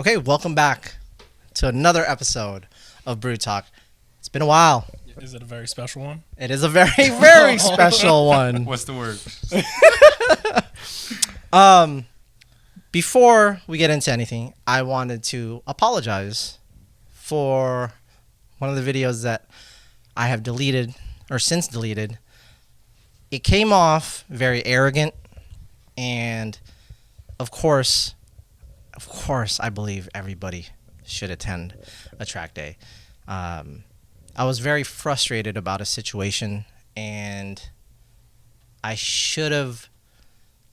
Okay, welcome back to another episode of Brew Talk. It's been a while. Is it a very special one? It is a very, very special one. What's the word? Before we get into anything, I wanted to apologize for one of the videos that I have deleted or since deleted. It came off very arrogant, and of course, I believe everybody should attend a track day. I was very frustrated about a situation, and I should have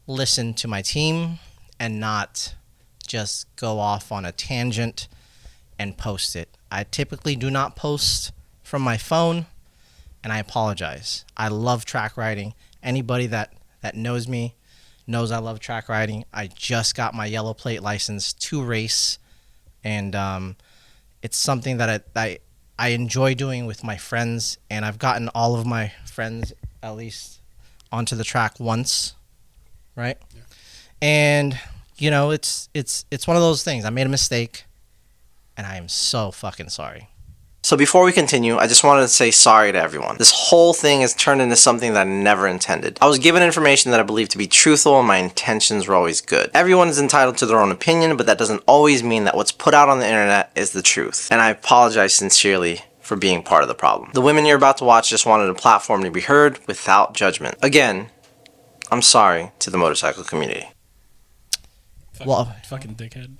listened to my team and not just go off on a tangent and post it. I typically do not post from my phone, and I apologize. I love track riding. Anybody that knows me knows I love track riding. I just got my yellow plate license to race, and it's something that I enjoy doing with my friends, and I've gotten all of my friends at least onto the track once, right? Yeah. And you know, it's one of those things. I made a mistake, and I am so fucking sorry. So before we continue, I just wanted to say sorry to everyone. This whole thing has turned into something that I never intended. I was given information that I believed to be truthful, and my intentions were always good. Everyone is entitled to their own opinion, but that doesn't always mean that what's put out on the internet is the truth. And I apologize sincerely for being part of the problem. The women you're about to watch just wanted a platform to be heard without judgment. Again, I'm sorry to the motorcycle community. Fucking dickhead.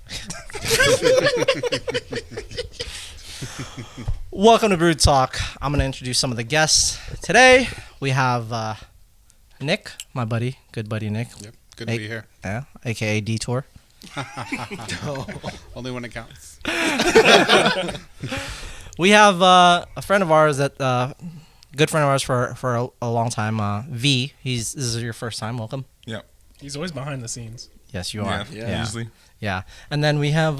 Welcome to Brew Talk. I'm going to introduce some of the guests. Today, we have Nick, my buddy, good buddy Nick. Yep, good to be here. Yeah, a.k.a. Detour. Only when it counts. We have a friend of ours, good friend of ours for a long time, V. This is your first time. Welcome. Yep. He's always behind the scenes. Yes, you are. Yeah, usually. Yeah. And then we have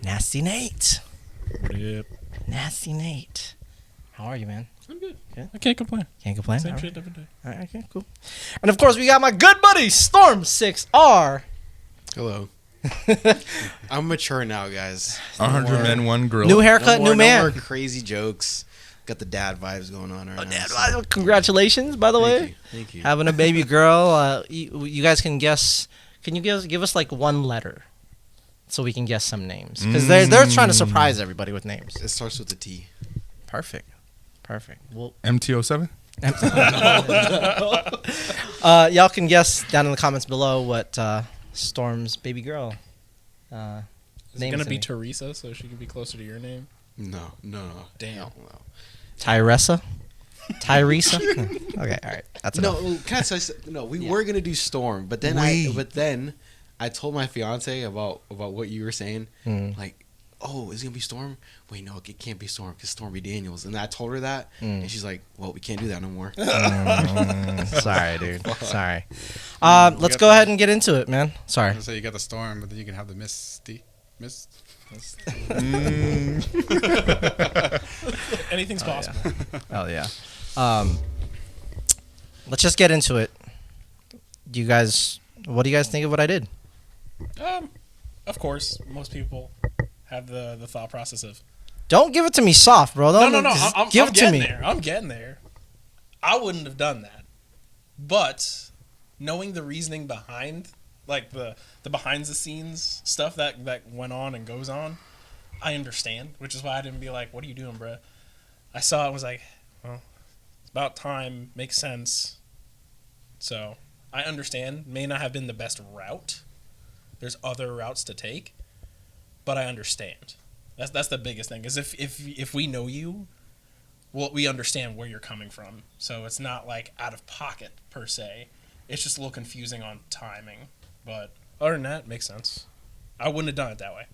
Nasty Nate. What up? Nasty Nate. How are you, man? I'm good. Good? I can't complain. Can't complain? Same All shit right. every day. All right, okay, cool. And of course, we got my good buddy, Storm 6R. Hello. I'm mature now, guys. 100 men, one girl. New haircut, new man. No more crazy jokes. Got the dad vibes going on right now. Dad, congratulations, by the way. Thank you. Having a baby girl. You guys can guess. Can you give us like one letter so we can guess some names? Because they're trying to surprise everybody with names. It starts with a T. Perfect. Well, MT07? y'all can guess down in the comments below what Storm's baby girl Is it name gonna is. be Teresa so she can be closer to your name? No. Damn. No. Tyresa? Okay, all right. That's enough. No, can I say no? We were gonna do Storm, but then I told my fiance about what you were saying. Like, oh, is it gonna be Storm? Wait, no, it can't be Storm because Stormy Daniels. And I told her that, and she's like, well, we can't do that no more. Sorry, dude. Sorry. Let's go ahead and get into it, man. Sorry. So you got the storm, but then you can have the Misty. Mist? Anything's possible. Oh yeah. Let's just get into it. What do you guys think of what I did? Of course, most people have the thought process of Don't give it to me soft, bro. no. Just I'm give it to getting me. there. I'm getting there. I wouldn't have done that, but knowing the reasoning behind, like the behind the scenes stuff that went on and goes on, I understand. Which is why I didn't be like, "What are you doing, bruh?" I saw it and was like, "Well, it's about time. Makes sense." So I understand. May not have been the best route. There's other routes to take, but I understand. That's the biggest thing. Is if we know you, well, we understand where you're coming from. So it's not like out of pocket per se. It's just a little confusing on timing. But other than that, it makes sense. I wouldn't have done it that way.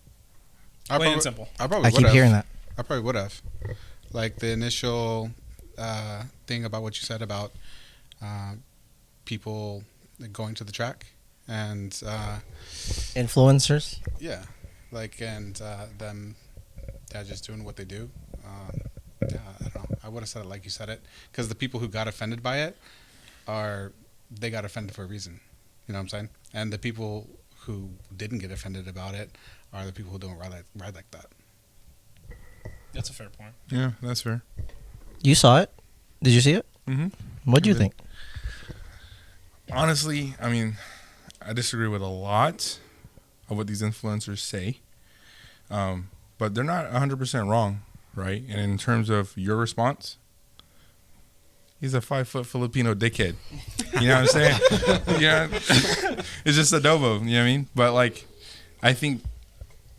Plain and simple. I keep hearing that. I probably would have. Like the initial thing about what you said about people going to the track and Influencers. yeah, like and them just doing what they do. Yeah, I don't know. I would have said it like you said it, because the people who got offended by it they got offended for a reason. You know what I'm saying? And the people who didn't get offended about it are the people who don't ride like that. That's a fair point. Yeah, that's fair. You saw it? Did you see it? Mm-hmm. What do you I did. think? Honestly, I mean, I disagree with a lot of what these influencers say, but they're not 100% wrong, right? And in terms of your response, he's a 5-foot Filipino dickhead. You know what I'm saying? Yeah, it's just adobo. You know what I mean? But like, I think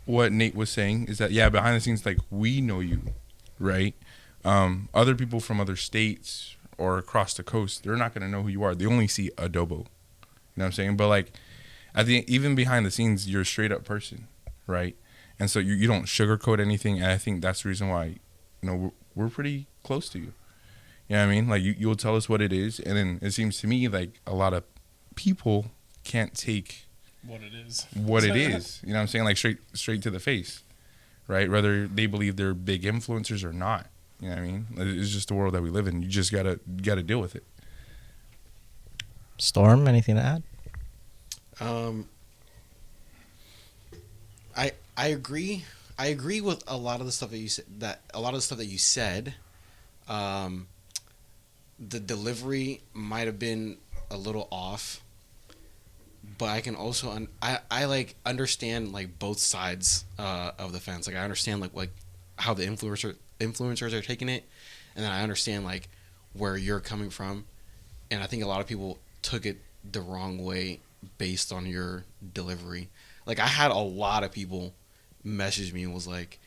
what Nate was saying is that behind the scenes, like we know you, right? Other people from other states or across the coast, they're not going to know who you are. They only see adobo. You know what I'm saying? But like, I think even behind the scenes, you're a straight up person, right? And so you don't sugarcoat anything. And I think that's the reason why, we're pretty close to you. You know what I mean? Like you'll tell us what it is. And then it seems to me like a lot of people can't take What it is. You know what I'm saying? Like straight to the face, right? Whether they believe they're big influencers or not. You know what I mean? It's just the world that we live in. You just gotta deal with it. Storm, anything to add? I agree. I agree with a lot of the stuff that you said. The delivery might have been a little off, but I can also I like understand like both sides of the fence. Like I understand like how the influencers are taking it, and then I understand like where you're coming from, and I think a lot of people took it the wrong way based on your delivery. Like I had a lot of people message me and was like,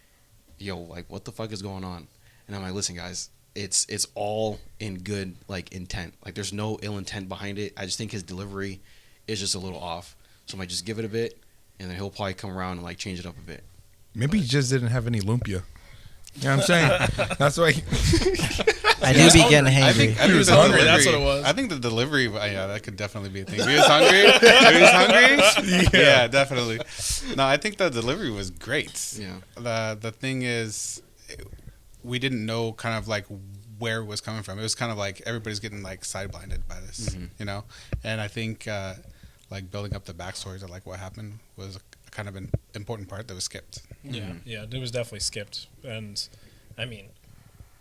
yo, like what the fuck is going on? And I'm like, listen guys, it's all in good like intent. Like there's no ill intent behind it. I just think his delivery is just a little off. So I might just give it a bit, and then he'll probably come around and like change it up a bit. Maybe he just didn't have any lumpia. You know what I'm saying? That's why. I do be getting hangry. I think He was the hungry, delivery- that's what it was. I think the delivery, yeah, that could definitely be a thing. If he was hungry, yeah, definitely. No, I think the delivery was great. Yeah. The thing is, we didn't know kind of like where it was coming from. It was kind of like everybody's getting like side blinded by this, And I think like building up the backstories of like what happened was kind of an important part that was skipped. Yeah, it was definitely skipped. And I mean,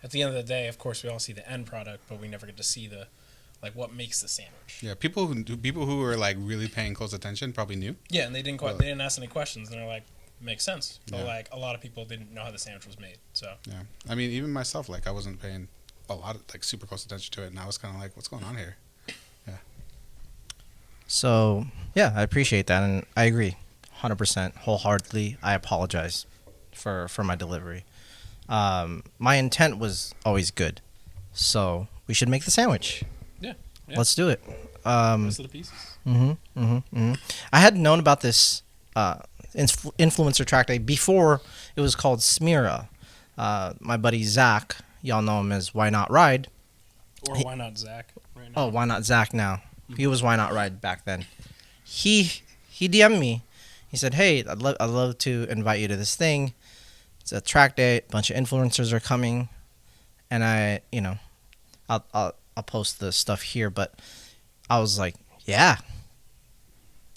at the end of the day, of course, we all see the end product, but we never get to see the like what makes the sandwich. Yeah, people who were like really paying close attention probably knew. Yeah, and they didn't ask any questions, and they're like, makes sense. But like a lot of people didn't know how the sandwich was made. So yeah, I mean, even myself, like I wasn't paying a lot of like super close attention to it, and I was kind of like, what's going on here? Yeah. So, yeah, I appreciate that, and I agree 100% wholeheartedly. I apologize for my delivery. My intent was always good, so we should make the sandwich. yeah. Let's do it. Most of the pieces. I had known about this influencer track day before it was called Smira. My buddy Zach, y'all know him as Why Not Ride. Or why not Zach? Right now. Oh, Why Not Zach now? He was Why Not Ride back then. He DM'd me. He said, "Hey, I'd love to invite you to this thing. It's a track day. A bunch of influencers are coming, and I'll post the stuff here." But I was like, "Yeah,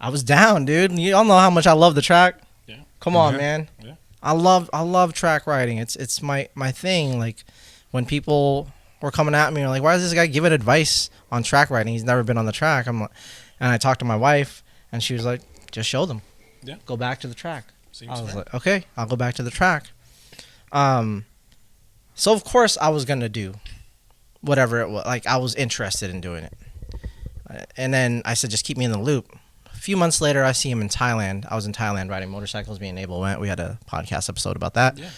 I was down, dude. You all know how much I love the track. Yeah. Come on, Yeah. man. Yeah. I love track riding. It's my thing. Like when people were coming at me, like, why is this guy giving advice on track riding? He's never been on the track. And I talked to my wife, and she was like, just show them. Yeah. Go back to the track. Seems I was fair. like, okay, I'll go back to the track. So of course I was gonna do whatever it was. Like I was interested in doing it, and then I said, just keep me in the loop. A few months later, I see him in Thailand. I was in Thailand riding motorcycles. Me and Abel went. We had a podcast episode about that. Yeah.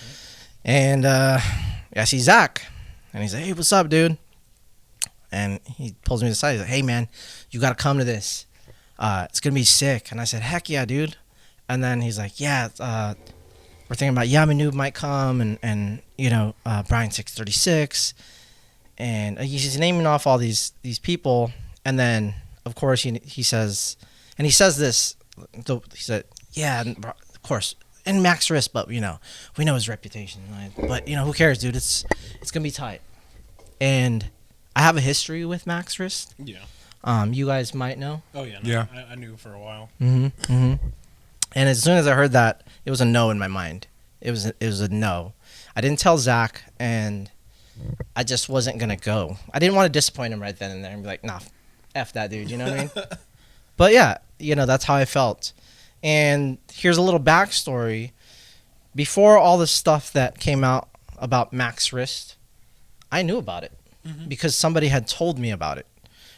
And I see Zach, and he's like, "Hey, what's up, dude?" And he pulls me to the side. He's like, "Hey, man, you got to come to this. It's gonna be sick." And I said, "Heck yeah, dude." And then he's like, "Yeah, we're thinking about Yamanu might come, and Brian 636." And he's naming off all these people, and then of course he says, and he says this. He said, "Yeah, of course." And Max Risk, but we know his reputation. But who cares, dude? It's gonna be tight. And I have a history with Max Risk. Yeah. You guys might know. Oh yeah. Yeah. I knew for a while. And as soon as I heard that, it was a no in my mind. It was a no. I didn't tell Zach, and I just wasn't gonna go. I didn't want to disappoint him right then and there and be like, nah, F that dude, you know what I mean? But yeah, that's how I felt. And here's a little backstory. Before all the stuff that came out about Max Wrist, I knew about it because somebody had told me about it.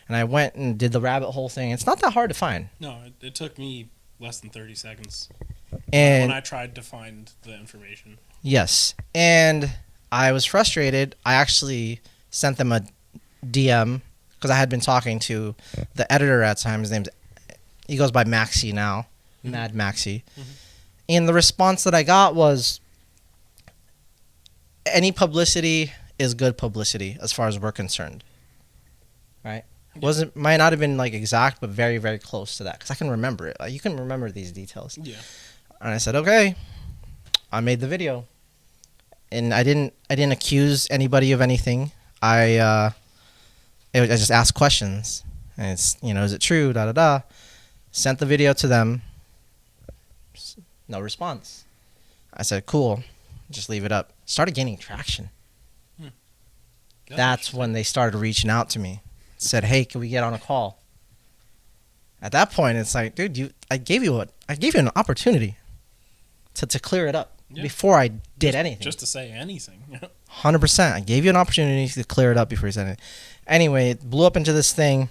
And I went and did the rabbit hole thing. It's not that hard to find. No, it took me less than 30 seconds And when I tried to find the information. yes. And I was frustrated. I actually sent them a DM because I had been talking to the editor at the time. He goes by Maxi now, Mad Maxi. And the response that I got was, any publicity is good publicity as far as we're concerned. Right? Might not have been like exact, but very, very close to that because I can remember it. Like, you can remember these details. Yeah. And I said, okay. I made the video, and I didn't accuse anybody of anything. I just asked questions, and it's, is it true? Da da da. Sent the video to them. No response. I said, cool. Just leave it up. Started gaining traction. That's when they started reaching out to me. Said, hey, can we get on a call? At that point, it's like, dude, I gave you an opportunity to clear it up before I did anything. Just to say anything. 100%. I gave you an opportunity to clear it up before you said it. Anyway, it blew up into this thing,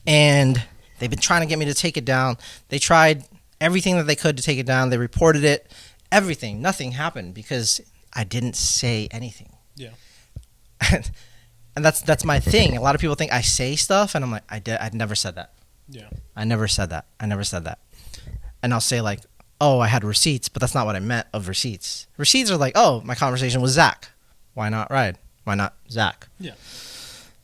and they've been trying to get me to take it down. They tried everything that they could to take it down. They reported it. Everything. Nothing happened because I didn't say anything. Yeah. And that's my thing. A lot of people think I say stuff, and I'm like, I never said that. Yeah. I never said that. And I'll say like, oh, I had receipts, but that's not what I meant of receipts. Receipts are like, oh, my conversation with Zach. Why not Ride? Why not Zach? Yeah.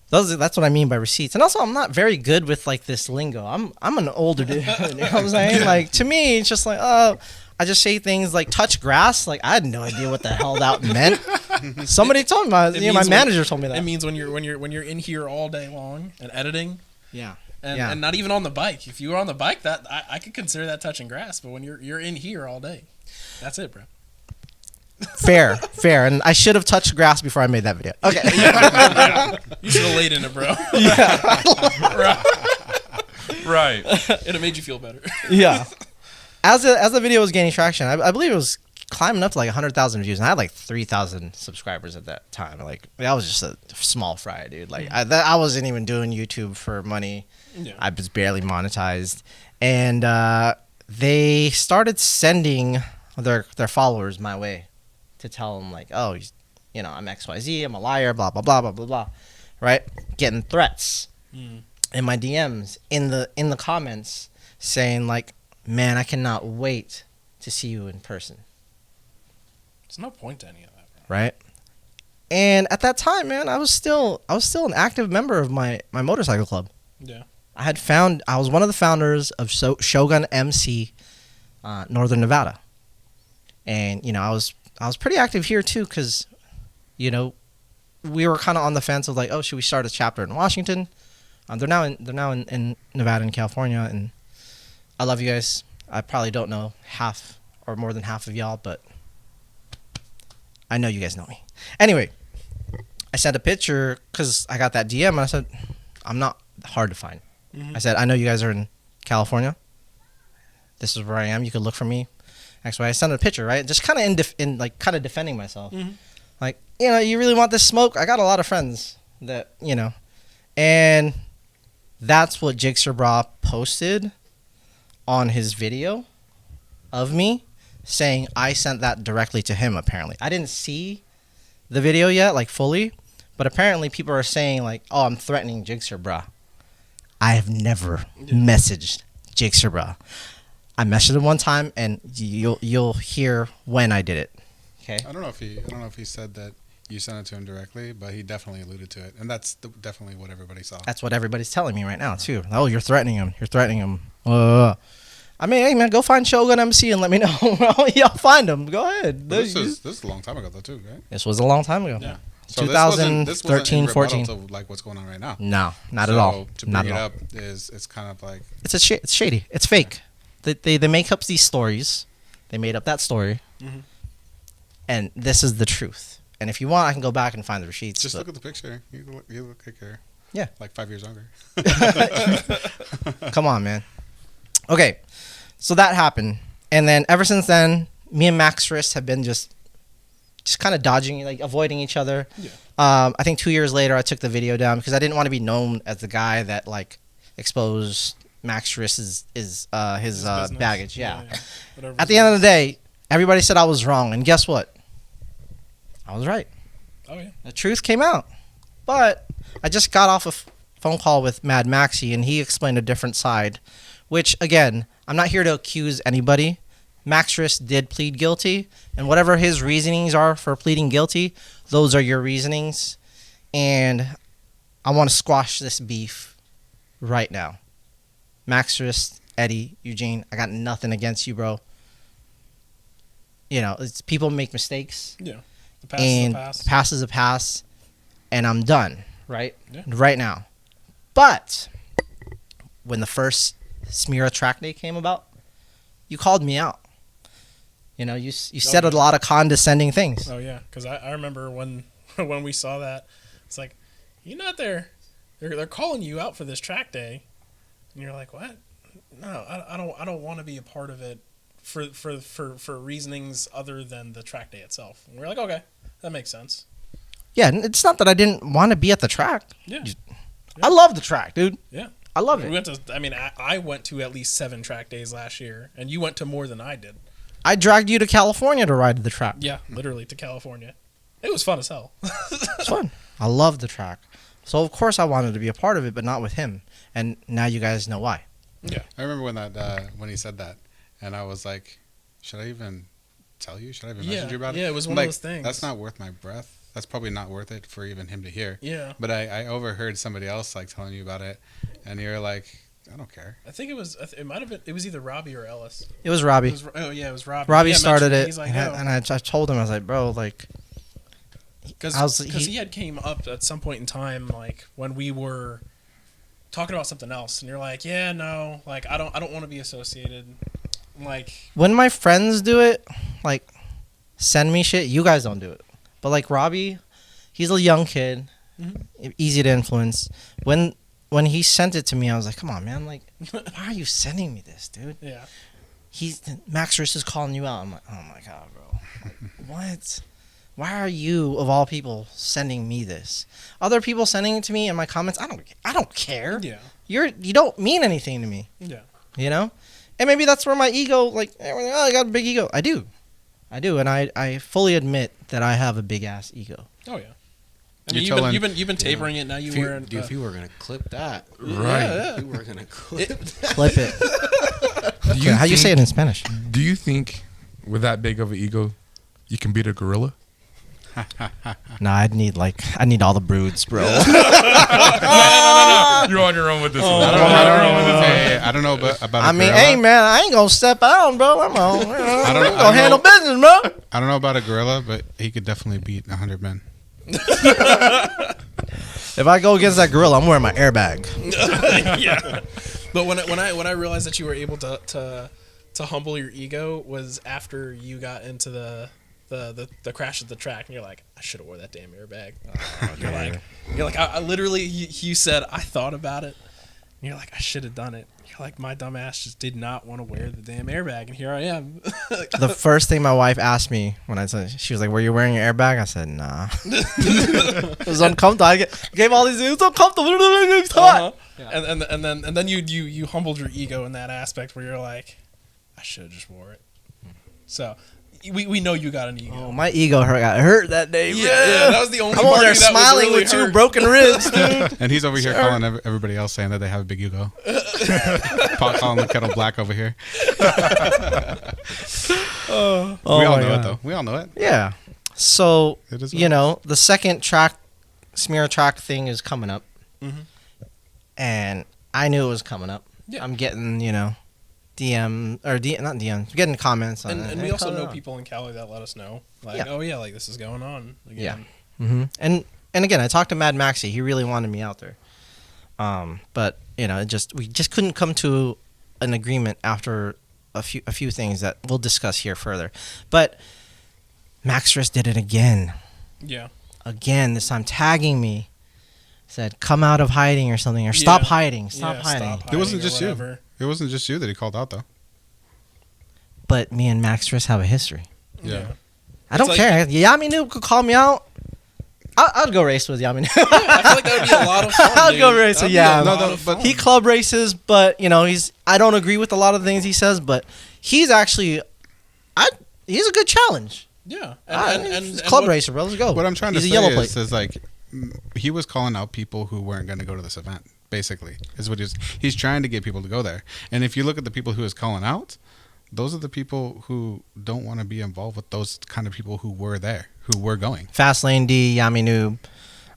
That's what I mean by receipts. And also, I'm not very good with like this lingo. I'm an older dude. You know what I'm saying? Like, to me, it's just like, oh, I just say things like touch grass. Like, I had no idea what the hell that meant. Somebody told me. My manager told me that. It means when you're in here all day long and editing. Yeah. And not even on the bike. If you were on the bike, that I could consider that touching grass. But when you're in here all day, that's it, bro. Fair. And I should have touched grass before I made that video. Okay. Yeah. You should have laid in it, bro. Yeah. Right. It'd have made you feel better. Yeah. As the video was gaining traction, I believe it was climbing up to like 100,000 views, and I had like 3,000 subscribers at that time. Like, I was just a small fry, dude. Like, I wasn't even doing YouTube for money. Yeah. I I was barely monetized, and they started sending their followers my way to tell them like, oh, I'm XYZ, I'm a liar, blah blah blah blah blah blah, right? Getting threats in my DMs, in the comments, saying like, man, I cannot wait to see you in person. There's no point to any of that, bro. Right? And at that time, man, I was still an active member of my motorcycle club. Yeah. I was one of the founders of Shogun MC, Northern Nevada. And, I was pretty active here too, because, we were kind of on the fence of like, oh, should we start a chapter in Washington? They're now in Nevada and California, and I love you guys. I probably don't know half or more than half of y'all, but I know you guys know me. Anyway, I sent a picture because I got that DM, and I said, I'm not hard to find. I said, I know you guys are in California. This is where I am. You could look for me. Actually, I sent a picture, right? Just kind of kind of defending myself. Like, you really want this smoke? I got a lot of friends that, and that's what Jigsaw Bra posted on his video of me, saying I sent that directly to him. Apparently, I didn't see the video yet, like fully, but apparently people are saying like, oh, I'm threatening Jigsaw Bra. I have never messaged Jigsaw Bra. I messaged him one time, and you'll hear when I did it. Okay. I don't know if he said that you sent it to him directly, but he definitely alluded to it, and that's definitely what everybody saw. That's what everybody's telling me right now too. Oh, you're threatening him. I mean, hey man, go find Shogun MC and let me know. Y'all find him. Go ahead. This is a long time ago though too, right? This was a long time ago. Yeah. So 2013, 14. To like what's going on right now. No, not at all. To bring Not it at all. up it's kind of like It's shady. It's fake. they make up these stories. They made up that story, Mhm. and this is the truth. And if you want, I can go back and find the receipts. Just but- look at the picture. You look like you're Yeah. like 5 years younger. Come on, man. Okay, so that happened, and then ever since then, me and Max Riss have been just kind of dodging, like avoiding each other. Yeah. I think 2 years later, I took the video down because I didn't want to be known as the guy that like exposed Max Riss's his business. baggage. Yeah. Whatever At his the end of the business. day, everybody said I was wrong, and guess what? I was right. Oh yeah. The truth came out. But I just got off a phone call with Mad Maxi, and he explained a different side, which, again, I'm not here to accuse anybody. Max Riss did plead guilty, and whatever his reasonings are for pleading guilty, those are your reasonings. And I want to squash this beef right now. Max Riss, Eddie, Eugene, I got nothing against you, bro. You know, it's people make mistakes. Yeah. The past And is the past. pass is a pass, and I'm done, right? Yeah. Right now. But when the first Smira track day came about, you called me out. You know, you said a lot of condescending things. Oh yeah, because I remember when when we saw that, it's like, you're not there. They're calling you out for this track day, and you're like, what? No, I don't want to be a part of it for reasonings other than the track day itself. And we're like, okay, that makes sense. Yeah, and it's not that I didn't want to be at the track. Yeah. I love the track, dude. Yeah. I love We it. went to. I mean, I went to at least 7 track days last year, and you went to more than I did. I dragged you to California to ride the track. Yeah, literally to California. It was fun as hell. It's fun. I love the track. So, of course, I wanted to be a part of it, but not with him. And now you guys know why. Yeah. I remember when he said that, and I was like, should I even tell you? Should I even message you about it? Yeah, it was I'm one of like, those things. That's not worth my breath. That's probably not worth it for even him to hear. Yeah. But I overheard somebody else like telling you about it, and you're like, I don't care. I think it was. It might have been. It was either Robbie or Ellis. It was Robbie. It was, oh yeah, it was Robbie. Robbie Yeah, started mentioned it, He's like, and I told him, I was like, bro, like, because he had came up at some point in time, like when we were talking about something else, and you're like, yeah, no, like I don't want to be associated. I'm like, when my friends do it, like, send me shit, you guys don't do it. But, like, Robbie, he's a young kid, easy to influence. When he sent it to me, I was like, come on, man, like, why are you sending me this, dude? yeah, Max Riss is calling you out. I'm like, oh my god, bro. What? Why are you, of all people, sending me this? Other people sending it to me in my comments, I don't care. yeah, You don't mean anything to me, yeah. you know? And maybe that's where my ego, like, oh, I got a big ego. I do, and I fully admit that I have a big ass ego. Oh yeah. I You're mean, telling- you've been tapering it now. You were If you were gonna clip that, Right. Yeah. you were gonna clip that. Clip it. Do you How you say it think- in Spanish? Do you think with that big of an ego, you can beat a gorilla? Nah, I need all the broods, bro. You're on your own with this one. I don't know about. I mean, a gorilla. hey man, I ain't gonna step out, bro. I'm gonna don't handle know. business, bro. I don't know about a gorilla, but he could definitely beat 100 men. If I go against that gorilla, I'm wearing my airbag. yeah. But when I realized that you were able to humble your ego was after you got into the crash at the track, and you're like, I should have wore that damn airbag. You're like, I literally, you said I thought about it, and you're like, I should have done it. You're like, my dumb ass just did not want to wear the damn airbag, and here I am. The first thing my wife asked me when I said, she was like, "Were you wearing your airbag?" I said, "Nah." It was uncomfortable. I gave all these. It was uncomfortable. It's hot. And then you humbled your ego in that aspect where you're like, I should have just wore it. So we know you got an ego. Oh, my ego got hurt that day. Yeah, that was the only I'm part over there of you that was smiling really with 2 hurt. broken ribs, dude. And he's over here calling everybody else saying that they have a big ego. Calling the kettle black over here. Oh we all my know God. it though. We all know it. Yeah. So, It is. you know, the second smear track thing is coming up. Mhm. And I knew it was coming up. Yeah. I'm getting, DM, or not DM, getting comments on it. And we also know people in Cali that let us know, like, Yeah. oh yeah, like this is going on. Again. Yeah. Mm-hmm. And again, I talked to Mad Maxi. He really wanted me out there. But, we just couldn't come to an agreement after a few things that we'll discuss here further. But Max Stress did it again. Yeah. Again, this time tagging me. Said, come out of hiding or something, or stop Yeah. hiding, stop Yeah, hiding. stop It wasn't or just you. whatever. It wasn't just you that he called out though. But me and Max Stress have a history. Yeah. I don't like- care. Yami Noob could call me out. I'd go race with Yami Noob. I feel like that would be a lot of fun. I'll go dude. race That'd with be a Yam. lot No, of but fun. He club races, but I don't agree with a lot of the things he says, but he's actually he's a good challenge. Yeah. He's a club what- racer, bro. Let's go. What I'm trying to He's say a yellow plate. is like he was calling out people who weren't going to go to this event. Basically, is what he's trying to get people to go there. And if you look at the people who is calling out, those are the people who don't want to be involved with those kind of people who were there, who were going. Fastlane D, Yami Noob,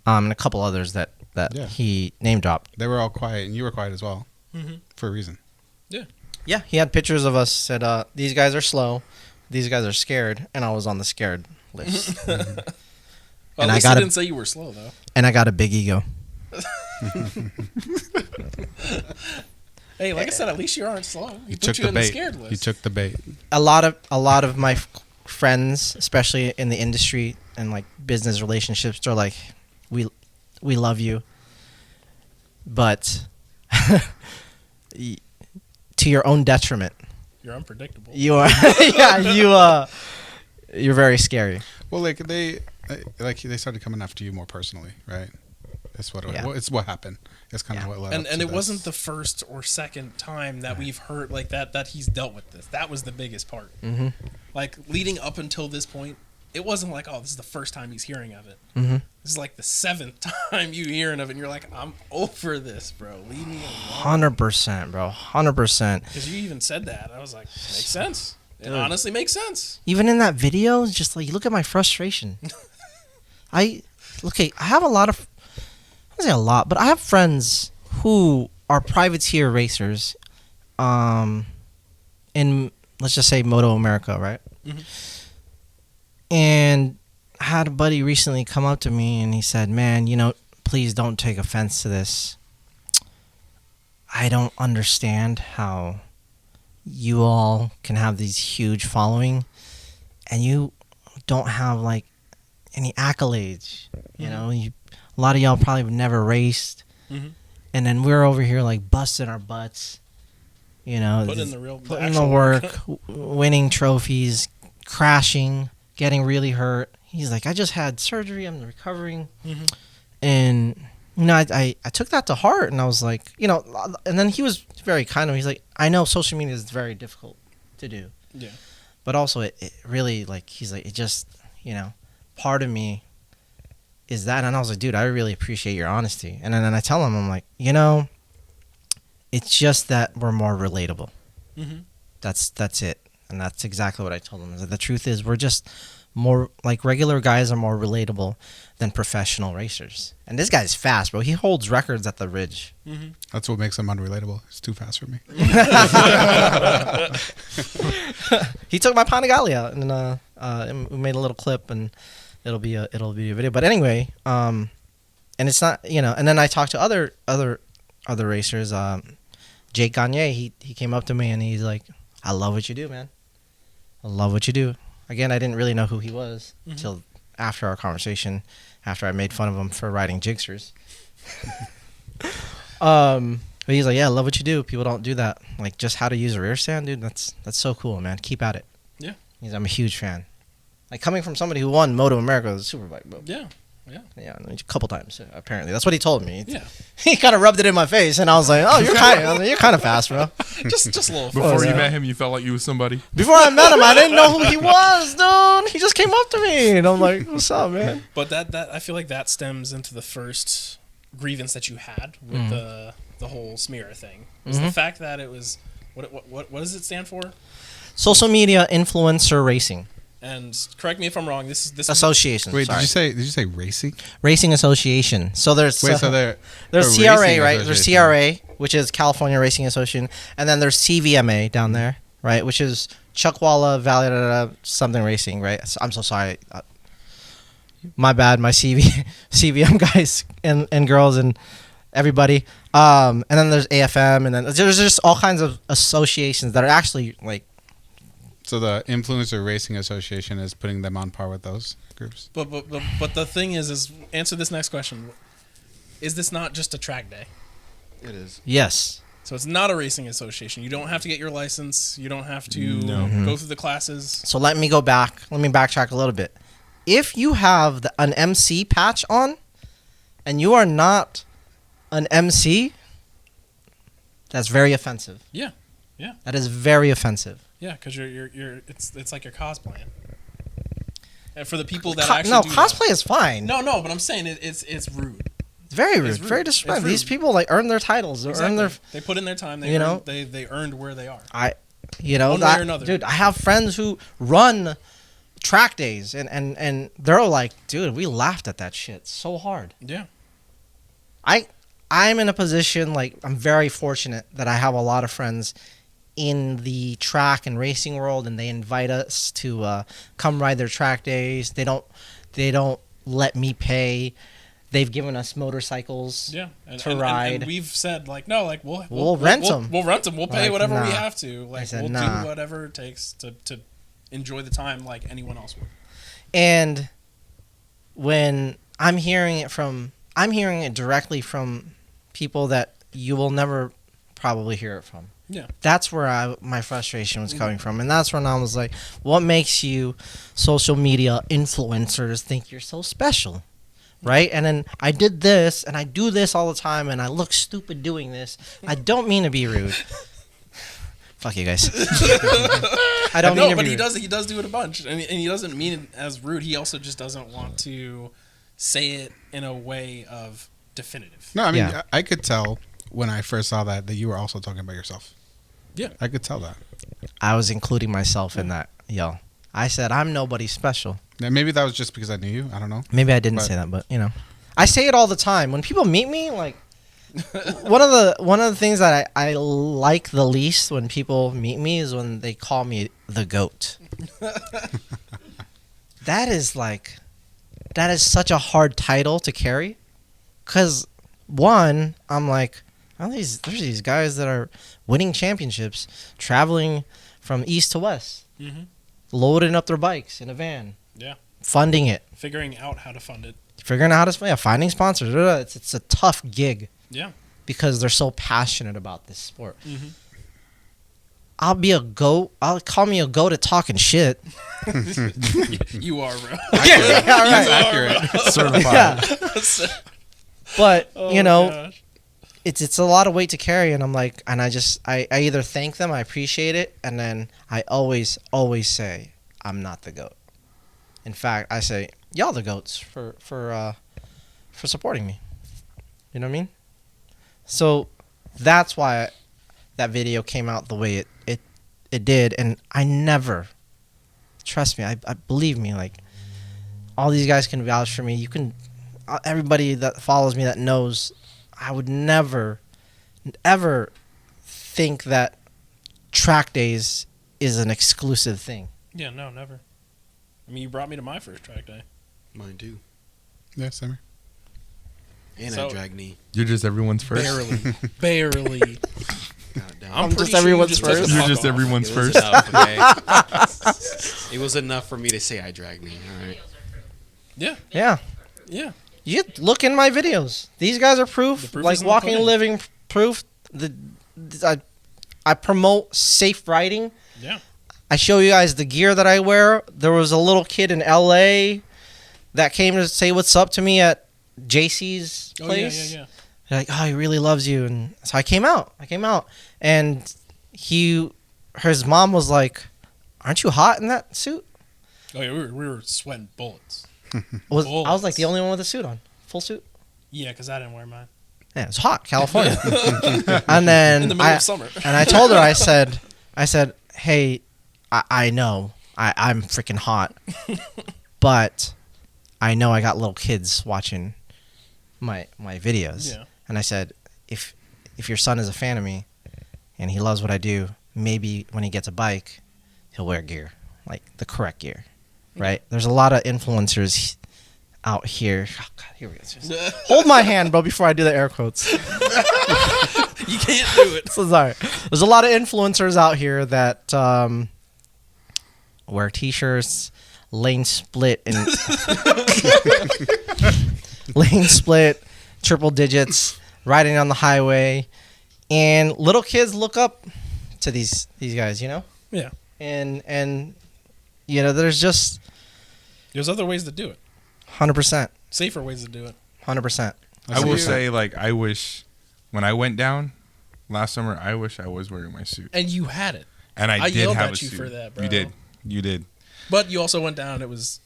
and a couple others that Yeah. he name dropped. They were all quiet, and you were quiet as well, Mhm. for a reason. Yeah, he had pictures of us. Said these guys are slow, these guys are scared, and I was on the scared list. Well, And at I least got he a- didn't say you were slow though. And I got a big ego. Hey, like I said, at least you aren't slow. He He put took you the in the bait. scared list. He took the bait. A lot of my friends, especially in the industry and like business relationships, are like, we love you, but to your own detriment. You're unpredictable. You are, you're very scary. Well, like they started coming after you more personally, right? That's what Yeah. it's what happened. It's kind of what led And up and to it this. wasn't the first or second time that we've heard like that he's dealt with this. That was the biggest part. Mm-hmm. Like leading up until this point, it wasn't like, oh, this is the first time he's hearing of it. Mm-hmm. This is like the 7th time you hearing of it, and you're like, I'm over this, bro. Leave me alone. 100%, bro. 100%. Because you even said that. I was like, makes sense. It Dude. honestly makes sense. Even in that video, it's just like, look at my frustration. I have a lot of, I don't say a lot, but I have friends who are privateer racers, in, let's just say, Moto America, right? Mhm. And I had a buddy recently come up to me and he said, man, please don't take offense to this. I don't understand how you all can have these huge following and you don't have like any accolades. A lot of y'all probably have never raced, Mhm. and then we're over here like busting our butts, Put in the putting the actual work, winning trophies, crashing, getting really hurt. He's like, I just had surgery, I'm recovering, Mhm. and I took that to heart, and I was like, and then he was very kind of. He's like, I know social media is very difficult to do, Yeah. but also it really, like, he's like, it just, part of me is that. And I was like, dude, I really appreciate your honesty. And then I tell him, I'm like, it's just that we're more relatable. Mhm. That's it. And that's exactly what I told him. Is that the truth is we're just more, like, regular guys are more relatable than professional racers. And this guy's fast, bro. He holds records at the Ridge. Mhm. That's what makes him unrelatable. It's too fast for me. He took my Panigale out, and we made a little clip, and it'll be a video. But anyway, and it's not, and then I talked to other racers. Jake Gagne, he came up to me and he's like, I love what you do, man. I love what you do. Again, I didn't really know who he was until after our conversation, after I made fun of him for riding Jigsters. But he's like, yeah, I love what you do. People don't do that. Like, just how to use a rear stand, dude. That's so cool, man. Keep at it. Yeah. I'm a huge fan. Like, coming from somebody who won Moto America as a superbike, bro. Yeah. Yeah, a couple times apparently. That's what he told me. Yeah. He kind of rubbed it in my face, and I was like, "Oh, you're kind of fast, bro." just a little. Before was you that? met him, you felt like you was somebody. Before I met him, I didn't know who he was, dude. He just came up to me, and I'm like, "What's up, man?" But that I feel like that stems into the first grievance that you had with the whole smear thing. Was the fact that it was what does it stand for? Social media influencer racing And correct me if I'm wrong. This is association. Wait, sorry. did you say racing? Racing association? So there's Wait, so there's CRA, racing right? There's association. CRA, which is California Racing Association, and then there's CVMA down there, right? Which is Chuckwalla Valley something racing, right? I'm so sorry. My bad, my CVM guys and girls and everybody. And then there's AFM, and then there's just all kinds of associations that are actually like So the Influencer Racing Association is putting them on par with those groups. But the thing is answer this next question. Is this not just a track day? It is. Yes. So it's not a racing association. You don't have to get your license. You don't have to go through the classes. So let me go back. Let me backtrack a little bit. If you have an MC patch on and you are not an MC, that's very offensive. Yeah. Yeah. That is very offensive. Yeah, because you're it's like you're cosplaying. And for the people that actually no, do cosplay that, is fine. No, but I'm saying it's rude. It's very rude. It's rude. Very It's disrespectful. rude. They people like earn their titles. Or earn their. They put in their time. You know? They earned where they are. One way or another. Dude, I have friends who run track days, and they're like, dude, we laughed at that shit so hard. Yeah. I'm in a position, like, I'm very fortunate that I have a lot of friends in the track and racing world, and they invite us to come ride their track days. They don't let me pay. They've given us motorcycles to ride. And we've said like, no, like we'll rent them. We'll rent them. We'll pay Like, whatever we nah. have to. Like said, we'll nah. do whatever it takes to enjoy the time like anyone else would. And when I'm hearing it directly from people that you will never probably hear it from. Yeah. That's where my frustration was coming from. And that's when I was like, what makes you social media influencers think you're so special? Right? And then I did this, and I do this all the time, and I look stupid doing this. I don't mean to be rude. Fuck you guys. I don't mean to but be he rude. he does do it a bunch, and he doesn't mean it as rude. He also just doesn't want to say it in a way of definitive. No, I mean, Yeah. I could tell when I first saw that you were also talking about yourself. Yeah. I could tell that. I was including myself in that yell. I said, I'm nobody special. Now, maybe that was just because I knew you. I don't know. Maybe I didn't But- say that, but I say it all the time. When people meet me, like one of the things that I like the least when people meet me is when they call me the GOAT. That is such a hard title to carry, because one, I'm like, there's these guys that are winning championships, traveling from east to west, loading up their bikes in a van, Yeah. funding it, Figuring out how to fund it. figuring out how to finding sponsors. It's a tough gig Yeah. because they're so passionate about this sport. Mhm. I'll be a goat. I'll call me a goat at talking shit. You are, bro. Accurate. Certified. Yeah. But Oh, gosh. it's a lot of weight to carry, and I'm like, and I either thank them, I appreciate it, and then I always say I'm not the goat. In fact, I say y'all the goats for supporting me. You know what I mean? So that's why that video came out the way it did, and I never, trust me, I believe me, like all these guys can vouch for me. You can, everybody that follows me that knows, I would never, ever think that track days is an exclusive thing. Yeah, no, never. I mean, you brought me to my first track day. Mine too. Yeah, Sammy. And So- I drag knee. You're just everyone's first. Barely. God damn. I'm just pretty sure everyone's you just first. took the You're fuck just off. everyone's It was first. enough, okay? It was enough for me to say I drag knee. All right. Yeah, Yeah. yeah. You look in my videos. These guys are proof, The proof like is in the walking, pudding. living proof. I promote safe riding. Yeah. I show you guys the gear that I wear. There was a little kid in LA that came to say what's up to me at JC's Oh, place. yeah. They're like, oh, he really loves you. And so I came out. And his mom was like, aren't you hot in that suit? Oh, yeah, we were sweating bullets. I was like the Bullets. only one with a suit on. Full suit. Yeah, because I didn't wear mine. Yeah, it's hot, California. And then In the middle of summer. and I told her, I said, hey, I know I'm freaking hot, but I know I got little kids watching my videos. Yeah. And I said, if your son is a fan of me and he loves what I do, maybe when he gets a bike, he'll wear gear, like the correct gear, right? There's a lot of influencers out here. Oh, God, here we go. Hold my hand, bro, before I do the air quotes. You can't do it. So sorry. There's a lot of influencers out here that wear t-shirts, lane split and lane split, triple digits, riding on the highway, and little kids look up to these guys, you know? Yeah. And you know, there's other ways to do it. 100%. Safer ways to do it. 100%. I will say, like, I wish when I went down last summer, I wish I was wearing my suit. And you had it. And I did yelled have at a you suit. for that, bro. You did. But you also went down. It was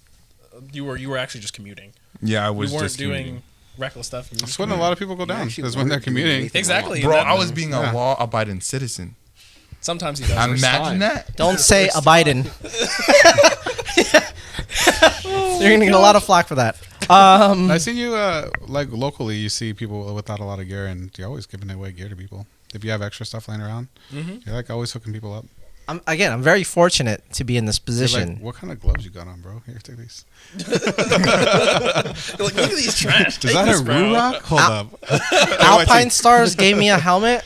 you were actually just commuting. Yeah, I was You weren't just doing commuting. reckless stuff. You were That's just when a commuting. lot of people go down. actually That's when they're weren't doing commuting. anything Exactly. Bro, And I that- was being Yeah. a law-abiding citizen. Sometimes he does. Imagine that. Don't say a Biden. You're gonna get a lot of flack for that. I seen you like locally. You see people without a lot of gear, and you're always giving away gear to people. If you have extra stuff laying around, you're like always hooking people up. I'm very fortunate to be in this You're position. like, what kind of gloves you got on, bro? Here, take these. Like, look at these trash. Is Take that this, a bro. Roo Rock? Hold up. Alpine Stars gave me a helmet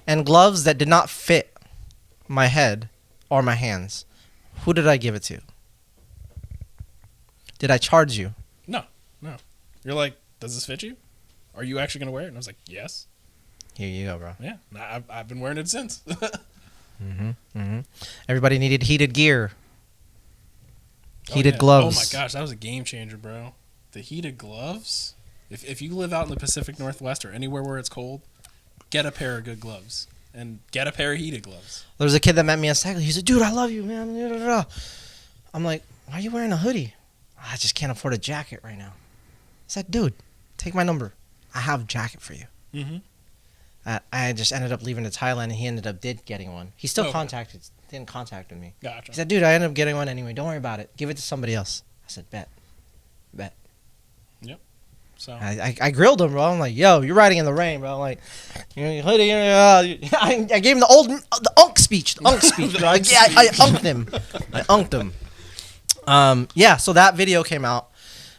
and gloves that did not fit my head or my hands. Who did I give it to? Did I charge you? No. You're like, does this fit you? Are you actually gonna wear it? And I was like, yes. Here you go, bro. Yeah. I've been wearing it since. Everybody needed heated gear. Oh, Heated yeah. gloves. Oh my gosh, that was a game changer, bro. The heated gloves. If you live out in the Pacific Northwest or anywhere where it's cold, get a pair of good gloves and get a pair of heated gloves. There was a kid that met me on cycle. He said, "Dude, I love you, man." Da, da, da. I'm like, "Why are you wearing a hoodie?" I just can't afford a jacket right now. I said, "Dude, take my number. I have a jacket for you." Mm-hmm. I just ended up leaving to Thailand, and he ended up getting one. He still Okay. didn't contact me. Gotcha. He said, "Dude, I ended up getting one anyway. Don't worry about it. Give it to somebody else." I said, "Bet." So I grilled him, bro. I'm like, "Yo, you're riding in the rain, bro." I'm like, hoodie. I gave him the unk speech. The unk speech. Bro. I unked him. I unked him. Yeah. So that video came out.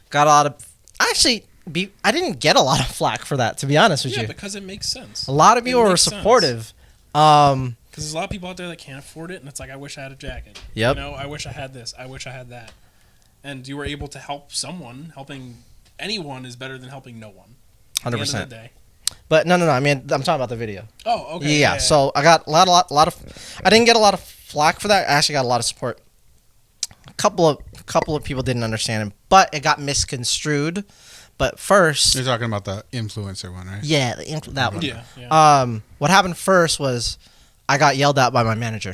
Got a lot of. I didn't get a lot of flack for that, to be honest with yeah, you. because it makes sense. A lot of people It were makes sense. supportive. Because there's a lot of people out there that can't afford it, and it's like, I wish I had a jacket. Yep. You know, I wish I had this. I wish I had that. And you were able to help someone. Helping anyone is better than helping no one. At the end of 100%. the day. But no. I mean, I'm talking about the video. Oh, okay. Yeah. So I got a lot of. I didn't get a lot of flack for that. I actually got a lot of support. A couple of people didn't understand it, but it got misconstrued. But first, You're talking about the influencer one, right? yeah, that one. Yeah. What happened first was I got yelled at by my manager.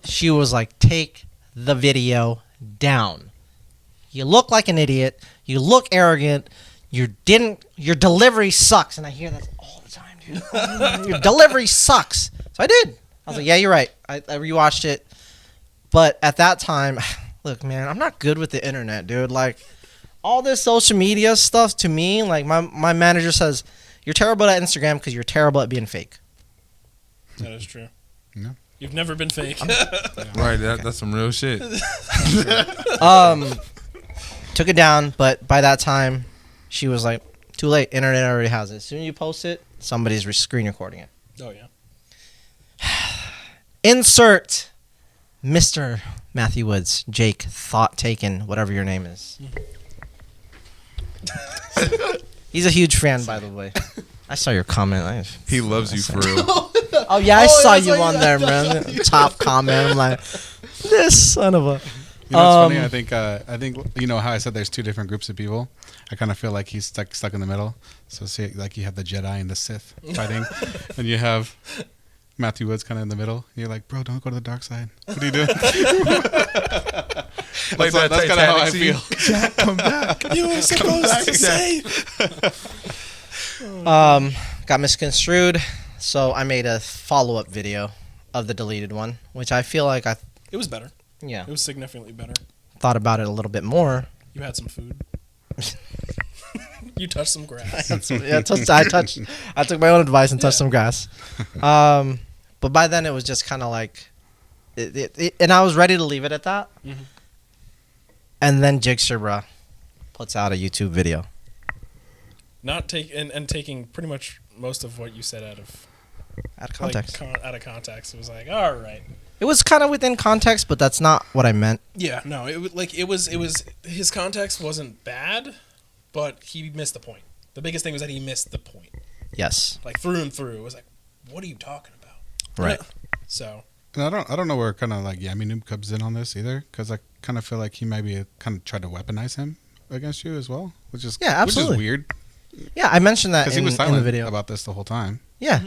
She was like, "Take the video down. You look like an idiot. You look arrogant. Your delivery sucks." And I hear that all the time, dude. Your delivery sucks. So I did. I was like, "Yeah, you're right." I rewatched it. But at that time, look, man, I'm not good with the internet, dude. Like, all this social media stuff to me, like my manager says, "You're terrible at Instagram because you're terrible at being fake." That is true. Yeah. You've never been fake. Right, that's some real shit. Took it down, but by that time, she was like, "Too late. Internet already has it. As soon as you post it, somebody's screen recording it." Oh, yeah. Insert Mr. Matthew Woods, Jake, thought taken, whatever your name is. He's a huge fan, by the way. I saw your comment. He loves you for real. Oh yeah, I saw you on there, man. Top comment. I'm like, this son of a. You know what's funny? I think you know how I said there's two different groups of people. I kind of feel like he's stuck in the middle. So see, like you have the Jedi and the Sith fighting, and you have Matthew Woods kind of in the middle. You're like, bro, don't go to the dark side. What are you doing? Like that's kind of how I Titanic feel. scene. Jack, come back. You were supposed to save. Got misconstrued, so I made a follow-up video of the deleted one, which I feel like It was better. yeah It was significantly better. thought about it a little bit more. You had some food. You touched some grass. Yeah, I took my own advice and touched some grass. But by then it was just kind of like, and I was ready to leave it at that. Mhm. And then Jigsaw bruh puts out a YouTube video. Not taking pretty much most of what you said out of Out of context. out of context. It was like, all right, It was kind of within context, but that's not what I meant. Yeah, no, it was his context wasn't bad, but he missed the point. The biggest thing was that he missed the point. Yes. Like through and through. It was like, what are you talking about? Right. So And I don't know where kind of like Yami Noob comes in on this either, because I kind of feel like he might be kind of tried to weaponize him against you as well, which is Yeah, absolutely. which is weird Yeah, I mentioned that because in, he was in silent the video. about this the whole time. Yeah.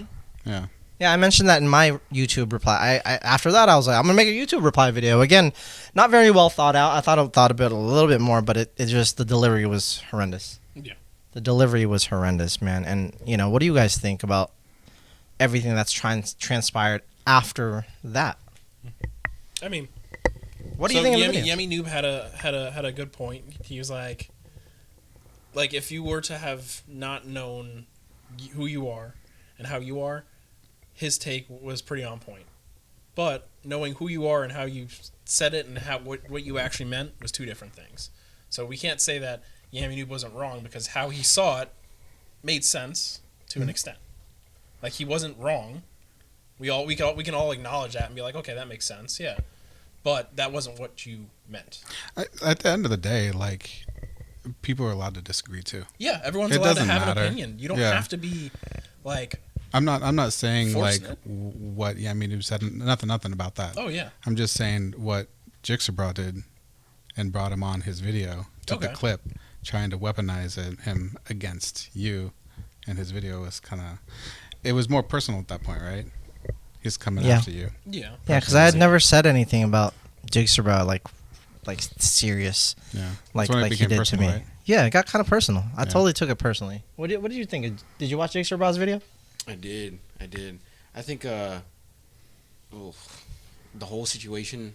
Yeah. Yeah, I mentioned that in my YouTube reply. I after that, I was like, I'm gonna make a YouTube reply video. Again, not very well thought out. I thought about it a little bit more, but it just the delivery was horrendous. yeah. The delivery was horrendous, man. And what do you guys think about everything that's transpired after that? I mean, What do you think of the Yemi, video? Yemi Noob had a good point. He was like if you were to have not known who you are and how you are, his take was pretty on point. But knowing who you are and how you said it and what you actually meant was two different things. So we can't say that Yami Noob wasn't wrong because how he saw it made sense to an extent. Like he wasn't wrong. We can all acknowledge that and be like, okay, that makes sense, yeah. But that wasn't what you meant. At the end of the day, like, people are allowed to disagree too. Yeah, everyone's It allowed to doesn't have matter. an opinion. You don't Yeah. have to be like, I'm not saying like Forcing it. what Yami Noob said. Nothing about that. oh yeah, I'm just saying what Jigsaw did and brought him on his video, took the Okay. clip, trying to weaponize him against you, and his video was it was more personal at that point, right? He's coming Yeah. after you. yeah. Yeah, because I had never said anything about Jigsaw like serious Yeah. like That's when it he became did to personal, me. right? Yeah, it got kind of personal. I Yeah. totally took it personally. What did you think? Did you watch Jigsaw's video? I did. I think the whole situation.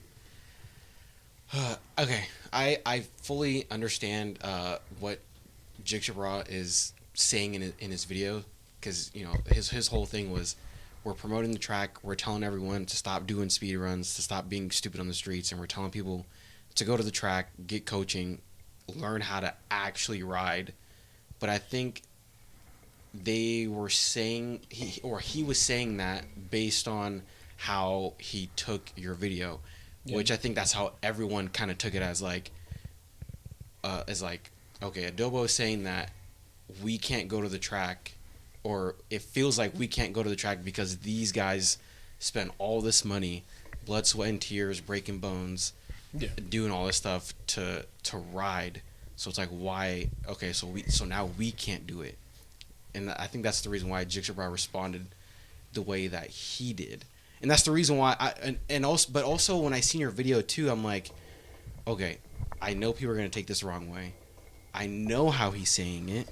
Okay, I fully understand what Jigsaw is saying in his video, because his whole thing was, we're promoting the track, we're telling everyone to stop doing speed runs, to stop being stupid on the streets, and we're telling people to go to the track, get coaching, learn how to actually ride. But I think they were saying he was saying that based on how he took your video, Yeah. which I think that's how everyone kind of took it as like, okay, Adobo is saying that we can't go to the track, or it feels like we can't go to the track because these guys spent all this money, blood, sweat, and tears, breaking bones, Yeah. doing all this stuff to ride. So it's like, why? Okay, so now we can't do it, and I think that's the reason why Jigsaw responded the way that he did, and that's the reason why but also when I seen your video too, I'm like, okay, I know people are gonna take this the wrong way. I know how he's saying it,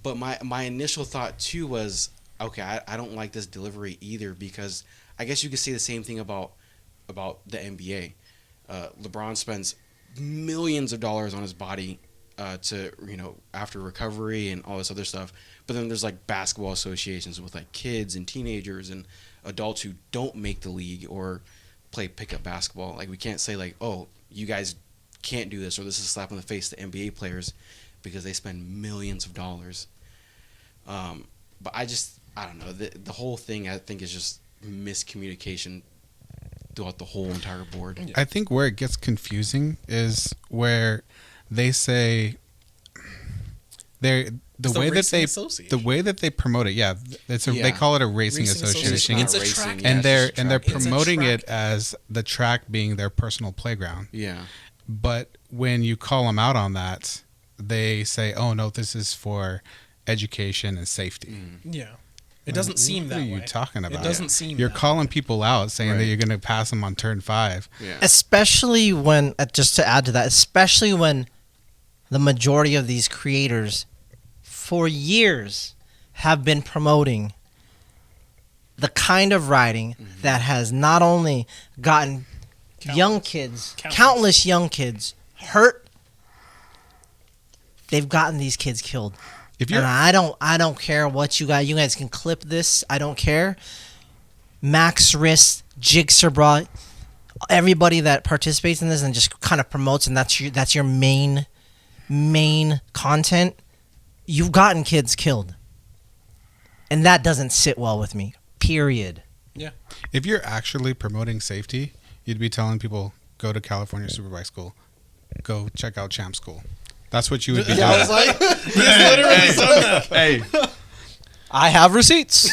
but my initial thought too was, okay, I don't like this delivery either, because I guess you could say the same thing about the NBA. LeBron spends millions of dollars on his body to after recovery and all this other stuff, but then there's like basketball associations with like kids and teenagers and adults who don't make the league or play pickup basketball. Like, we can't say like, oh, you guys can't do this, or this is a slap in the face to NBA players because they spend millions of dollars. But I don't know, the whole thing I think is just miscommunication throughout the whole entire board. I think where it gets confusing is where they say the way that they promote it. Yeah, they call it a racing association, It's a Racing, track. yeah. and they're it's track. promoting track. it as the track being their personal playground. Yeah. But when you call them out on that, they say, "Oh no, this is for education and safety." Yeah. It doesn't seem that What way. are you talking about? It doesn't seem You're that calling people out, saying that Right. you're going to pass them on turn 5. Yeah. Especially when, just to add to that, especially when the majority of these creators for years have been promoting the kind of riding that has not only gotten young kids, countless young kids hurt, they've gotten these kids killed. If you're And I don't care what you got. You guys can clip this. I don't care. Max Wrist, Jigsaw, everybody that participates in this and just kind of promotes, and that's your main content. You've gotten kids killed, and that doesn't sit well with me. Period. Yeah. If you're actually promoting safety, you'd be telling people go to California Superbike School, go check out Champ School. That's what you would be doing. I was like, He's literally done that. Hey, I have receipts.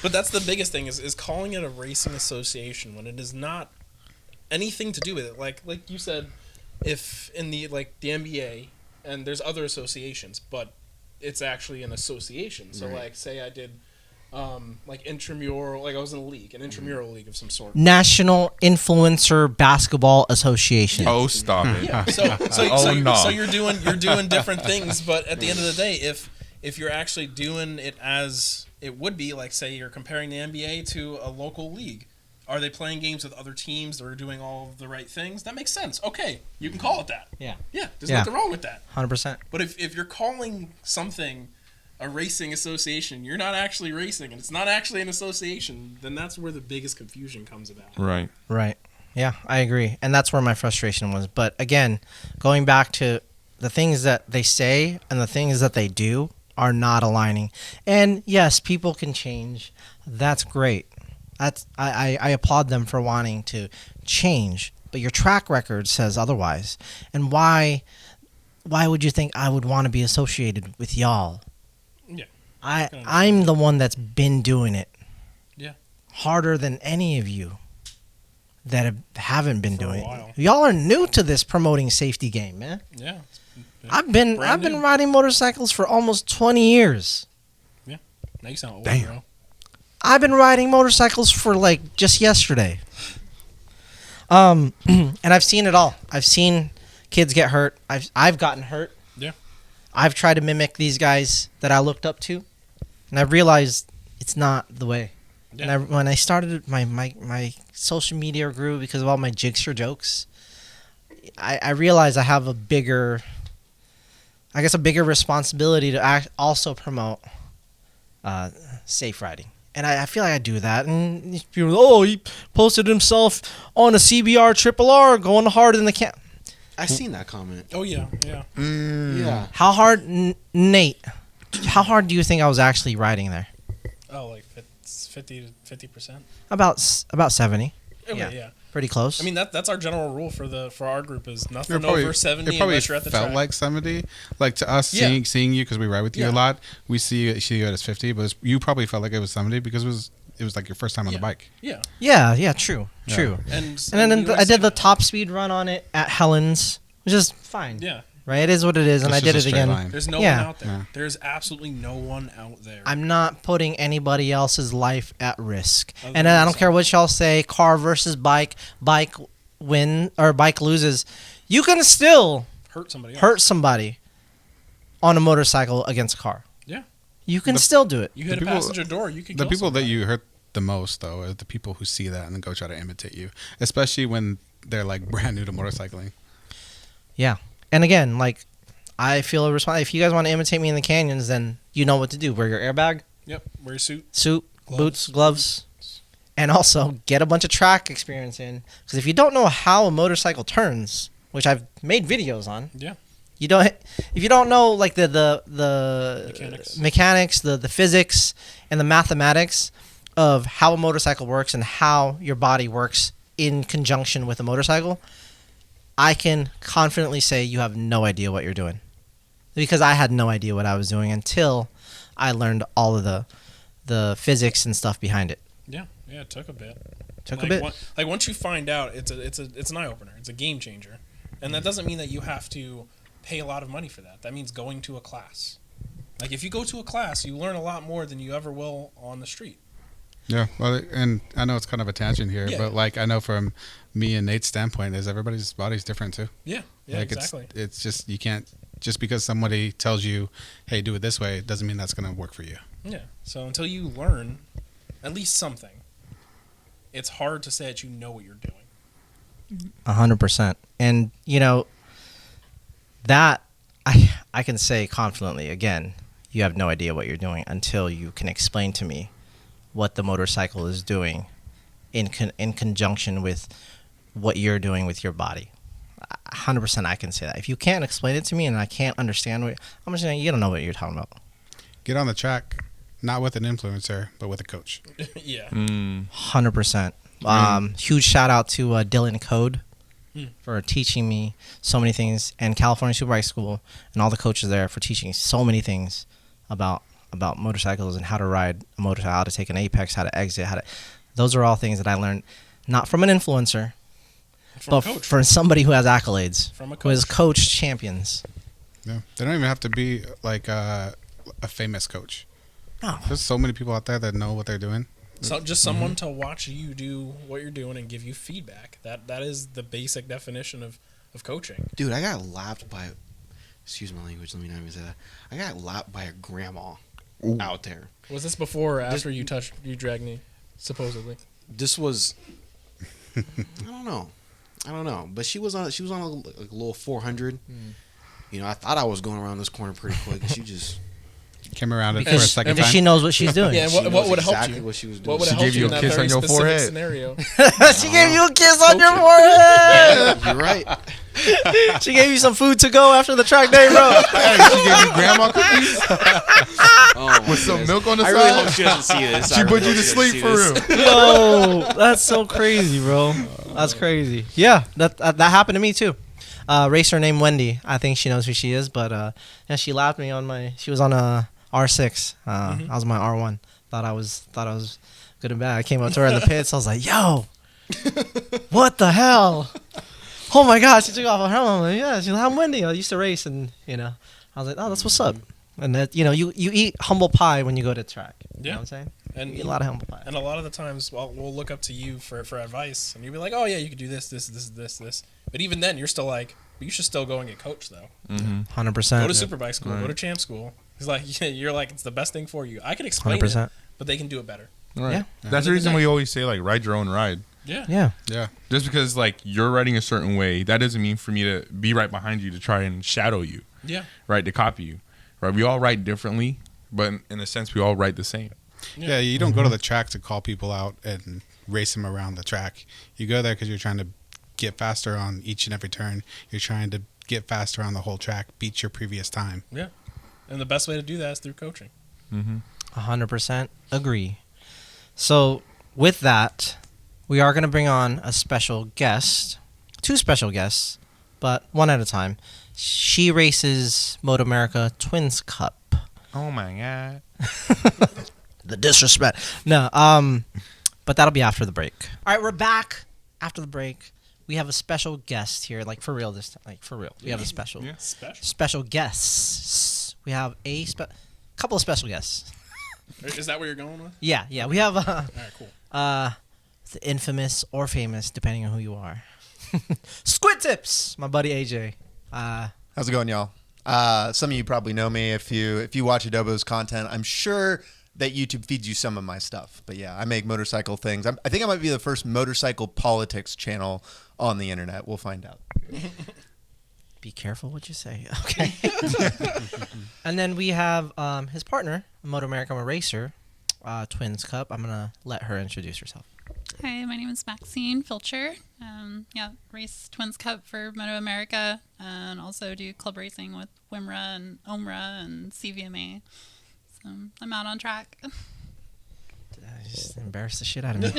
But that's the biggest thing is calling it a racing association when it is not anything to do with it. Like you said, if in the NBA and there's other associations, but it's actually an association. So like say I did like intramural, like I was in a league, an intramural league of some sort. National Influencer Basketball Association. oh, stop it. Yeah. So you're doing different things, but at the end of the day, if you're actually doing it as it would be, like say you're comparing the NBA to a local league, are they playing games with other teams that are doing all of the right things? That makes sense. Okay, you can call it that. Yeah. Yeah, there's Yeah. nothing wrong with that. 100%. But if you're calling something a racing association, you're not actually racing, and it's not actually an association, then that's where the biggest confusion comes about. Right. Right. Yeah, I agree. And that's where my frustration was. But again, going back to the things that they say and the things that they do are not aligning. And yes, people can change. That's great. I applaud them for wanting to change. But your track record says otherwise. And why would you think I would want to be associated with y'all? Yeah. I'm the one that's been doing it. Yeah. Harder than any of you that haven't been For a doing while. it. Y'all are new to this promoting safety game, man. Yeah. I've been Brand new. riding motorcycles for almost 20 years. Now you sound old, Damn. bro. I've been riding motorcycles for like just yesterday. And I've seen it all. I've seen kids get hurt. I've gotten hurt. Yeah. I've tried to mimic these guys that I looked up to, and I've realized it's not the way. Yeah. And when I started my social media grew because of all my jigster jokes. I realized I have a bigger responsibility to also promote safe riding. And I feel like I do that. And these people, he posted himself on a CBR Triple R going harder than the can. I seen that comment. Oh yeah, yeah. Yeah. How hard, Nate? How hard do you think I was actually riding there? Oh, like 50%. About 70. Okay, Yeah. yeah. Pretty close. I mean that's our general rule for our group is nothing It probably- over 70 it probably unless you're at the felt track. like 70. Like to us, Yeah. seeing you because we ride with you Yeah. a lot, we see you as 50, but you probably felt like it was 70 because it was like your first time on the Yeah. bike. Yeah. yeah, true. And And then you I did the understand top speed run on it at Helen's, which is fine. that. Yeah. Right? It is what it is, and It's I did just a it straight again. line. There's no Yeah. one out there. Yeah. There's absolutely no one out there. I'm not putting anybody else's life at risk. Other And than I don't yourself. care what y'all say, car versus bike win or bike loses. You can still hurt somebody else. hurt somebody on a motorcycle against a car. Yeah. You can still do it. You hit The a people- passenger door, you could The kill people that somebody. you hurt the most, though, are the people who see that and then go try to imitate you, especially when they're like brand new to motorcycling. Yeah. And again, like, I feel a response. If you guys want to imitate me in the canyons, then you know what to do. Wear your airbag, Yep. Wear your suit. suit, Gloves. boots, gloves, and also get a bunch of track experience in. Because if you don't know how a motorcycle turns, which I've made videos on, Yeah. if you don't know like the Mechanics. the physics and the mathematics of how a motorcycle works and how your body works in conjunction with a motorcycle, I can confidently say you have no idea what you're doing. Because I had no idea what I was doing until I learned all of the physics and stuff behind it. Yeah. Yeah, it took a bit. Took Like, a bit. Like once you find out, it's an eye opener. It's a game changer, and that doesn't mean that you have to pay a lot of money for that. That means going to a class. Like if you go to a class, you learn a lot more than you ever will on the street. Yeah, well, and I know it's kind of a tangent here, Yeah. but like I know from me and Nate's standpoint, is everybody's body's different too. Yeah. Yeah. Like Exactly. it's just you can't just because somebody tells you, hey, do it this way, it doesn't mean that's gonna work for you. Yeah. So until you learn at least something, it's hard to say that you know what you're doing. 100%. And that I can say confidently again, you have no idea what you're doing until you can explain to me what the motorcycle is doing in conjunction with what you're doing with your body. 100% I can say that. If you can't explain it to me and I can't understand I'm just saying you don't know what you're talking about. Get on the track. not with an influencer, but with a coach. Yeah. 100%. Huge shout out to Dylan Code for teaching me so many things, and California Superbike School and all the coaches there for teaching so many things about motorcycles and how to ride a motorcycle, how to take an apex, how to exit, those are all things that I learned not from an influencer, but from somebody who has accolades, From a who has coach. coached champions. Yeah, they don't even have to be like a famous coach. No. There's so many people out there that know what they're doing. So just someone to watch you do what you're doing and give you feedback. That is the basic definition of coaching. Dude, I got lapped by. Excuse my language. Let me not even say that. I got lapped by a grandma out there. Was this before or after you dragged me, supposedly? This was. I don't know. But she was on a little 400. You know, I thought I was going around this corner pretty quick, and she just. Came around it for a Because second because time. she knows what she's doing. Yeah, She what knows would have helped exactly you? what she was doing. What would She have helped gave you you in a that kiss very on your specific forehead. scenario? She gave you a kiss on your forehead. You're right. She gave you some food to go after the track day, bro. Hey, she gave you grandma cookies Oh, my with some goodness. milk on the I side. really hope she doesn't see this. She put you to sleep for real. Yo, that's so crazy, bro. That's crazy. Yeah, that happened to me too. Racer named Wendy. I think she knows who she is, but yeah, she laughed me on my. She was on a R6. I was on my R1. Thought I was good and bad. I came up to her in the pits. I was like, "Yo, what the hell? Oh my gosh!" She took off her helmet. I'm like, "Yeah." She's like, "I'm Wendy. I used to race," and I was like, "Oh, that's what's up." And that you eat humble pie when you go to track. You know what I'm saying? And You eat a lot of humble pie. And a lot of the times, we'll look up to you for advice, and you'll be like, "Oh yeah, you could do this." But even then, you're still like, "You should still go and get coached, though. 100%. Go to Superbike school. Go to Champ school." It's like you're like, it's the best thing for you. I can explain 100%. it, but they can do it better. Right. Yeah. That's the reason we always say, like, ride your own ride. Yeah. Yeah. Yeah. Just because, like, you're riding a certain way, that doesn't mean for me to be right behind you to try and shadow you, Yeah. right, to copy you. Right? We all ride differently, but in a sense, we all ride the same. Yeah, you don't go to the track to call people out and race them around the track. You go there because you're trying to get faster on each and every turn. You're trying to get faster on the whole track, beat your previous time. Yeah. And the best way to do that is through coaching. 100% agree. So, with that, we are going to bring on a special guest, 2 special guests, but one at a time. She races Moto America Twins Cup. Oh, my God. The disrespect. No, but that'll be after the break. All right, we're back after the break. We have a special guest here, like for real this time. Like for real. We have a special special guests. We have a couple of special guests. Is that what you're going with? Yeah. We have All right, cool. the infamous or famous, depending on who you are. Squid Tips, my buddy AJ. How's it going, y'all? Some of you probably know me if you watch Adobo's content. I'm sure that YouTube feeds you some of my stuff. But yeah, I make motorcycle things. I think I might be the first motorcycle politics channel on the internet. We'll find out. Be careful what you say. Okay. And then we have his partner, Moto America Racer, Twins Cup. I'm gonna let her introduce herself. Hi, my name is Maxine Filcher. Race Twins Cup for Moto America, and also do club racing with WIMRA and OMRA and CVMA. So I'm out on track. I just embarrassed the shit out of me.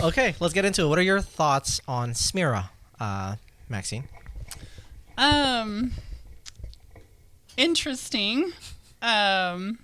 Okay, let's get into it. What are your thoughts on Smira, Maxine? Interesting. I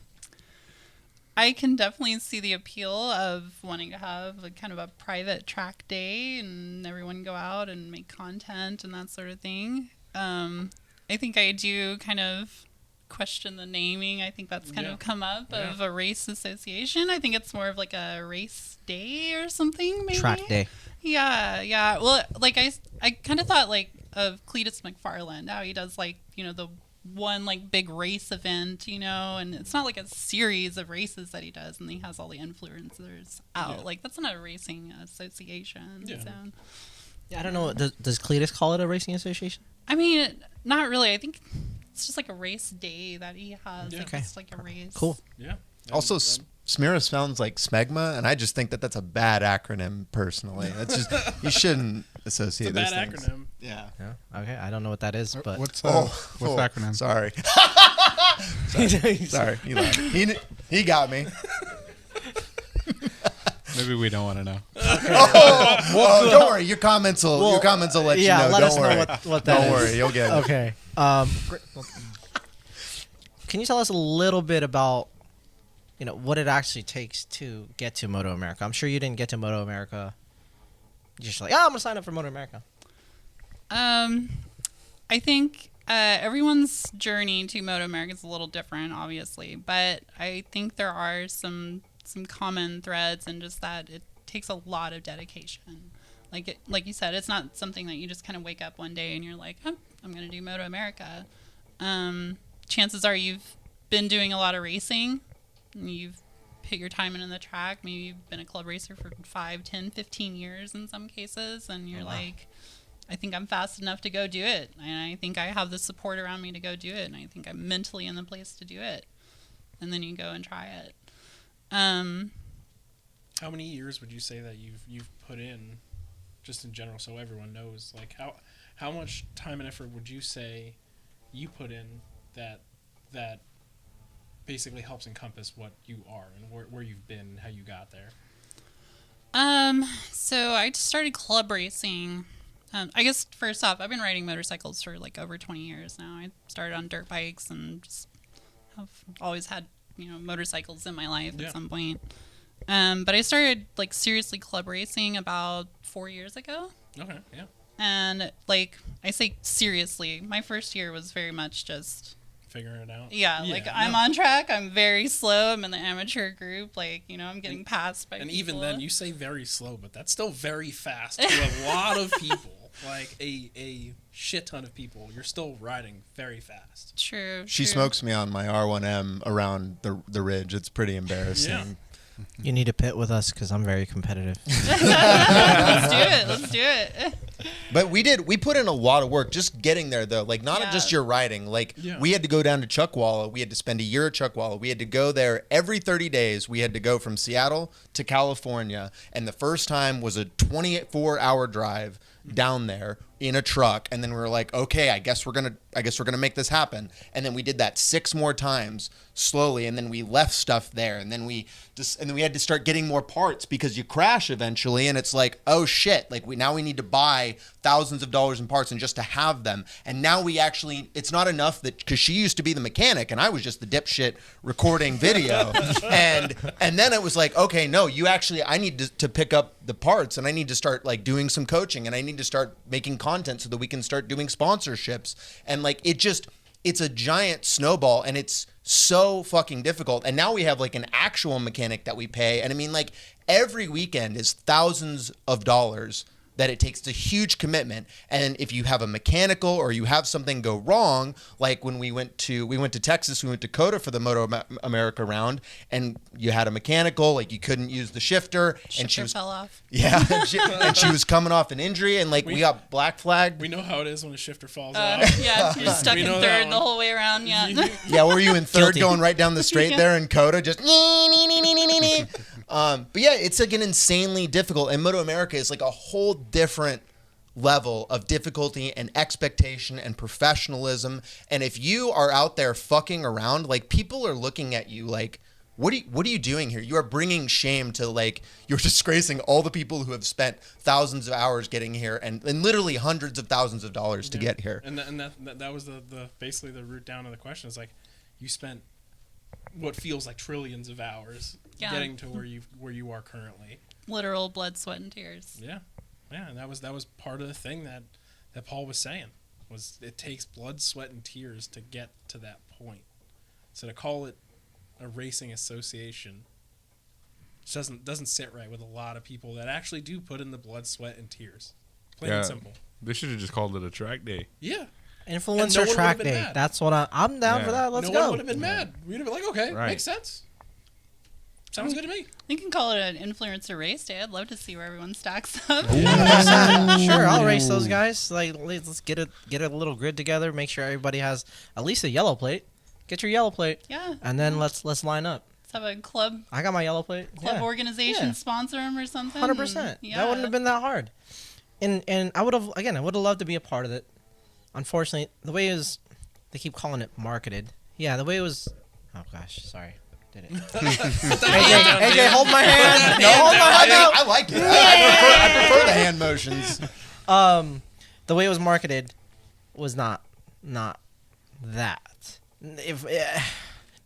can definitely see the appeal of wanting to have a kind of a private track day and everyone go out and make content and that sort of thing. I think I do kind of question the naming. I think that's kind of come up of a race association. I think it's more of like a race day or something, maybe. Track day. Yeah. Well, like I kind of thought like of Cletus McFarland, how he does like, the one like big race event, and it's not like a series of races that he does and he has all the influencers out. Like that's not a racing association. Yeah. So. Yeah, I don't know. Does Cletus call it a racing association? I mean, not really. I think it's just like a race day that he has. Yeah. Like, Okay. it's like a race. Cool. Yeah. Also, Smira sounds like smegma, and I just think that that's a bad acronym personally. That's just you shouldn't associate It's a those bad things. acronym. Yeah. Yeah. Okay, I don't know what that is, but What's Oh, the acronym? Sorry. Sorry, he lied. He got me. Maybe we don't want to know. Don't worry. Your comments will let yeah, you know. let Don't us worry. know what that Don't is. worry, you'll get it. Okay. Can you tell us a little bit about, what it actually takes to get to Moto America? I'm sure you didn't get to Moto America. You're just like, I'm gonna sign up for Moto America. I think everyone's journey to Moto America is a little different, obviously, but I think there are some common threads, and just that it takes a lot of dedication. Like you said, it's not something that you just kind of wake up one day and you're like, oh, I'm going to do Moto America. Chances are you've been doing a lot of racing, and you've put your time in the track. Maybe you've been a club racer for 5, 10, 15 years in some cases, and you're like, I think I'm fast enough to go do it. And I think I have the support around me to go do it. And I think I'm mentally in the place to do it. And then you go and try it. How many years would you say that you've put in, just in general, so everyone knows? Like how much time and effort would you say you put in that basically helps encompass what you are and where you've been, how you got there? So I just started club racing. I guess first off, I've been riding motorcycles for like over 20 years now. I started on dirt bikes and just have always had, motorcycles in my life at some point. But I started like seriously club racing about 4 years ago. Okay, yeah. And like I say seriously, my first year was very much just Figuring it out. I'm on track. I'm very slow. I'm in the amateur group. I'm getting passed by And people. even then, you say very slow, but that's still very fast to a lot of people. Like a shit ton of people. You're still riding very fast. True. She true. smokes me on my R1M around the ridge. It's pretty embarrassing. Yeah. You need to pit with us because I'm very competitive. Let's do it. But we put in a lot of work just getting there, though. Like, not Yeah. just your riding. Like, Yeah. we had to go down to Chuckwalla. We had to spend a year at Chuckwalla. We had to go there every 30 days. We had to go from Seattle to California. And the first time was a 24-hour drive down there in a truck. And then we were like, okay, I guess we're gonna make this happen. And then we did that 6 more times slowly. And then we left stuff there. And then we had to start getting more parts because you crash eventually. And it's like, oh shit, like we need to buy thousands of dollars in parts and just to have them. And now it's not enough because she used to be the mechanic and I was just the dipshit recording video. and then it was like, okay, no, I need to pick up the parts and I need to start like doing some coaching and I need to start making content so that we can start doing sponsorships. And like, it's a giant snowball and it's so fucking difficult. And now we have like an actual mechanic that we pay. And I mean, like every weekend is thousands of dollars that it takes. It's a huge commitment. And if you have a mechanical or you have something go wrong, like when we went to Texas, we went to Coda for the Moto America round, and you had a mechanical, like you couldn't use the shifter, and she fell off. yeah, and she was coming off an injury, and like we got black flagged. We know how it is when a shifter falls off. Yeah, you're stuck We in know that third the one. whole way around. Yeah. Yeah, were you in third Guilty. going right down the straight there in Coda, just but yeah, it's like an insanely difficult, and Moto America is like a whole different level of difficulty and expectation and professionalism. And if you are out there fucking around, like people are looking at you like, what are you doing here? You are bringing shame to, like, you're disgracing all the people who have spent thousands of hours getting here and literally hundreds of thousands of dollars to get here. And that was the basically the root down of the question. Is like, you spent what feels like trillions of hours getting to where you are currently. Literal blood, sweat, and tears. Yeah, and that was part of the thing that Paul was saying, was it takes blood, sweat, and tears to get to that point. So to call it a racing association just doesn't sit right with a lot of people that actually do put in the blood, sweat, and tears. Plain and simple. They should have just called it a track day. Yeah. Influencer no one track would've been day. mad. That's what I'm down for that. Let's no go. one would have been mad. We'd have been like, okay, Right. makes sense. Sounds good to me. You can call it an influencer race day. I'd love to see where everyone stacks up. Sure, I'll race those guys. Like, let's get a little grid together. Make sure everybody has at least a yellow plate. Get your yellow plate, Yeah. and then let's line up. Let's have a club I got my yellow plate. organization Yeah. sponsor them or something. 100%. Yeah. That wouldn't have been that hard. And I would have loved to be a part of it. Unfortunately, the way they keep calling it marketed, Yeah, the way it was. Oh gosh, sorry. Did it? AJ, hold my hand. No, hold my hand. I like it. I prefer the hand motions. The way it was marketed was not that. If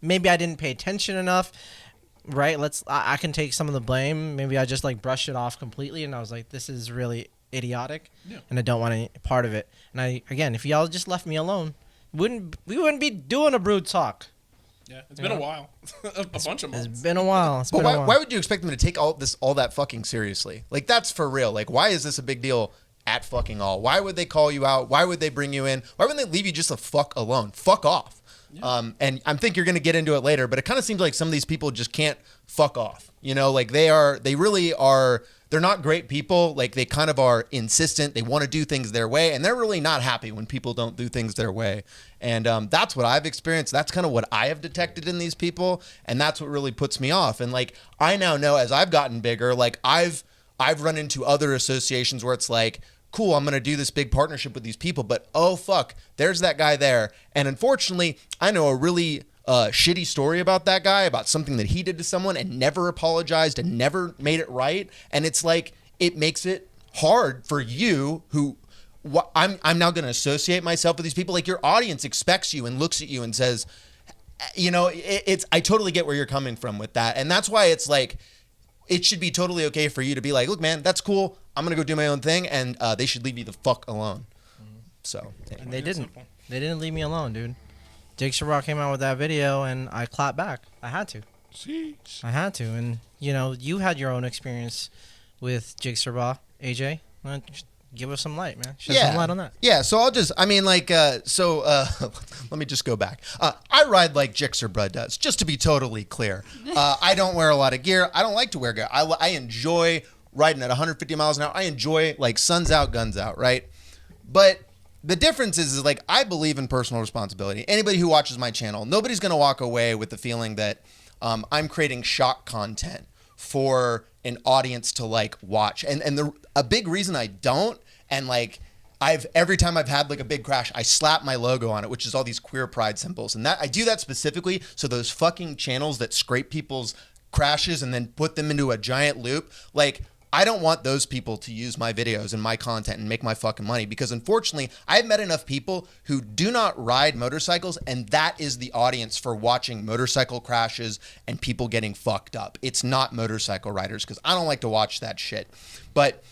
maybe I didn't pay attention enough, right? I can take some of the blame. Maybe I just like brushed it off completely, and I was like, this is really idiotic, and I don't want any part of it. And if y'all just left me alone, we wouldn't be doing a Brood Talk. Yeah, it's been a while. a bunch of months. It's been a while. But why would you expect them to take all that fucking seriously? Like, that's for real. Like, why is this a big deal at fucking all? Why would they call you out? Why would they bring you in? Why wouldn't they leave you just the fuck alone? Fuck off. Yeah. And I think you're going to get into it later, but it kind of seems like some of these people just can't fuck off. You know, like they really are, they're not great people. Like they kind of are insistent. They want to do things their way, and they're really not happy when people don't do things their way. And that's what I've experienced. That's kind of what I have detected in these people, and that's what really puts me off. And like I now know as I've gotten bigger, like I've run into other associations where it's like, cool, I'm going to do this big partnership with these people, but oh fuck, there's that guy there. And unfortunately, I know a really shitty story about that guy, about something that he did to someone and never apologized and never made it right. And it's like, it makes it hard for you who I'm now going to associate myself with these people. Like your audience expects you and looks at you and says, you know, I totally get where you're coming from with that. And that's why it's like, it should be totally okay for you to be like, look, man, that's cool. I'm going to go do my own thing. And they should leave me the fuck alone. So. And they didn't. They didn't leave me alone, dude. Jake Sherrod came out with that video, and I clapped back. I had to. I had to. And, you know, you had your own experience with Jake Sherrod, AJ. Just give us some light, man. Shed some light on that. Yeah, so let me just go back. I ride like Jixerbud does, just to be totally clear. I don't wear a lot of gear. I don't like to wear gear. I enjoy riding at 150 miles an hour. I enjoy, like, sun's out, guns out, right? But the difference is like, I believe in personal responsibility. Anybody who watches my channel, nobody's going to walk away with the feeling that I'm creating shock content for an audience to, like, watch. And a big reason I don't, and, like, every time I've had, like, a big crash, I slap my logo on it, which is all these queer pride symbols. And that I do that specifically so those fucking channels that scrape people's crashes and then put them into a giant loop, like, I don't want those people to use my videos and my content and make my fucking money, because unfortunately I've met enough people who do not ride motorcycles, and that is the audience for watching motorcycle crashes and people getting fucked up. It's not motorcycle riders, because I don't like to watch that shit. But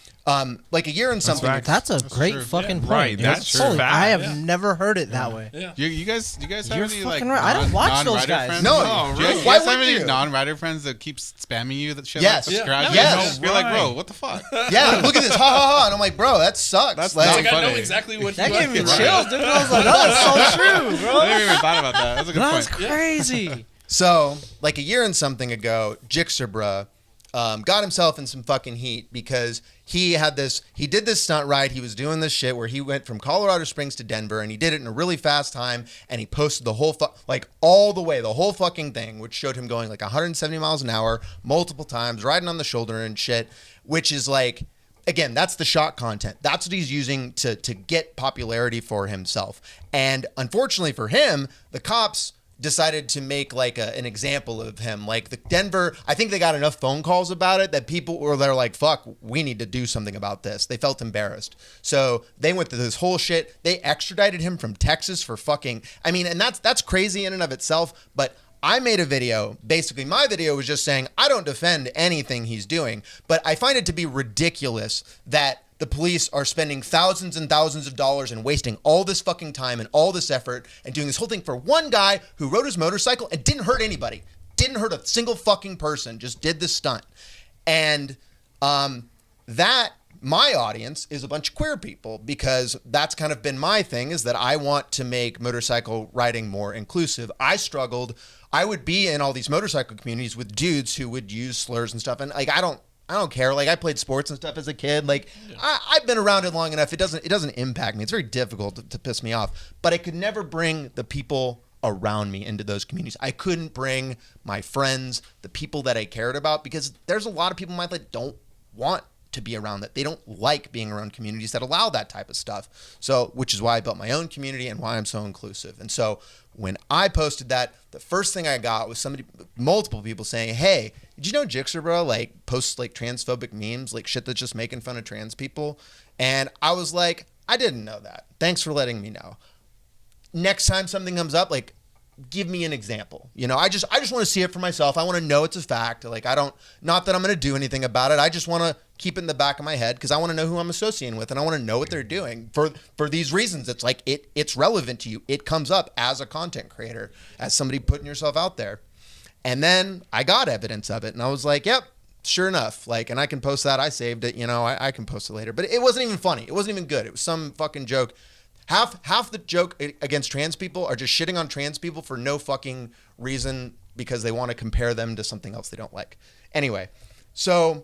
like a year and something. That's a great fucking point. Right, that's Holy, true. I have never heard it that way. Yeah. You guys have You're any like fucking right. I don't watch those non-rider guys. friends? No, Do you why guys have would any you? non-rider friends that keep spamming you that shit? Yes. Like subscribe? Yes. You're like, bro, what the fuck? Yeah, look at this, ha ha ha, and I'm like, bro, that sucks. That's like, not Like, I know funny. exactly what That you gave me like. chills, dude. I was like, no, that's so true, bro. I never even thought about that. That's a good That's point. crazy. So, like a year and something ago, Jixerbra got himself in some fucking heat because he did this stunt ride. He was doing this shit where he went from Colorado Springs to Denver, and he did it in a really fast time, and he posted the whole the whole fucking thing, which showed him going like 170 miles an hour multiple times, riding on the shoulder and shit, which is like, again, that's the shock content. That's what he's using to get popularity for himself. And unfortunately for him, the cops decided to make like an example of him. Like the Denver, I think they got enough phone calls about it that people were there like, fuck, we need to do something about this. They felt embarrassed. So they went through this whole shit. They extradited him from Texas for fucking, I mean, and that's crazy in and of itself, but I made a video. Basically, my video was just saying, I don't defend anything he's doing, but I find it to be ridiculous that the police are spending thousands and thousands of dollars and wasting all this fucking time and all this effort and doing this whole thing for one guy who rode his motorcycle and didn't hurt anybody. Didn't hurt a single fucking person. Just did this stunt. And that, my audience is a bunch of queer people, because that's kind of been my thing, is that I want to make motorcycle riding more inclusive. I struggled. I would be in all these motorcycle communities with dudes who would use slurs and stuff. And like, I don't care. Like, I played sports and stuff as a kid. Like, I've been around it long enough. It doesn't impact me. It's very difficult to piss me off. But I could never bring the people around me into those communities. I couldn't bring my friends, the people that I cared about, because there's a lot of people in my life that don't want to be around that. They don't like being around communities that allow that type of stuff. So, which is why I built my own community and why I'm so inclusive. And so when I posted that, the first thing I got was multiple people saying, hey, did you know Jixer, bro, like posts like transphobic memes, like shit that's just making fun of trans people? And I was like, I didn't know that. Thanks for letting me know. Next time something comes up, like, give me an example. You know, I just want to see it for myself. I want to know it's a fact. Like, not that I'm going to do anything about it. I just want to keep it in the back of my head because I want to know who I'm associating with and I want to know what they're doing for these reasons. It's like, it's relevant to you. It comes up as a content creator, as somebody putting yourself out there. And then I got evidence of it and I was like, yep, sure enough. Like, and I can post that. I saved it, you know, I can post it later, but it wasn't even funny. It wasn't even good. It was some fucking joke. Half the joke against trans people are just shitting on trans people for no fucking reason because they want to compare them to something else they don't like. Anyway, so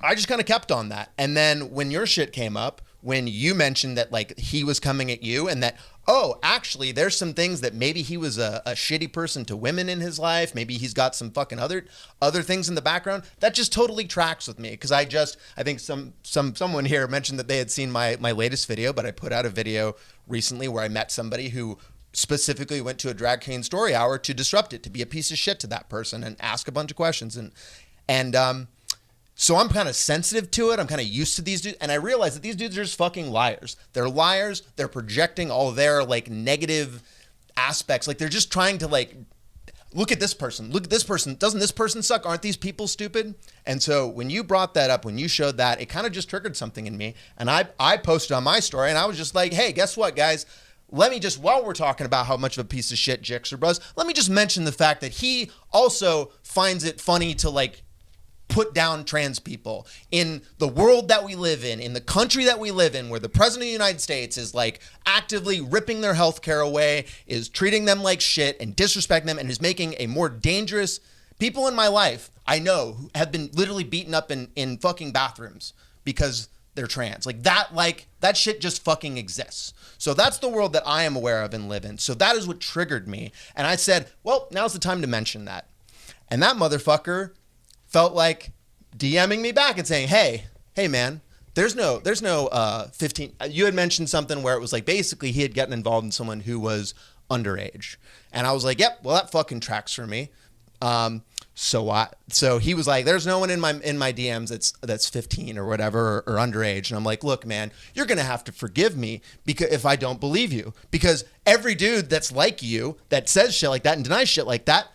I just kind of kept on that. And then when your shit came up, when you mentioned that like he was coming at you and that, oh, actually there's some things that maybe he was a shitty person to women in his life. Maybe he's got some fucking other things in the background. That just totally tracks with me. Cause I think someone here mentioned that they had seen my latest video, but I put out a video recently where I met somebody who specifically went to a drag queen story hour to disrupt it, to be a piece of shit to that person and ask a bunch of questions. And so I'm kind of sensitive to it. I'm kind of used to these dudes. And I realize that these dudes are just fucking liars. They're liars. They're projecting all their like negative aspects. Like they're just trying to like, look at this person. Look at this person. Doesn't this person suck? Aren't these people stupid? And so when you brought that up, when you showed that, it kind of just triggered something in me. And I posted on my story and I was just like, hey, guess what, guys? Let me just, while we're talking about how much of a piece of shit Jixer was, let me just mention the fact that he also finds it funny to like, put down trans people in the world that we live in the country that we live in, where the president of the United States is like actively ripping their health care away, is treating them like shit and disrespecting them, and is making a more dangerous people in my life I know who have been literally beaten up in fucking bathrooms because they're trans. Like that shit just fucking exists. So that's the world that I am aware of and live in. So that is what triggered me. And I said, well, now's the time to mention that. And that motherfucker felt like DMing me back and saying, hey man, there's no 15. You had mentioned something where it was like, basically he had gotten involved in someone who was underage. And I was like, yep, well that fucking tracks for me. So he was like, there's no one in my DMs that's 15 or whatever or underage. And I'm like, look, man, you're going to have to forgive me because if I don't believe you, because every dude that's like you that says shit like that and denies shit like that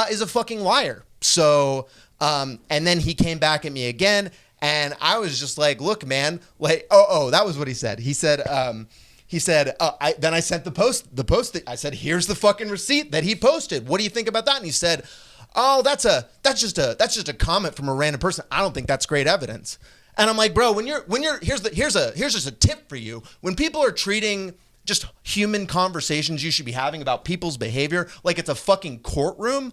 is a fucking liar. So, and then he came back at me again, and I was just like, look, man, like, that was what he said. He said, then I sent the post that I said, here's the fucking receipt that he posted. What do you think about that? And he said, oh, that's just a comment from a random person. I don't think that's great evidence. And I'm like, bro, here's just a tip for you. When people are treating just human conversations you should be having about people's behavior like it's a fucking courtroom,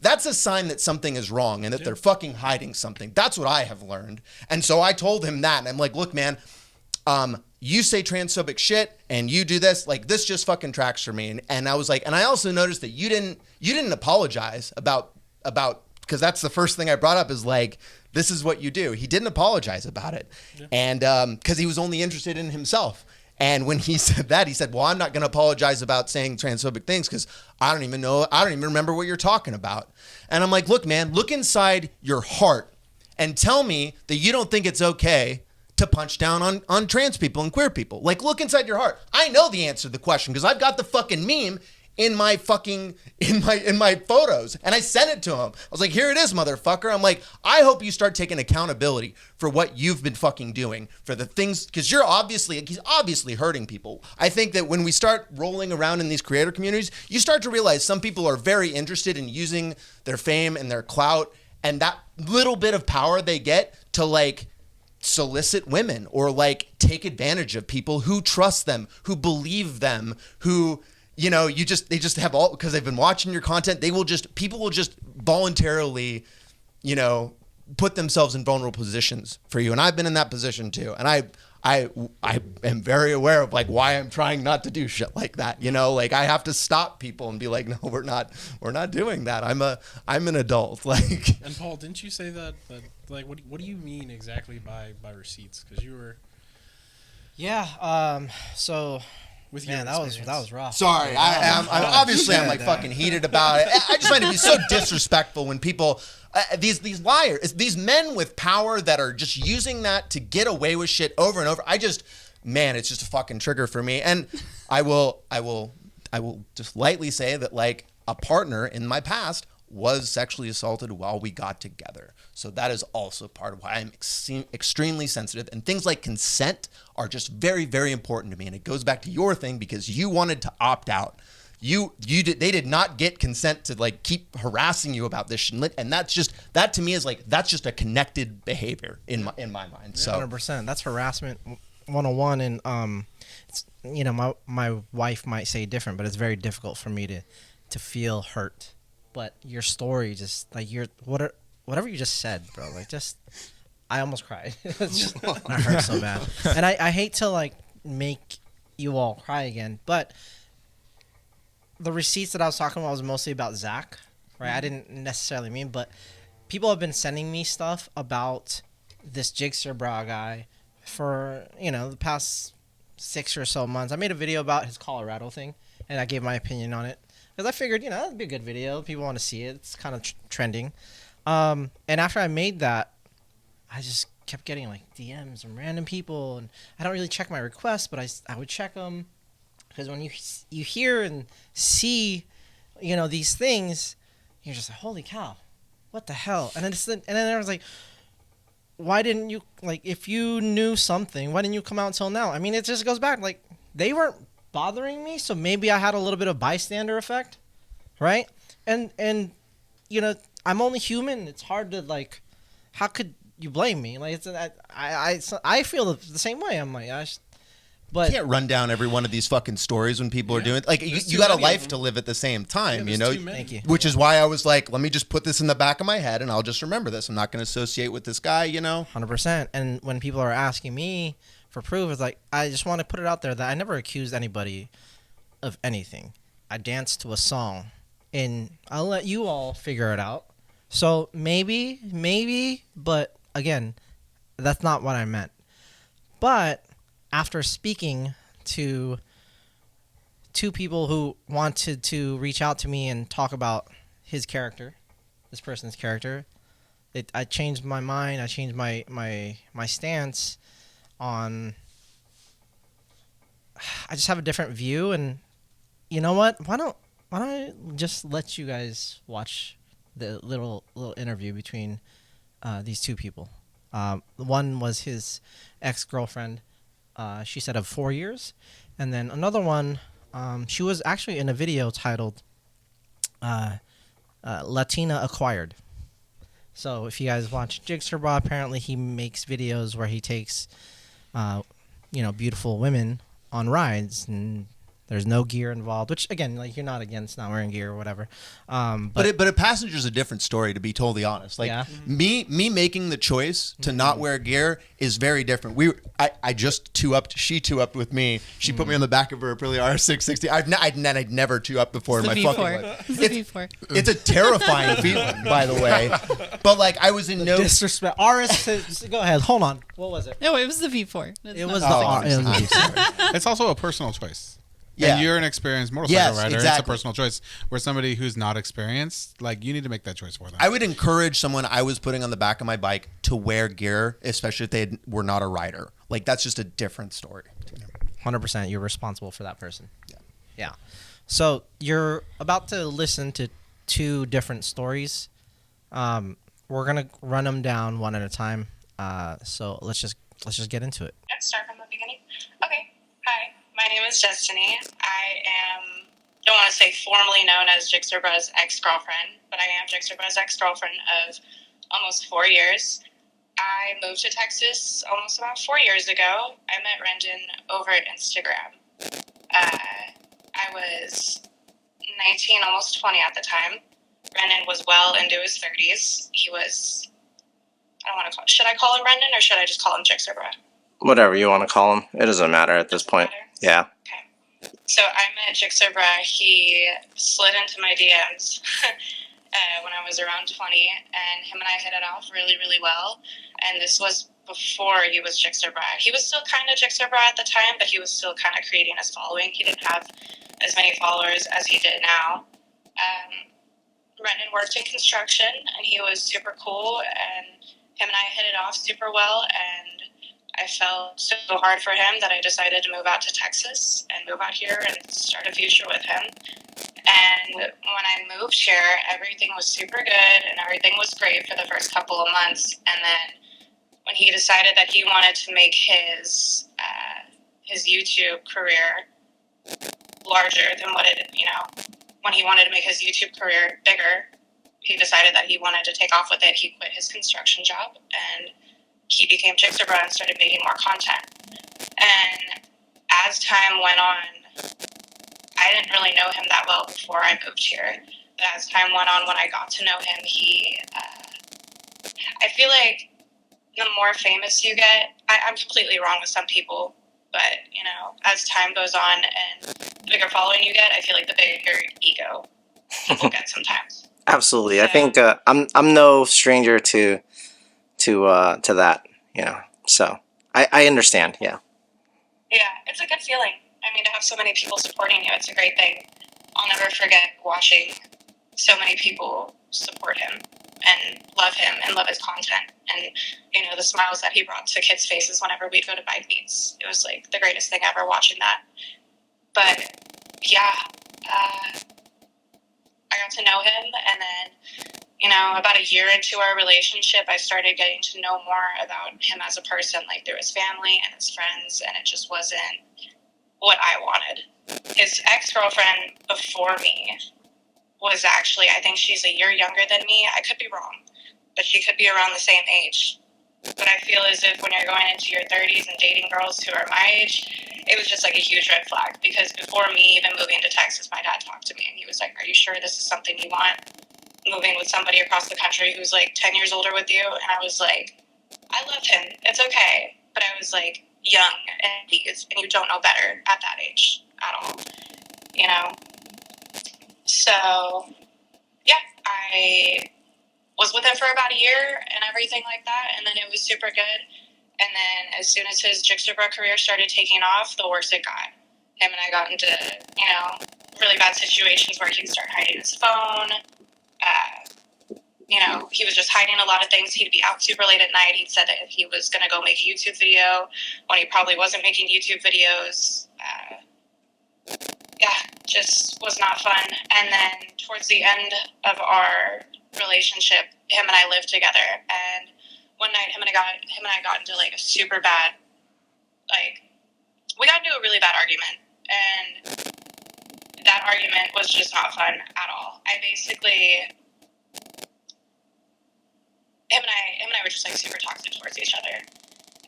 that's a sign that something is wrong and that they're fucking hiding something. That's what I have learned. And so I told him that, and I'm like, look, man, you say transphobic shit and you do this, like this just fucking tracks for me. And I was like, and I also noticed that you didn't apologize about, because that's the first thing I brought up is like, this is what you do. He didn't apologize about it. Yeah. And, cause he was only interested in himself. And when he said that, he said, well, I'm not going to apologize about saying transphobic things because I don't even remember what you're talking about. And I'm like, look, man, look inside your heart and tell me that you don't think it's okay to punch down on trans people and queer people. Like, look inside your heart. I know the answer to the question because I've got the fucking meme in my photos, and I sent it to him. I was like, here it is, motherfucker. I'm like, I hope you start taking accountability for what you've been fucking doing, for the things, because he's obviously hurting people. I think that when we start rolling around in these creator communities, you start to realize some people are very interested in using their fame and their clout and that little bit of power they get to like solicit women or like take advantage of people who trust them, who believe them, who, you know, they just have all, because they've been watching your content, people will just voluntarily, you know, put themselves in vulnerable positions for you. And I've been in that position too. And I am very aware of like why I'm trying not to do shit like that. You know, like I have to stop people and be like, no, we're not doing that. I'm an adult. Like, And Paul, didn't you say that like what do you mean exactly by receipts? Because you were Yeah. So with your man, that experience. was rough. sorry, I'm obviously I'm like fucking heated about it. I just find it to be so disrespectful when people. These liars, these men with power that are just using that to get away with shit over and over. Man, it's just a fucking trigger for me. And I will just lightly say that like a partner in my past was sexually assaulted while we got together. So that is also part of why I'm extremely sensitive. And things like consent are just very, very important to me. And it goes back to your thing because you wanted to opt out. They did not get consent to like keep harassing you about this shit. And that to me is like that's just a connected behavior in my mind. So 100%. That's harassment 101. And it's, you know, my wife might say different, but it's very difficult for me to feel hurt. But your story just like whatever you just said, bro. Like I almost cried. It hurt so bad. And I hate to like make you all cry again, but the receipts that I was talking about was mostly about Zach, right? I didn't necessarily mean, but people have been sending me stuff about this Jigsaw Bra guy for, you know, the past 6 or so months. I made a video about his Colorado thing, and I gave my opinion on it. Because I figured, you know, that'd be a good video. People want to see it. It's kind of trending. And after I made that, I just kept getting, like, DMs from random people. And I don't really check my requests, but I would check them. Because when you hear and see, you know, these things, you're just like, holy cow, what the hell? And then I was like, why didn't you, like, if you knew something, why didn't you come out until now? I mean, it just goes back, like, they weren't bothering me, so maybe I had a little bit of bystander effect, right? And you know, I'm only human. It's hard to, like, how could you blame me? Like, I feel the same way. I'm like, but you can't run down every one of these fucking stories when people are doing it. Like There's you too got a many of life them. to live at the same time, Yeah, you there's know. too many. Thank you. Which is why I was like, let me just put this in the back of my head and I'll just remember this. I'm not going to associate with this guy, you know. 100%. And when people are asking me for proof, it's like I just want to put it out there that I never accused anybody of anything. I danced to a song, and I'll let you all figure it out. So maybe, but again, that's not what I meant. But after speaking to two people who wanted to reach out to me and talk about his character, this person's character, I changed my mind. I changed my stance on. I just have a different view, and you know what? Why don't I just let you guys watch the little interview between these two people? One was his ex-girlfriend. She said of 4 years, and then another one. She was actually in a video titled "Latina Acquired." So if you guys watch Jigsaw Bra, apparently he makes videos where he takes, beautiful women on rides, and there's no gear involved. Which again, like you're not against not wearing gear or whatever. But a passenger's a different story, to be totally honest. Like Yeah. me making the choice to not wear gear is very different. I just she 2-upped with me. She put me on the back of her Aprilia R660. I'd never 2-upped before in my fucking life. It's the V4. It's a terrifying feeling, by the way. But like I was in no disrespect. RS. Go ahead. Hold on. What was it? No, it was the V4. It was the It's also a personal choice. Yeah. And you're an experienced motorcycle Yes, rider. It's exactly. a personal choice. Where somebody who's not experienced, like, you need to make that choice for them. I would encourage someone I was putting on the back of my bike to wear gear, especially if they were not a rider. Like that's just a different story. 100%. You're responsible for that person. Yeah. So you're about to listen to two different stories. We're gonna run them down one at a time. So let's just get into it. Let's start from the beginning. Okay. Hi, my name is Destiny. Don't want to say formally known as Jigsaw Bra's ex-girlfriend, but I am Jigsaw Bra's ex-girlfriend of almost 4 years. I moved to Texas almost about 4 years ago. I met Rendon over at Instagram. I was 19, almost 20 at the time. Rendon was well into his 30s. He was, I don't want to call, should I call him Rendon or should I just call him Jigsaw Bra? whatever you want to call him. It doesn't matter at this Doesn't point. matter? Yeah. Okay. So I met Jixerbra. He slid into my DMs when I was around 20, and him and I hit it off really, really well. And this was before he was Jixerbra. He was still kind of Jixerbra at the time, but he was still kind of creating his following. He didn't have as many followers as he did now. Brendan worked in construction, and he was super cool, and him and I hit it off super well, and I felt so hard for him that I decided to move out to Texas and move out here and start a future with him. And when I moved here, everything was super good and everything was great for the first couple of months. And then when he decided that he wanted to make his YouTube career larger than what it, when he wanted to make his YouTube career bigger, he decided that he wanted to take off with it. He quit his construction job and he became Jixerbra and started making more content. And as time went on, I didn't really know him that well before I moved here. But as time went on, when I got to know him, I feel like the more famous you get, I'm completely wrong with some people, but, as time goes on and the bigger following you get, I feel like the bigger ego people get sometimes. Absolutely. So, I think I'm no stranger to that. So I understand. Yeah. Yeah, it's a good feeling. I mean, to have so many people supporting you, it's a great thing. I'll never forget watching so many people support him and love his content. And, the smiles that he brought to kids' faces whenever we'd go to bike meets. It was like the greatest thing ever watching that. But, yeah, I got to know him. And then, about a year into our relationship, I started getting to know more about him as a person, like through his family and his friends. And it just wasn't what I wanted. His ex-girlfriend before me was actually, I think she's a year younger than me. I could be wrong, but she could be around the same age. But I feel as if when you're going into your 30s and dating girls who are my age, it was just like a huge red flag. Because before me even moving to Texas, my dad talked to me and he was like, "Are you sure this is something you want? Moving with somebody across the country who's like 10 years older with you?" And I was like, "I love him. It's okay." But I was like young and you don't know better at that age at all, So, yeah, I was with him for about a year and everything like that, and then it was super good. And then as soon as his Jixerbra career started taking off, the worse it got. Him and I got into, really bad situations where he'd start hiding his phone. He was just hiding a lot of things. He'd be out super late at night. He'd said that he was going to go make a YouTube video when he probably wasn't making YouTube videos. Just was not fun. And then towards the end of our relationship, him and I lived together. And one night, him and I got into like a super bad, we got into a really bad argument. And that argument was just not fun at all. Him and I were just like super toxic towards each other.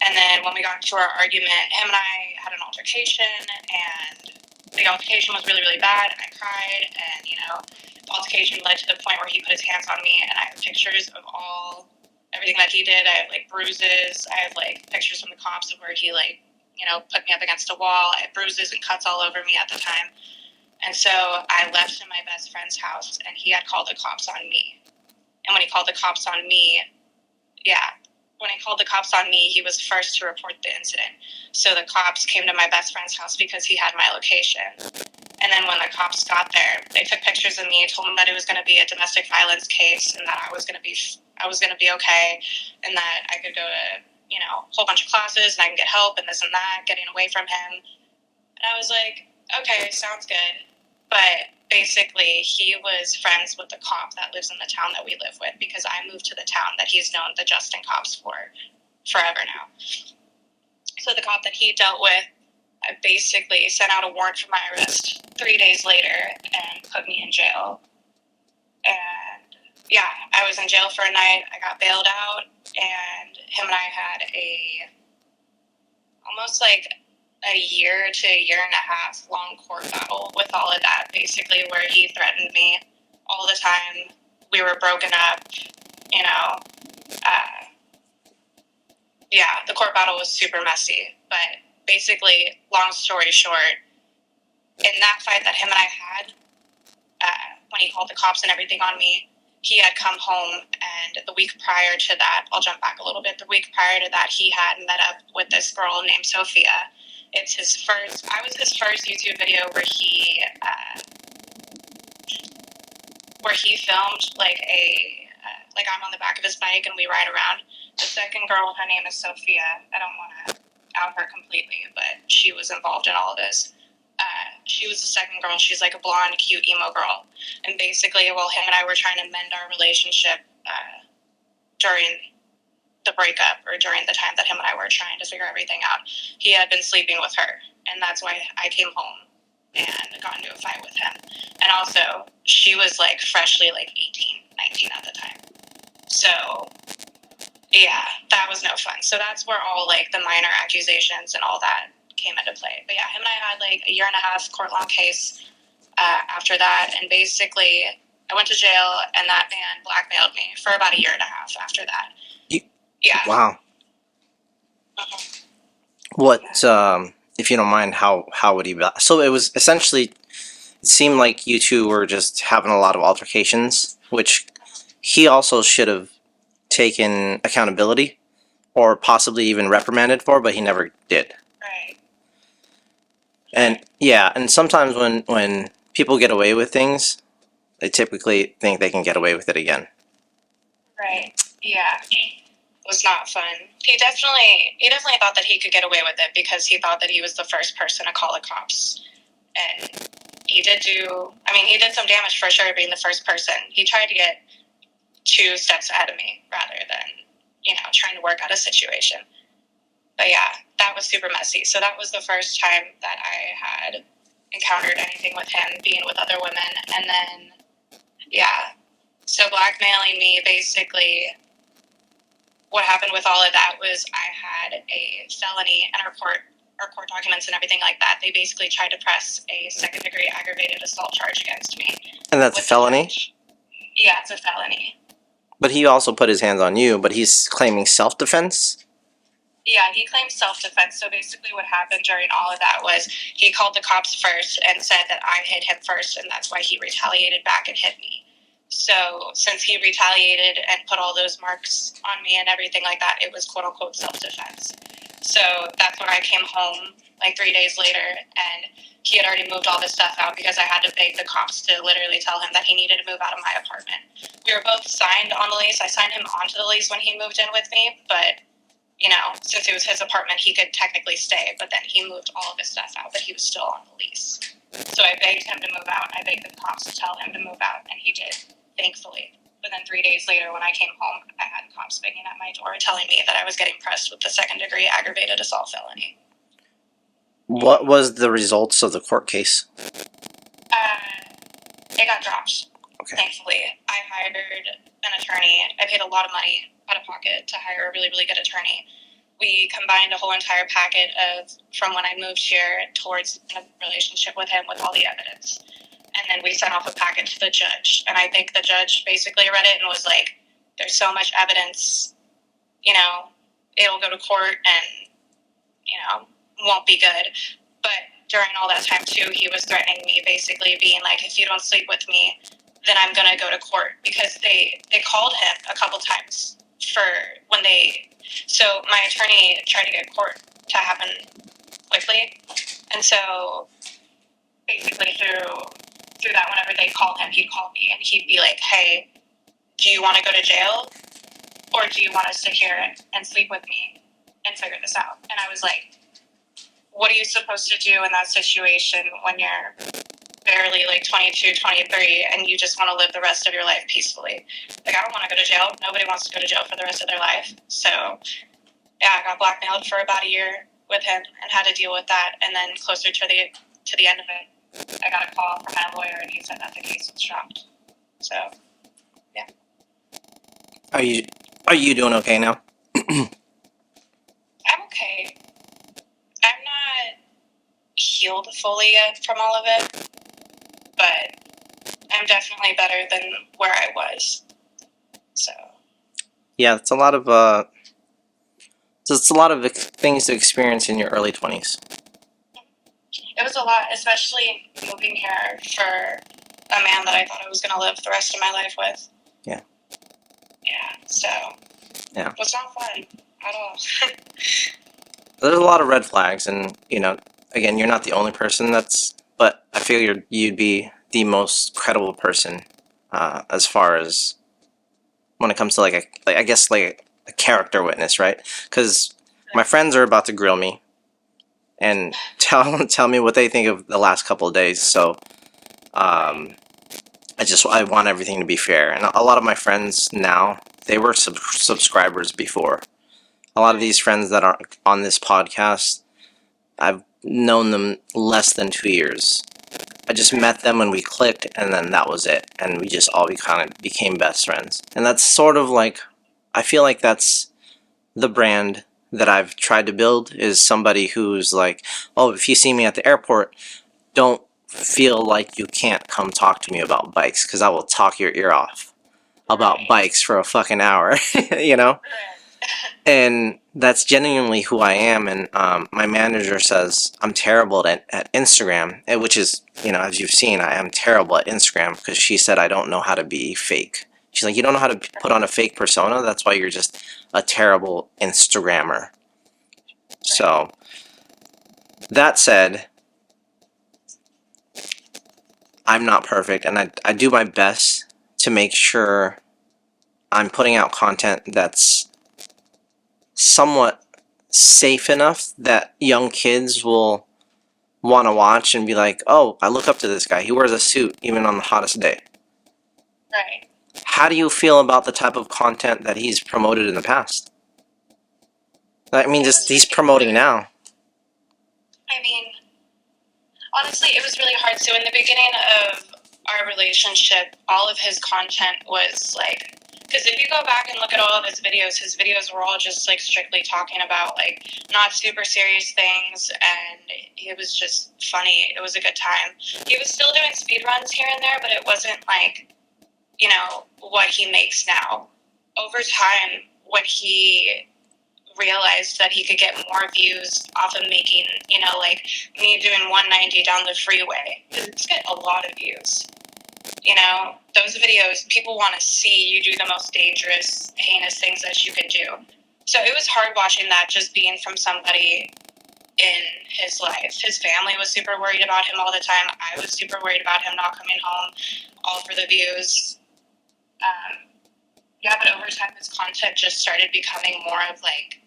And then when we got into our argument, him and I had an altercation, and the altercation was really, really bad, and I cried, and, the altercation led to the point where he put his hands on me, and I have pictures of everything that he did. I have, bruises. I have, pictures from the cops of where he, put me up against a wall. I had bruises and cuts all over me at the time. And so I left in my best friend's house, and he had called the cops on me. And when he called the cops on me, he was first to report the incident. So the cops came to my best friend's house because he had my location. And then when the cops got there, they took pictures of me, told him that it was going to be a domestic violence case and that I was going to be okay, and that I could go to, a whole bunch of classes and I can get help and this and that, getting away from him. And I was like, okay, sounds good. But basically, he was friends with the cop that lives in the town that we live with, because I moved to the town that he's known the Justin cops for forever now. So the cop that he dealt with basically sent out a warrant for my arrest 3 days later and put me in jail. And yeah, I was in jail for a night. I got bailed out, and him and I had almost like a year to a year and a half long court battle with all of that, basically, where he threatened me all the time. We were broken up, yeah, the court battle was super messy. But basically, long story short, in that fight that him and I had, when he called the cops and everything on me, he had come home, and the week prior to that, I'll jump back a little bit. The week prior to that, he had met up with this girl named Sophia. It's his first. I was his first YouTube video where he filmed like like I'm on the back of his bike and we ride around. The second girl, her name is Sophia. I don't want to out her completely, but she was involved in all of this. She was the second girl. She's like a blonde, cute emo girl. And basically, while him and I were trying to mend our relationship during the breakup, or during the time that him and I were trying to figure everything out, he had been sleeping with her. And that's why I came home and got into a fight with him. And also, she was like freshly like 18, 19 at the time. So, yeah, that was no fun. So that's where all like the minor accusations and all that came into play. But yeah, him and I had like a 1.5 year court-long case after that. And basically, I went to jail, and that man blackmailed me for about 1.5 years after that. Yeah. Wow. What, if you don't mind, how would he... So it was essentially... It seemed like you two were just having a lot of altercations, which he also should have taken accountability, or possibly even reprimanded for, but he never did. Right. And yeah, and sometimes when people get away with things, they typically think they can get away with it again. Right. Yeah. It was not fun. He definitely thought that he could get away with it because he thought that he was the first person to call the cops. And he did some damage for sure being the first person. He tried to get 2 steps ahead of me rather than, trying to work out a situation. But yeah, that was super messy. So that was the first time that I had encountered anything with him being with other women. And then, yeah, so blackmailing me, basically, what happened with all of that was I had a felony, and our court documents and everything like that, they basically tried to press a second-degree aggravated assault charge against me. And that's a felony? Yeah, it's a felony. But he also put his hands on you, but he's claiming self-defense? Yeah, he claims self-defense. So basically what happened during all of that was he called the cops first and said that I hit him first, and that's why he retaliated back and hit me. So since he retaliated and put all those marks on me and everything like that, it was quote-unquote self-defense. So that's when I came home like 3 days later, and he had already moved all this stuff out because I had to beg the cops to literally tell him that he needed to move out of my apartment. We were both signed on the lease. I signed him onto the lease when he moved in with me, but since it was his apartment, he could technically stay, but then he moved all of his stuff out, but he was still on the lease. So I begged him to move out. I begged the cops to tell him to move out, and he did, thankfully. But then 3 days later, when I came home, I had cops banging at my door telling me that I was getting pressed with the second-degree aggravated assault felony. What was the results of the court case? It got dropped, Okay. thankfully. I hired an attorney. I paid a lot of money out of pocket to hire a really, really good attorney. We combined a whole entire packet from when I moved here towards the relationship with him with all the evidence. And then we sent off a packet to the judge. And I think the judge basically read it and was like, there's so much evidence, it'll go to court and, won't be good. But during all that time, too, he was threatening me, basically being like, if you don't sleep with me, then I'm going to go to court. Because they called him a couple times so my attorney tried to get court to happen quickly. And so basically through that, whenever they called him, he'd call me and he'd be like, hey, do you want to go to jail? Or do you want to sit here and sleep with me and figure this out? And I was like, what are you supposed to do in that situation when you're barely like 22, 23, and you just want to live the rest of your life peacefully? Like, I don't want to go to jail. Nobody wants to go to jail for the rest of their life. So, yeah, I got blackmailed for about 1 year with him and had to deal with that. And then closer to the end of it, I got a call from my lawyer, and he said that the case was dropped. So, yeah. Are you doing okay now? I'm okay. I'm not healed fully yet from all of it, but I'm definitely better than where I was. So. Yeah, it's a lot of So it's a lot of things to experience in your early 20s. It was a lot, especially moving here for a man that I thought I was going to live the rest of my life with. Yeah. Yeah, so. Yeah. It was not fun at all. There's a lot of red flags, and, you know, again, you're not the only person but I feel you'd be the most credible person as far as when it comes to, like, I guess, like, a character witness, right? Because my friends are about to grill me and tell me what they think of the last couple of days, so I want everything to be fair. And a lot of my friends now, they were subscribers before. A lot of these friends that are on this podcast, I've known them less than 2 years. I just met them when we clicked, and then that was it. And we just all kind of became best friends. And that's sort of like, I feel like that's the brand that I've tried to build, is somebody who's like, oh, if you see me at the airport, don't feel like you can't come talk to me about bikes, because I will talk your ear off about bikes for a fucking hour, you know? And that's genuinely who I am. And my manager says I'm terrible at Instagram, which is, you know, as you've seen, I am terrible at Instagram, because she said I don't know how to be fake. She's like, you don't know how to put on a fake persona? That's why you're just a terrible Instagrammer. So, that said, I'm not perfect, and I do my best to make sure I'm putting out content that's somewhat safe enough that young kids will want to watch and be like, oh, I look up to this guy. He wears a suit even on the hottest day. Right. How do you feel about the type of content that he's promoted in the past? I mean, just he's promoting now. I mean, honestly, it was really hard. So in the beginning of our relationship, all of his content was like, because if you go back and look at all of his videos were all just like strictly talking about like not super serious things, and it was just funny. It was a good time. He was still doing speed runs here and there, but it wasn't like, you know, what he makes now. Over time, when he realized that he could get more views off of making, you know, like me doing 190 down the freeway, it's get a lot of views. You know, those videos, people want to see you do the most dangerous, heinous things that you can do. So it was hard watching that, just being from somebody in his life. His family was super worried about him all the time. I was super worried about him not coming home, all for the views. Yeah, but over time, his content just started becoming more of like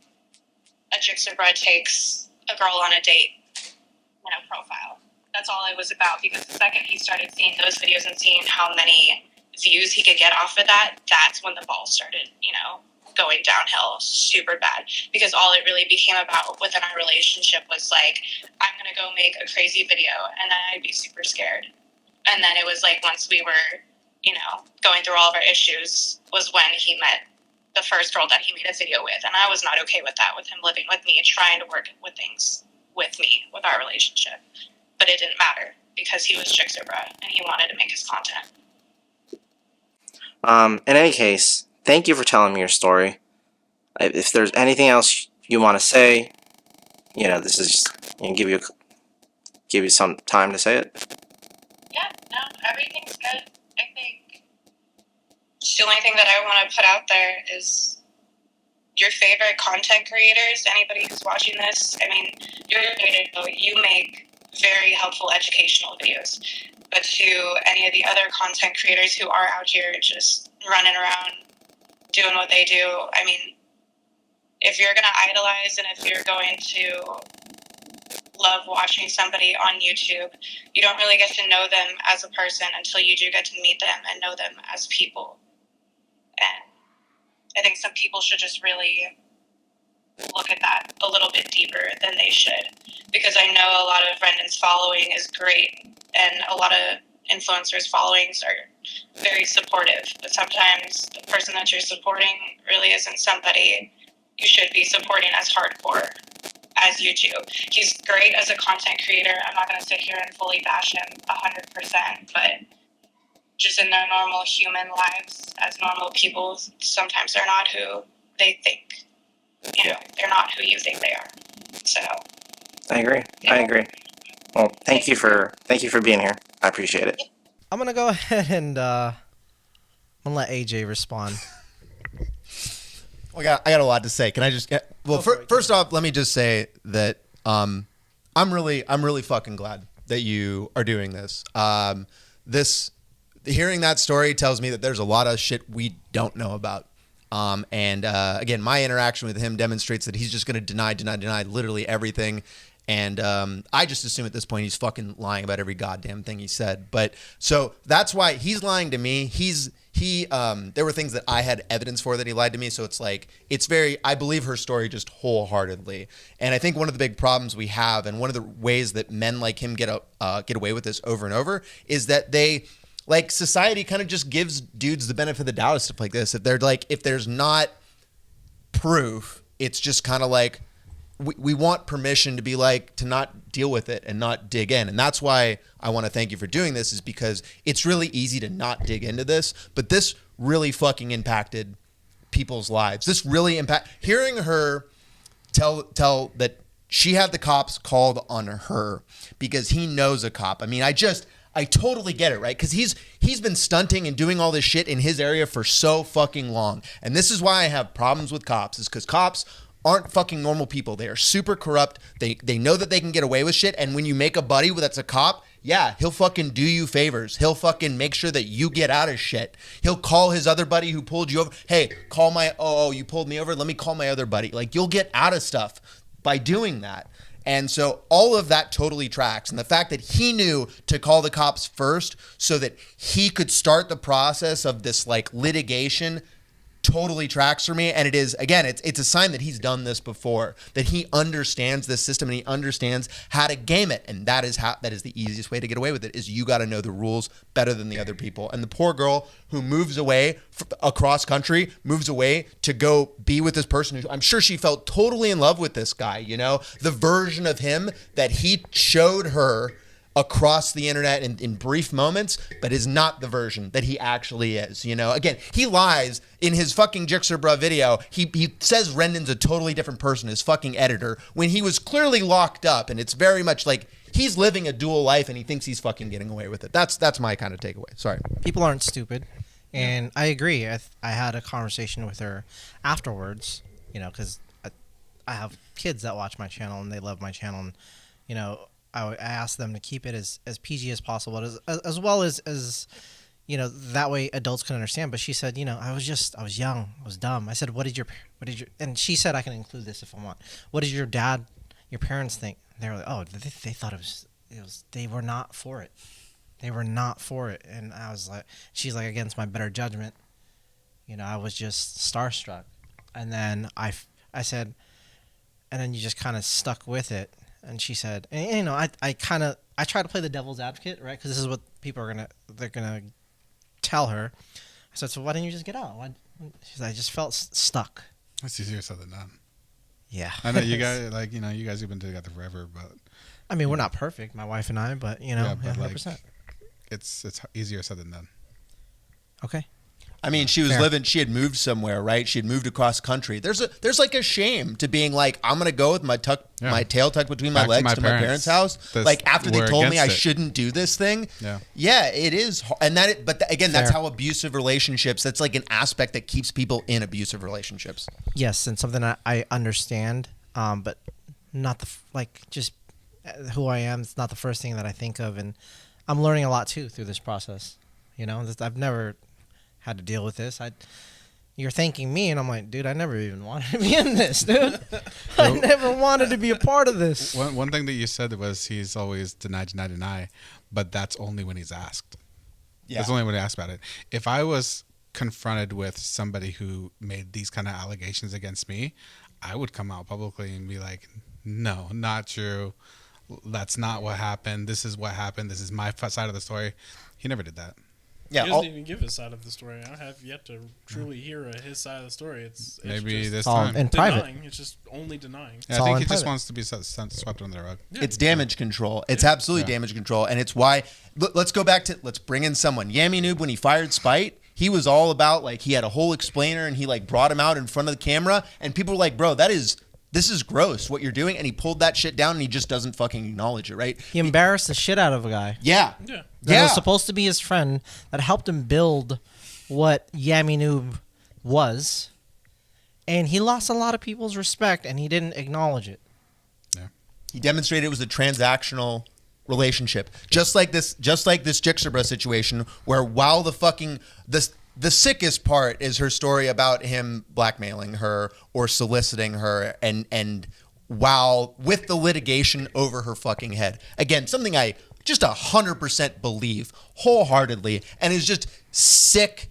a Jixerbra takes a girl on a date, you know, profile. That's all it was about, because the second he started seeing those videos and seeing how many views he could get off of that, that's when the ball started, you know, going downhill super bad. Because all it really became about within our relationship was like, I'm going to go make a crazy video, and then I'd be super scared. And then it was like, once we were, you know, going through all of our issues, was when he met the first girl that he made a video with. And I was not okay with that, with him living with me and trying to work with things with me, with our relationship. But it didn't matter, because he was Jixerbra and he wanted to make his content. In any case, thank you for telling me your story. If there's anything else you want to say, you know, this is just, you know, give you some time to say it. Yeah, no, everything's good. I think the only thing that I want to put out there is your favorite content creators, anybody who's watching this, I mean, you're creative, you make very helpful educational videos. But to any of the other content creators who are out here just running around doing what they do, I mean, if you're going to idolize and if you're going to love watching somebody on YouTube, you don't really get to know them as a person until you do get to meet them and know them as people. And I think some people should just really look at that a little bit deeper than they should. Because I know a lot of Brendan's following is great, and a lot of influencers' followings are very supportive. But sometimes the person that you're supporting really isn't somebody you should be supporting as hardcore as you do. He's great as a content creator. I'm not going to sit here and fully bash him 100%, but just in their normal human lives as normal people, sometimes they're not who they think. they're not who you think they are. So I agree. Well, thank you for being here. I appreciate it. I'm gonna go ahead and I'm gonna let AJ respond. I got a lot to say. Can I just get? Well, first off, let me just say that I'm really fucking glad that you are doing this. Hearing that story tells me that there's a lot of shit we don't know about. Again, my interaction with him demonstrates that he's just going to deny literally everything. And I just assume at this point he's fucking lying about every goddamn thing he said. But so that's why he's lying to me. There were things that I had evidence for that he lied to me. So it's like, I believe her story just wholeheartedly. And I think one of the big problems we have, and one of the ways that men like him get away with this over and over, is that society kind of just gives dudes the benefit of the doubt of stuff like this. If there's not proof, it's just kind of like, we want permission to not deal with it and not dig in. And that's why I want to thank you for doing this, is because it's really easy to not dig into this, but this really fucking impacted people's lives. This really hearing her tell that she had the cops called on her because he knows a cop. I mean, I totally get it, right? Because he's been stunting and doing all this shit in his area for so fucking long. And this is why I have problems with cops, is because cops aren't fucking normal people. They are super corrupt. They know that they can get away with shit. And when you make a buddy that's a cop, yeah, he'll fucking do you favors. He'll fucking make sure that you get out of shit. He'll call his other buddy who pulled you over. Hey, you pulled me over. Let me call my other buddy. Like, you'll get out of stuff by doing that. And so all of that totally tracks. And the fact that he knew to call the cops first so that he could start the process of this litigation totally tracks for me. And it is, again, it's a sign that he's done this before, that he understands this system and he understands how to game it. And that is the easiest way to get away with it, is you got to know the rules better than the other people. And the poor girl who moves away across country, moves away to go be with this person who I'm sure she felt totally in love with this guy, the version of him that he showed her across the internet in brief moments, but is not the version that he actually is. Again, he lies in his fucking Jixer Bruh video. He says Rendon's a totally different person, his fucking editor, when he was clearly locked up. And it's very much like he's living a dual life and he thinks he's fucking getting away with it. That's my kind of takeaway. Sorry. People aren't stupid. And I agree. I had a conversation with her afterwards, because I have kids that watch my channel and they love my channel. And, I asked them to keep it as PG as possible, as well as that way adults can understand. But she said, I was young, I was dumb. I said, what did your, and she said, I can include this if I want. What did your parents think? They were like, oh, they thought it was, they were not for it. They were not for it. And I was like, she's like, against my better judgment, I was just starstruck. And then I said, and then you just kind of stuck with it. And she said, and, I try to play the devil's advocate, right? Because this is what people they're gonna tell her. I said, so why didn't you just get out? She's like, I just felt stuck. That's easier said than done. Yeah. I know you guys, you guys have been together forever, but. I mean, we're not perfect, my wife and I, but, yeah, but 100%. It's easier said than done. Okay. I mean, she was living, she had moved somewhere, right? She had moved across country. There's like a shame to being like, I'm going to go with my tail tucked between my legs to my parents' house. After they told me I shouldn't do this thing. Yeah. Yeah, it is. And that's how abusive relationships, that's like an aspect that keeps people in abusive relationships. Yes. And something I understand, but not just who I am. It's not the first thing that I think of. And I'm learning a lot too through this process. I've never had to deal with this. You're thanking me, and I'm like, dude, I never even wanted to be in this, dude. I never wanted to be a part of this. One thing that you said was he's always deny, but that's only when he's asked. Yeah. That's only when he asked about it. If I was confronted with somebody who made these kind of allegations against me, I would come out publicly and be like, no, not true. That's not what happened. This is what happened. This is my side of the story. He never did that. Yeah, he doesn't even give his side of the story. I have yet to truly hear his side of the story. It's maybe just this time in private. It's just only denying. Yeah, I think he just wants to be swept under the rug. Yeah. It's damage control. It's absolutely damage control, and it's why. Let's go back to let's bring in someone. Yami Noob, when he fired Spite, he was all about like he had a whole explainer and he like brought him out in front of the camera and people were like, bro, this is gross what you're doing, and he pulled that shit down and he just doesn't fucking acknowledge it, right? He embarrassed the shit out of a guy. Yeah. Yeah. That was supposed to be his friend that helped him build what Yami Noob was. And he lost a lot of people's respect and he didn't acknowledge it. He demonstrated it was a transactional relationship. Just like this Jixabra situation where while the sickest part is her story about him blackmailing her or soliciting her and while with the litigation over her fucking head. Again, something I just 100% believe wholeheartedly and is just sick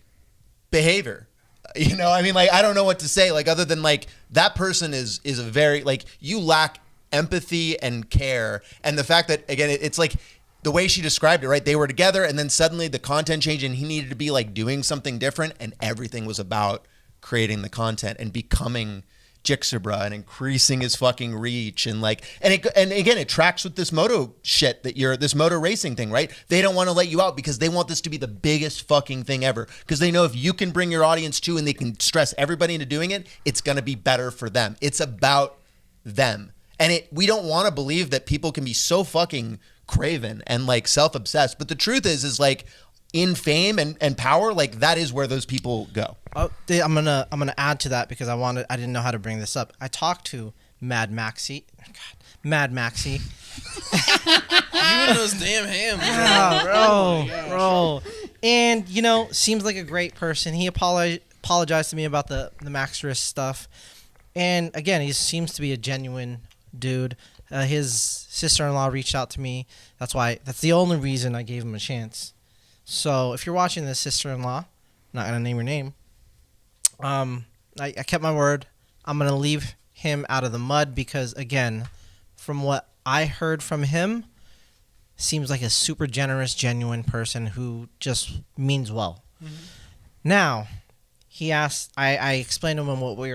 behavior. You know, I mean, like, I don't know what to say, like, other than like that person is a very, like, you lack empathy and care. And the fact that, again, it's like the way she described it, right? They were together and then suddenly the content changed and he needed to be like doing something different and everything was about creating the content and becoming Jixabra and increasing his fucking reach and like, and again, it tracks with this moto shit this moto racing thing, right? They don't want to let you out because they want this to be the biggest fucking thing ever. Because they know if you can bring your audience to and they can stress everybody into doing it, it's going to be better for them. It's about them. And we don't want to believe that people can be so fucking craven and like self-obsessed. But the truth is like in fame and power, like that is where those people go. I'm gonna add to that because I didn't know how to bring this up. I talked to Mad Maxie. You and those damn hams. Bro. And seems like a great person. He apologized to me about the Max Risk stuff. And again, he seems to be a genuine dude. His sister-in-law reached out to me. That's the only reason I gave him a chance. So if you're watching this, sister-in-law, I'm not gonna name your name. I kept my word. I'm gonna leave him out of the mud because, again, from what I heard from him, seems like a super generous, genuine person who just means well. Mm-hmm. Now, he asked. I explained to him what we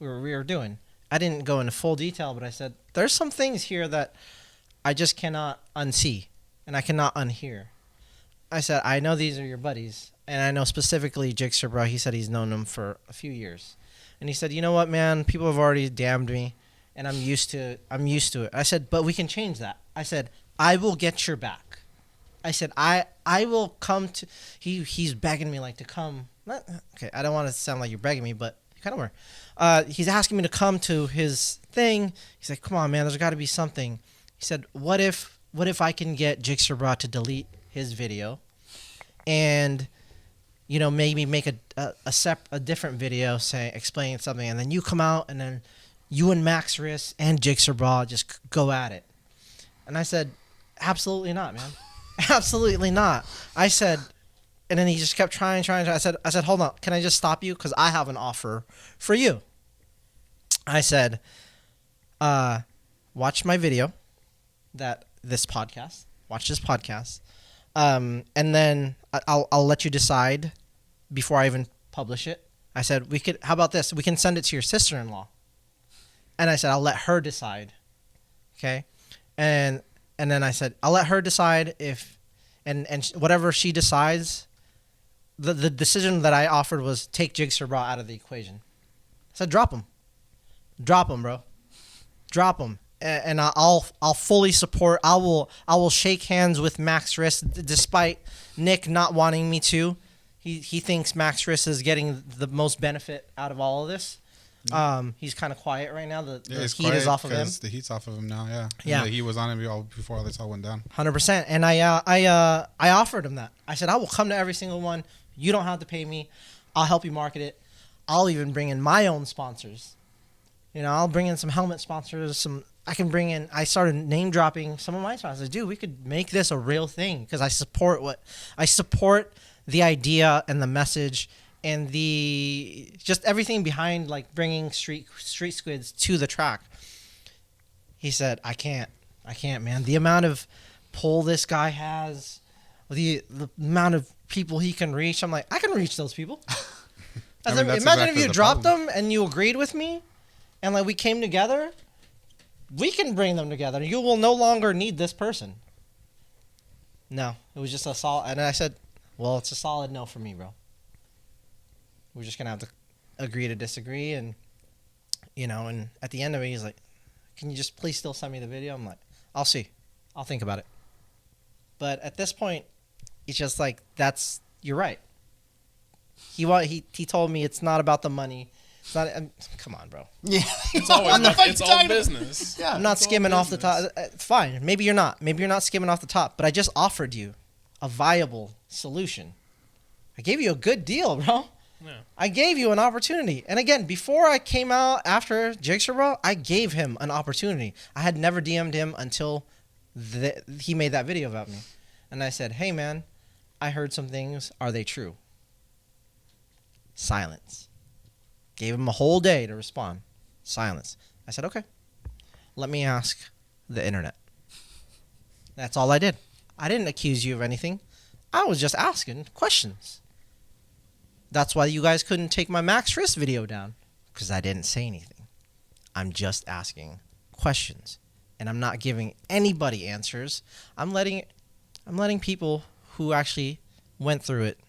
were doing. I didn't go into full detail, but I said there's some things here that I just cannot unsee and I cannot unhear. I said I know these are your buddies, and I know specifically Jixabra. He said he's known them for a few years, and he said, you know what, man, people have already damned me, and I'm used to it. I said, but we can change that. I said, I will get your back. I said, I will come to. He's begging me like to come. Okay, I don't want to sound like you're begging me, but you kind of were. He's asking me to come to his thing. He's like, come on, man, there's got to be something. He said, what if I can get Jixabra to delete his video and maybe make a different video explaining something, and then you come out and then you and Max Risk and Jixabra just go at it. And I said, absolutely not, man. Absolutely not. I said, and then he just kept trying. I said, hold on, can I just stop you? Because I have an offer for you. I said, watch my video, watch this podcast, and then I'll let you decide before I even publish it. I said, how about this? We can send it to your sister-in-law. And I said, I'll let her decide. Okay? And then I said, I'll let her decide and whatever she decides, the decision that I offered was take Jixabra out of the equation. I said, drop him. Drop him, bro. Drop him. And I'll fully support. I will shake hands with Max Risk, despite Nick not wanting me to. He thinks Max Risk is getting the most benefit out of all of this. He's kind of quiet right now. The heat is off of him. The heat's off of him now. Yeah. Yeah. He was on him before all this all went down. 100%. And I offered him that. I said, I will come to every single one. You don't have to pay me. I'll help you market it. I'll even bring in my own sponsors. I'll bring in some helmet sponsors. I started name dropping some of my sponsors. Dude, we could make this a real thing because I support the idea and the message and just everything behind like bringing street squids to the track. He said, I can't, man. The amount of pull this guy has, the amount of people he can reach. I'm like, I can reach those people. Imagine exactly if you dropped them and you agreed with me and like we came together. We can bring them together. You will no longer need this person. No, it was just a solid. And I said, well, it's a solid no for me, bro. we're just gonna have to agree to disagree, and and at the end of it, he's like, "Can you just please still send me the video?" I'm like, "I'll see, I'll think about it." But at this point, it's just like you're right. He told me it's not about the money. It's not. Come on, bro. Yeah. It's always it's all business. Yeah. I'm not It's all skimming off the business. top. Fine. Maybe you're not. Maybe you're not skimming off the top. But I just offered you a viable solution. I gave you a good deal, bro. Yeah. I gave you an opportunity. And again, before I came out after Jigsaw Bro, I gave him an opportunity. I had never DM'd him until he made that video about me. And I said, "Hey, man, I heard some things. Are they true?" Silence. Gave him a whole day to respond. Silence. I said, "Okay, let me ask the internet." That's all I did. I didn't accuse you of anything. I was just asking questions. That's why you guys couldn't take my Max Risk video down, because I didn't say anything. I'm just asking questions, and I'm not giving anybody answers. I'm letting people who actually went through it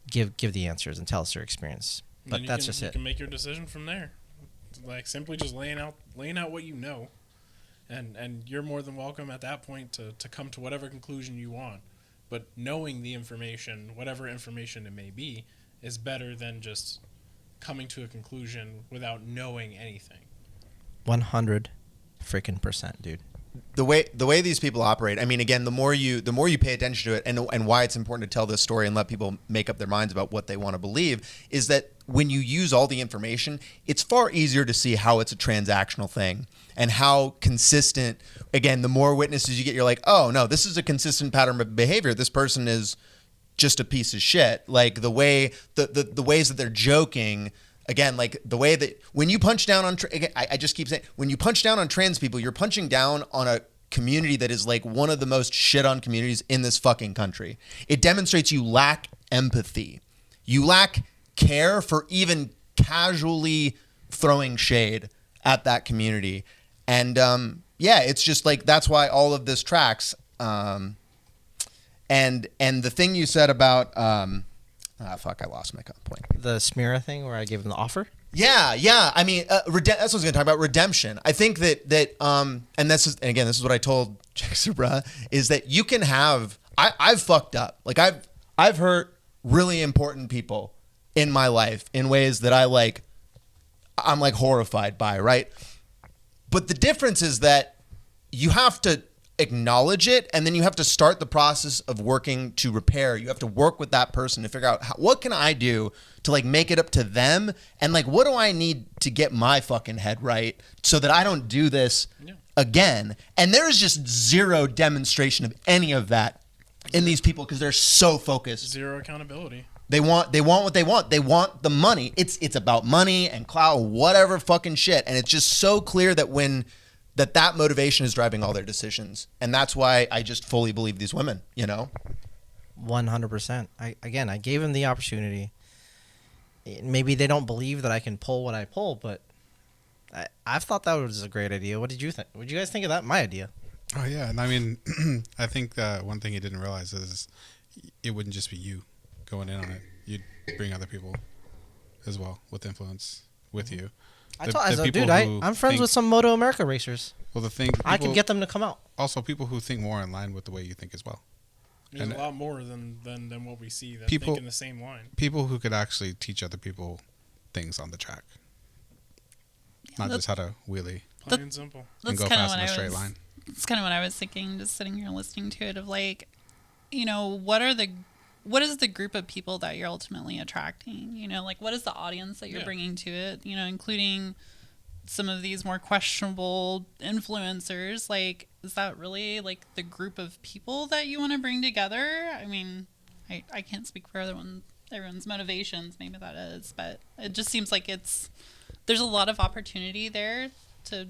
give the answers and tell us their experience. But Then that's just you it. can make your decision from there. Like simply just laying out what you know, and you're more than welcome at that point to come to whatever conclusion you want. But knowing the information, whatever information it may be, is better than just coming to a conclusion without knowing anything. 100 freaking %, dude. The way these people operate, I mean, again, the more you pay attention to it, and why it's important to tell this story and let people make up their minds about what they want to believe, is that when you use all the information, it's far easier to see how it's a transactional thing and how consistent. Again, the more witnesses you get, you're like, oh no, this is a consistent pattern of behavior. This person is just a piece of shit. Like the way the ways that they're joking. Again, like the way that when you punch down on, I just keep saying, when you punch down on trans people, you're punching down on a community that is like one of the most shit on communities in this fucking country. It demonstrates you lack empathy. You lack care for even casually throwing shade at that community. And yeah, it's just like, that's why all of this tracks. And the thing you said about, fuck, I lost my point. The Smira thing where I gave him the offer? Yeah. I mean, that's what I was going to talk about, redemption. I think that and this is, and again, this is what I told Jigsaw, is that you can have, I've fucked up. Like I've hurt really important people in my life in ways that I'm like horrified by, right? But the difference is that you have to acknowledge it, and then you have to start the process of working to repair. You have to work with that person to figure out what can I do to like make it up to them, and like what do I need to get my fucking head right so that I don't do this again. And there's just zero demonstration of any of that in these people because they're so focused. Zero accountability. They want what they want. They want the money. It's about money and clout, whatever fucking shit. And it's just so clear that when that motivation is driving all their decisions. And that's why I just fully believe these women, 100%. I gave him the opportunity. Maybe they don't believe that I can pull what I pull, but I've thought that was a great idea. What did you think? What did you guys think of that? My idea. Oh yeah, and I mean, I think one thing you didn't realize is it wouldn't just be you going in on it. You'd bring other people as well with influence with you. I said, dude, I'm friends with some Moto America racers. Well, the thing I can get them to come out. Also, people who think more in line with the way you think as well. There's a lot more than what we see that think in the same line. People who could actually teach other people things on the track, not just how to wheelie Plain and simple. and go fast in a straight line. That's kind of what I was thinking, just sitting here listening to it, of like, what is the group of people that you're ultimately attracting? Like what is the audience that you're bringing to it? Including some of these more questionable influencers. Like, is that really like the group of people that you want to bring together? I mean, I can't speak for everyone's motivations. Maybe that is, but it just seems like there's a lot of opportunity there to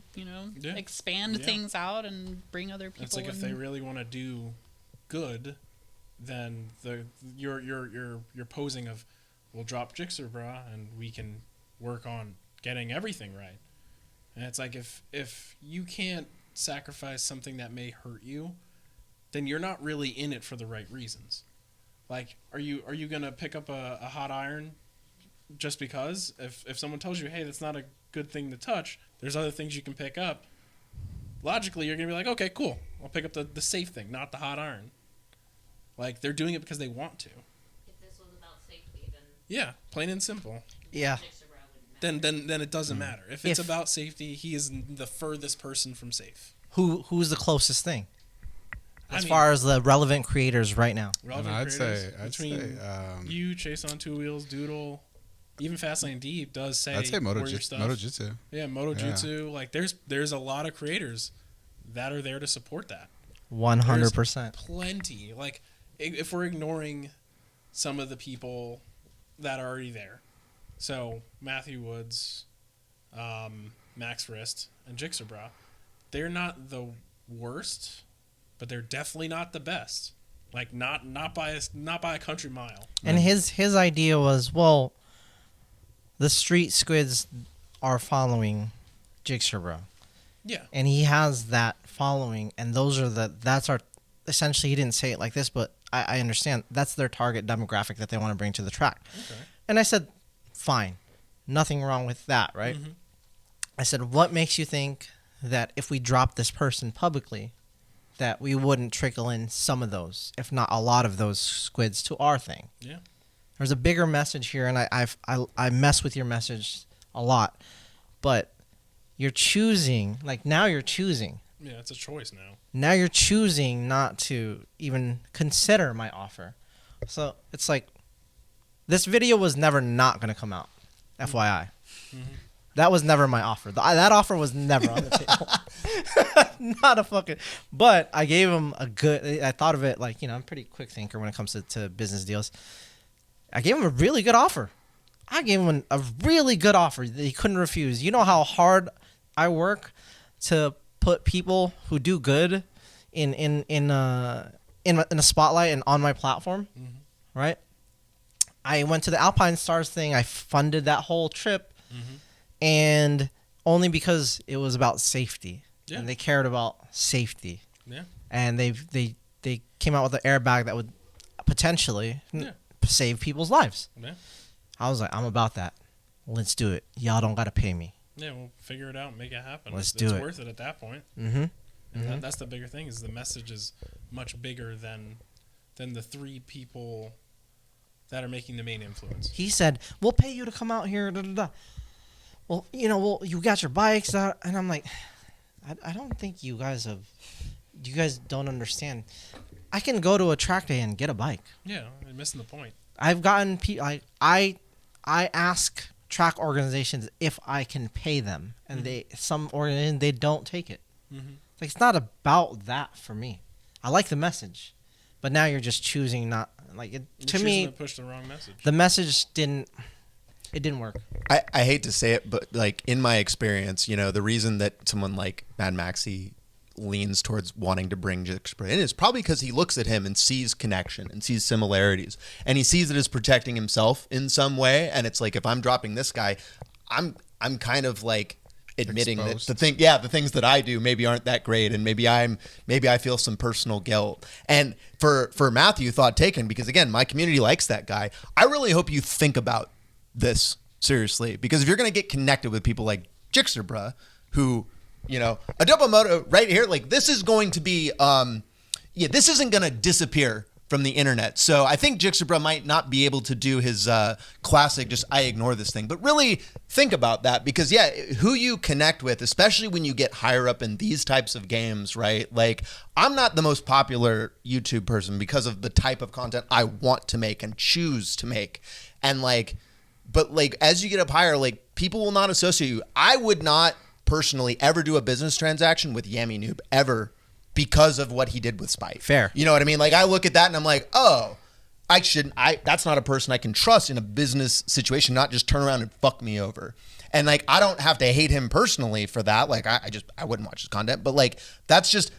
expand things out and bring other people. It's like if they really want to do good, then you're posing of, we'll drop Jigsaw Bra and we can work on getting everything right. And it's like if you can't sacrifice something that may hurt you, then you're not really in it for the right reasons. Like, are you gonna pick up a hot iron just because if someone tells you, hey, that's not a good thing to touch, there's other things you can pick up. Logically, you're gonna be like, okay, cool, I'll pick up the safe thing, not the hot iron. Like, they're doing it because they want to. If this was about safety, then Yeah, plain and simple. Yeah. Jigsaw wouldn't matter. Then it doesn't matter. If it's If- about safety, he is the furthest person from safe. Who's the closest thing I as mean, far as the relevant creators right now? relevant I'd creators, say between you, Chase on Two Wheels, Doodle, even Fastlane Deep does say I'd say warrior stuff. MotoJitsu. Yeah, MotoJitsu. Like there's a lot of creators that are there to support that. 100%. Plenty. Like if we're ignoring some of the people that are already there, so Matthew Woods, Max Wrist, and Jigsaw, they're not the worst, but they're definitely not the best. Like not by a country mile. And his idea was, well, the street squids are following Jigsaw Bro. Yeah. And he has that following, and that's our, essentially, he didn't say it like this, but I understand that's their target demographic that they want to bring to the track. Okay. And I said, fine, nothing wrong with that, right? Mm-hmm. I said, what makes you think that if we drop this person publicly, that we wouldn't trickle in some of those, if not a lot of those squids to our thing? Yeah. There's a bigger message here, and I mess with your message a lot, but you're choosing, like now you're choosing. Yeah, it's a choice now. Now you're choosing not to even consider my offer. So it's like, this video was never not going to come out, FYI. That was never my offer. That offer was never on the table. Not a fucking... But I gave him a good... I thought of it like, I'm a pretty quick thinker when it comes to business deals. I gave him a really good offer. I gave him a really good offer that he couldn't refuse. You know how hard I work to put people who do good in a spotlight and on my platform, right? I went to the Alpine Stars thing. I funded that whole trip, and only because it was about safety, Yeah. and they cared about safety, Yeah. and they came out with an airbag that would potentially Yeah. save people's lives. Yeah. I was like, I'm about that. Let's do it. Y'all don't gotta pay me. Yeah, we'll figure it out and make it happen. Let's It's do it. worth it at that point. Mm-hmm. And that's the bigger thing, is the message is much bigger than the three people that are making the main influence. He said, "We'll pay you to come out here." Da, da, da. Well, you got your bikes, and I'm like, I don't think you guys have. You guys don't understand. I can go to a track day and get a bike. Yeah, you're missing the point. I've gotten I ask track organizations if I can pay them, and they don't take it. Like, it's not about that for me. I like the message, but now you're just choosing not like it. You're To choosing me, to push the wrong message. the message didn't work. I hate to say it, but like in my experience, the reason that someone like Mad Maxi leans towards wanting to bring Jigsaw in is probably because he looks at him and sees connection and sees similarities, and he sees it as protecting himself in some way. And it's like, if I'm dropping this guy, I'm kind of like admitting Exposed. that the things that I do maybe aren't that great, and maybe I feel some personal guilt. And for Matthew, thought taken, because again, my community likes that guy. I really hope you think about this seriously, because if you're going to get connected with people like Jigsaw, who, a double moto right here, like this is going to be, this isn't going to disappear from the internet. So I think Jigsaw might not be able to do his classic, just I ignore this thing, but really think about that, because who you connect with, especially when you get higher up in these types of games, right? Like, I'm not the most popular YouTube person because of the type of content I want to make and choose to make. And but as you get up higher, people will not associate you. I would not personally ever do a business transaction with Yami Noob ever, because of what he did with Spite. Fair. You know what I mean? Like, I look at that and I'm like, oh, that's not a person I can trust in a business situation, not just turn around and fuck me over. And I don't have to hate him personally for that. I wouldn't watch his content, but that's just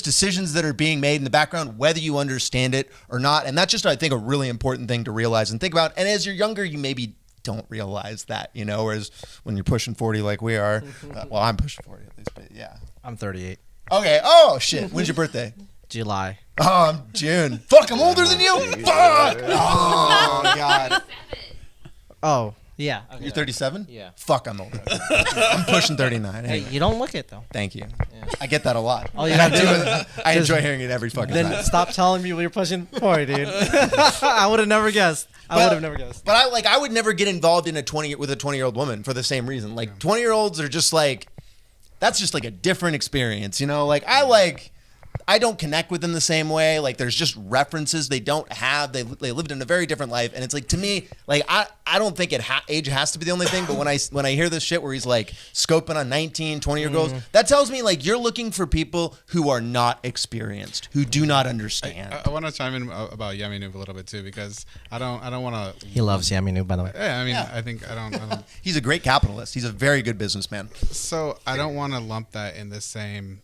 decisions that are being made in the background, whether you understand it or not. And that's just, I think, a really important thing to realize and think about. And as you're younger, you maybe don't realize that, whereas when you're pushing 40 like we are, well, I'm pushing 40 at least, but yeah. I'm 38. Okay. Oh shit. When's your birthday? July. Oh, I'm June. Fuck, I'm older than you. Fuck. Oh God. Oh, yeah. Okay. You're 37? Yeah. Fuck, I'm older. I'm pushing 39. Hey, Anyway. you don't look it though. Thank you. I get that a lot. All you And I gotta do do. I just- enjoy hearing it every fucking Then time. stop telling me you're pushing 40, dude. I would have never guessed. I would have never guessed. But I would never get involved in a 20-year-old woman for the same reason. Like 20-year-olds are just like, that's just like a different experience, you know? Like I don't connect with them the same way. Like there's just references they don't have. They lived in a very different life, and it's like to me, like I don't think age has to be the only thing. But when I hear this shit where he's like scoping on 19, 20-year girls, that tells me like you're looking for people who are not experienced, who do not understand. I want to chime in about Yummy Noob a little bit too, because I don't want to. He loves Yaminu, by the way. Yeah, I mean, Yeah. I think I don't. He's a great capitalist. He's a very good businessman. So I don't want to lump that in the same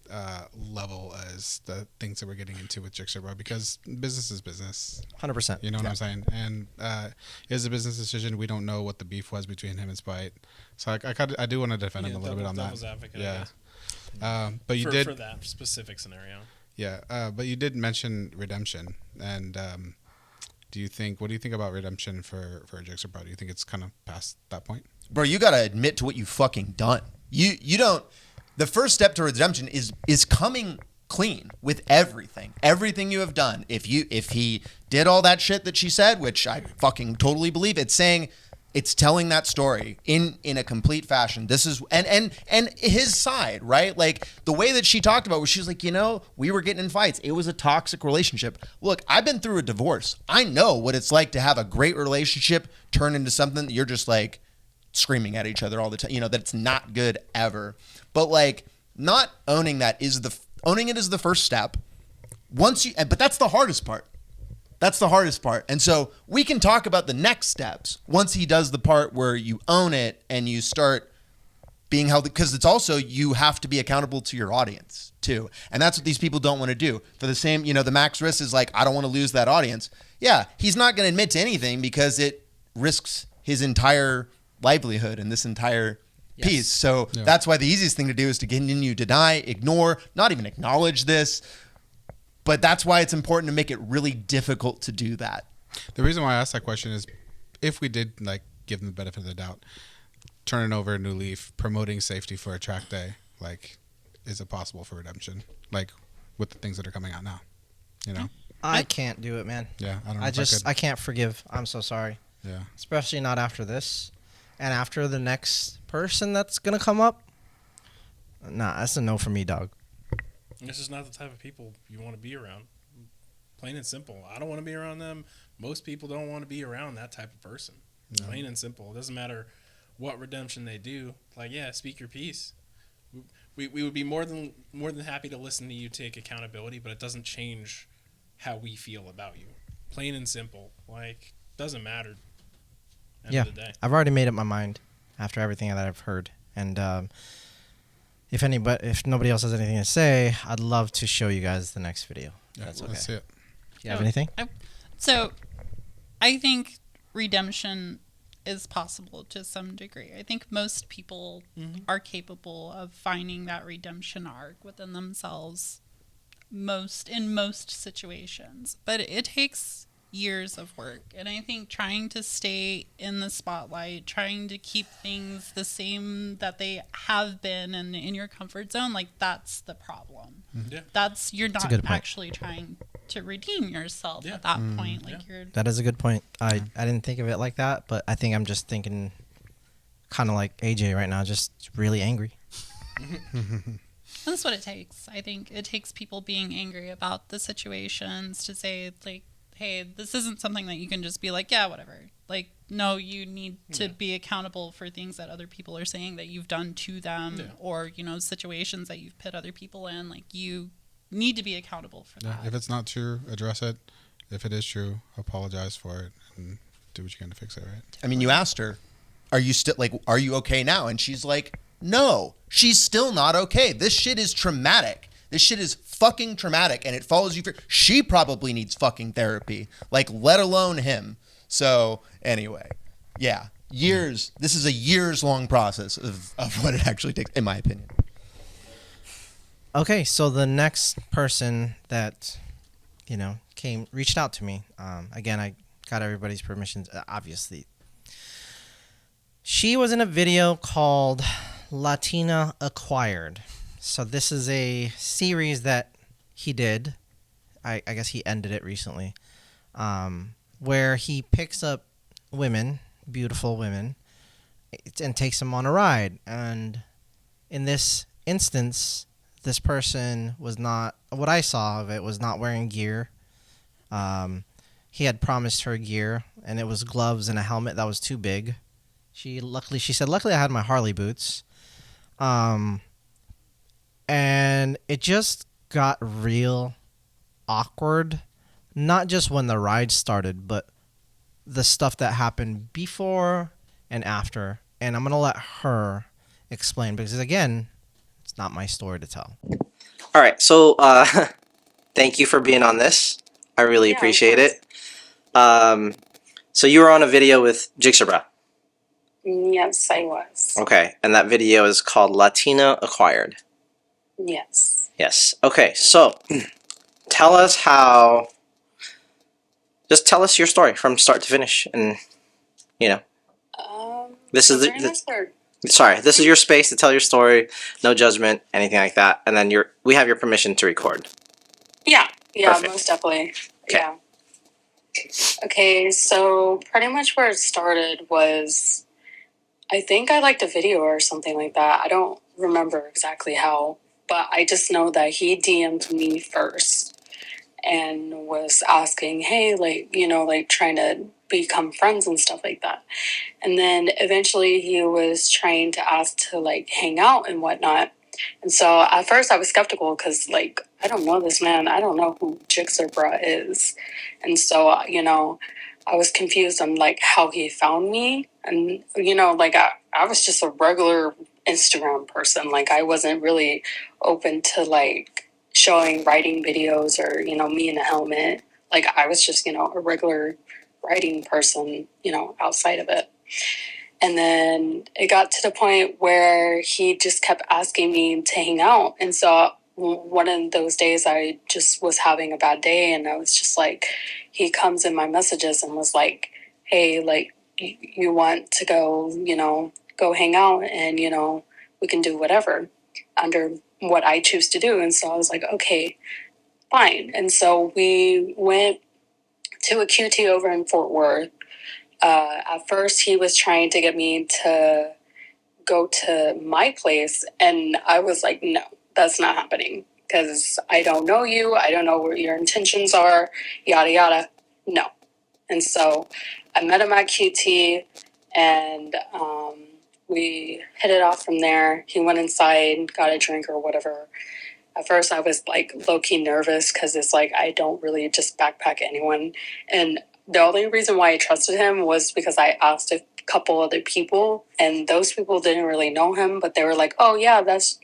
level as the things that we're getting into with Jigsaw Bro, because business is business. 100%. You know what I'm saying? And it's a business decision. We don't know what the beef was between him and Spite. So I do want to defend him a little bit on that. Devil's advocate, I Yeah. guess. But you for, did. for that specific scenario. Yeah. But you did mention redemption. And what do you think about redemption for Jigsaw Bro? Do you think it's kind of past that point? Bro, you gotta admit to what you fucking done. You don't. The first step to redemption is coming clean with everything you have done. If he did all that shit that she said, which I fucking totally believe, it's telling that story in a complete fashion. This is and his side, right? Like the way that she talked about, where she was like, we were getting in fights. It was a toxic relationship. Look, I've been through a divorce. I know what it's like to have a great relationship turn into something that you're just like screaming at each other all the time. That it's not good ever. But like not owning that owning it is the first step. But that's the hardest part. That's the hardest part. And so we can talk about the next steps once he does the part where you own it and you start being held, because it's also, you have to be accountable to your audience too. And that's what these people don't want to do. For the same, the max risk is like, I don't want to lose that audience. Yeah, he's not going to admit to anything because it risks his entire livelihood and this entire piece. So that's why the easiest thing to do is to continue to deny, ignore, not even acknowledge this. But that's why it's important to make it really difficult to do that. The reason why I asked that question is, if we did like give them the benefit of the doubt, turning over a new leaf, promoting safety for a track day, like, is it possible for redemption? Like with the things that are coming out now, I can't do it, man. Yeah, I don't know. I can't forgive. I'm so sorry. Yeah. Especially not after this. And after the next person that's going to come up. Nah, that's a no for me, dog. This is not the type of people you want to be around. Plain and simple. I don't want to be around them. Most people don't want to be around that type of person. No. Plain and simple. It doesn't matter what redemption they do. Like, yeah, speak your piece. We would be more than happy to listen to you take accountability, but it doesn't change how we feel about you. Plain and simple. Like, doesn't matter. End of the day. I've already made up my mind after everything that I've heard. And if nobody else has anything to say, I'd love to show you guys the next video. Yeah, That's okay. let's see it. Do you have anything? So I think redemption is possible to some degree. I think most people are capable of finding that redemption arc within themselves in most situations. But it takes years of work. And I think trying to stay in the spotlight, trying to keep things the same that they have been and in your comfort zone, like that's the problem. Yeah. You're not actually trying to redeem yourself at that point. Like That is a good point. I didn't think of it like that, but I think I'm just thinking kind of like AJ right now, just really angry. That's what it takes. I think it takes people being angry about the situations to say, like, hey, this isn't something that you can just be like, yeah, whatever. Like, no, you need to be accountable for things that other people are saying that you've done to them or, situations that you've put other people in. Like, you need to be accountable for that. If it's not true, address it. If it is true, apologize for it and do what you can to fix it, right? I mean, you asked her, are you okay now? And she's like, no, she's still not okay. This shit is traumatic. This shit is fucking traumatic, and it follows you for. She probably needs fucking therapy, like, let alone him. So anyway, yeah, years. This is a years-long process of what it actually takes, in my opinion. Okay, so the next person that, reached out to me. Again, I got everybody's permissions. Obviously, She was in a video called Latina Acquired. So this is a series that he did. I guess he ended it recently. Where he picks up women, beautiful women, and takes them on a ride. And in this instance, this person was not, what I saw of it, was not wearing gear. He had promised her gear, and it was gloves and a helmet that was too big. She said, luckily I had my Harley boots. And it just got real awkward, not just when the ride started, but the stuff that happened before and after. And I'm going to let her explain, because again, it's not my story to tell. All right, so thank you for being on this. I really appreciate it. So you were on a video with Jigsaw. Yes, I was. Okay, and that video is called Latina Acquired. Yes. Yes. Okay, so tell us just tell us your story from start to finish, and this is this is your space to tell your story. No judgment, anything like that, and then we have your permission to record. Yeah, Perfect. most definitely. Okay. Yeah. Okay, so pretty much where it started was, I think I liked a video or something like that. I don't remember exactly how, but I just know that he DM'd me first and was asking, hey, trying to become friends and stuff like that. And then eventually he was trying to ask to hang out and whatnot. And so at first I was skeptical because I don't know this man. I don't know who Jigsaw is. And so, I was confused on how he found me. And, I was just a regular Instagram person. I wasn't really open to showing writing videos or, me in a helmet. I was just, a regular writing person, outside of it. And then it got to the point where he just kept asking me to hang out. And so one of those days I just was having a bad day, and I was just he comes in my messages and was like, hey, you want to go, go hang out and, we can do whatever under what I choose to do. And so I was like, okay, fine. And so we went to a QT over in Fort Worth. At first, he was trying to get me to go to my place, and I was like, no, that's not happening, because I don't know you. I don't know what your intentions are, yada, yada. No. And so I met him at QT, and we hit it off from there. He went inside, got a drink or whatever. At first, I was low-key nervous because it's I don't really just backpack anyone. And the only reason why I trusted him was because I asked a couple other people, and those people didn't really know him, but they were like, oh, yeah, that's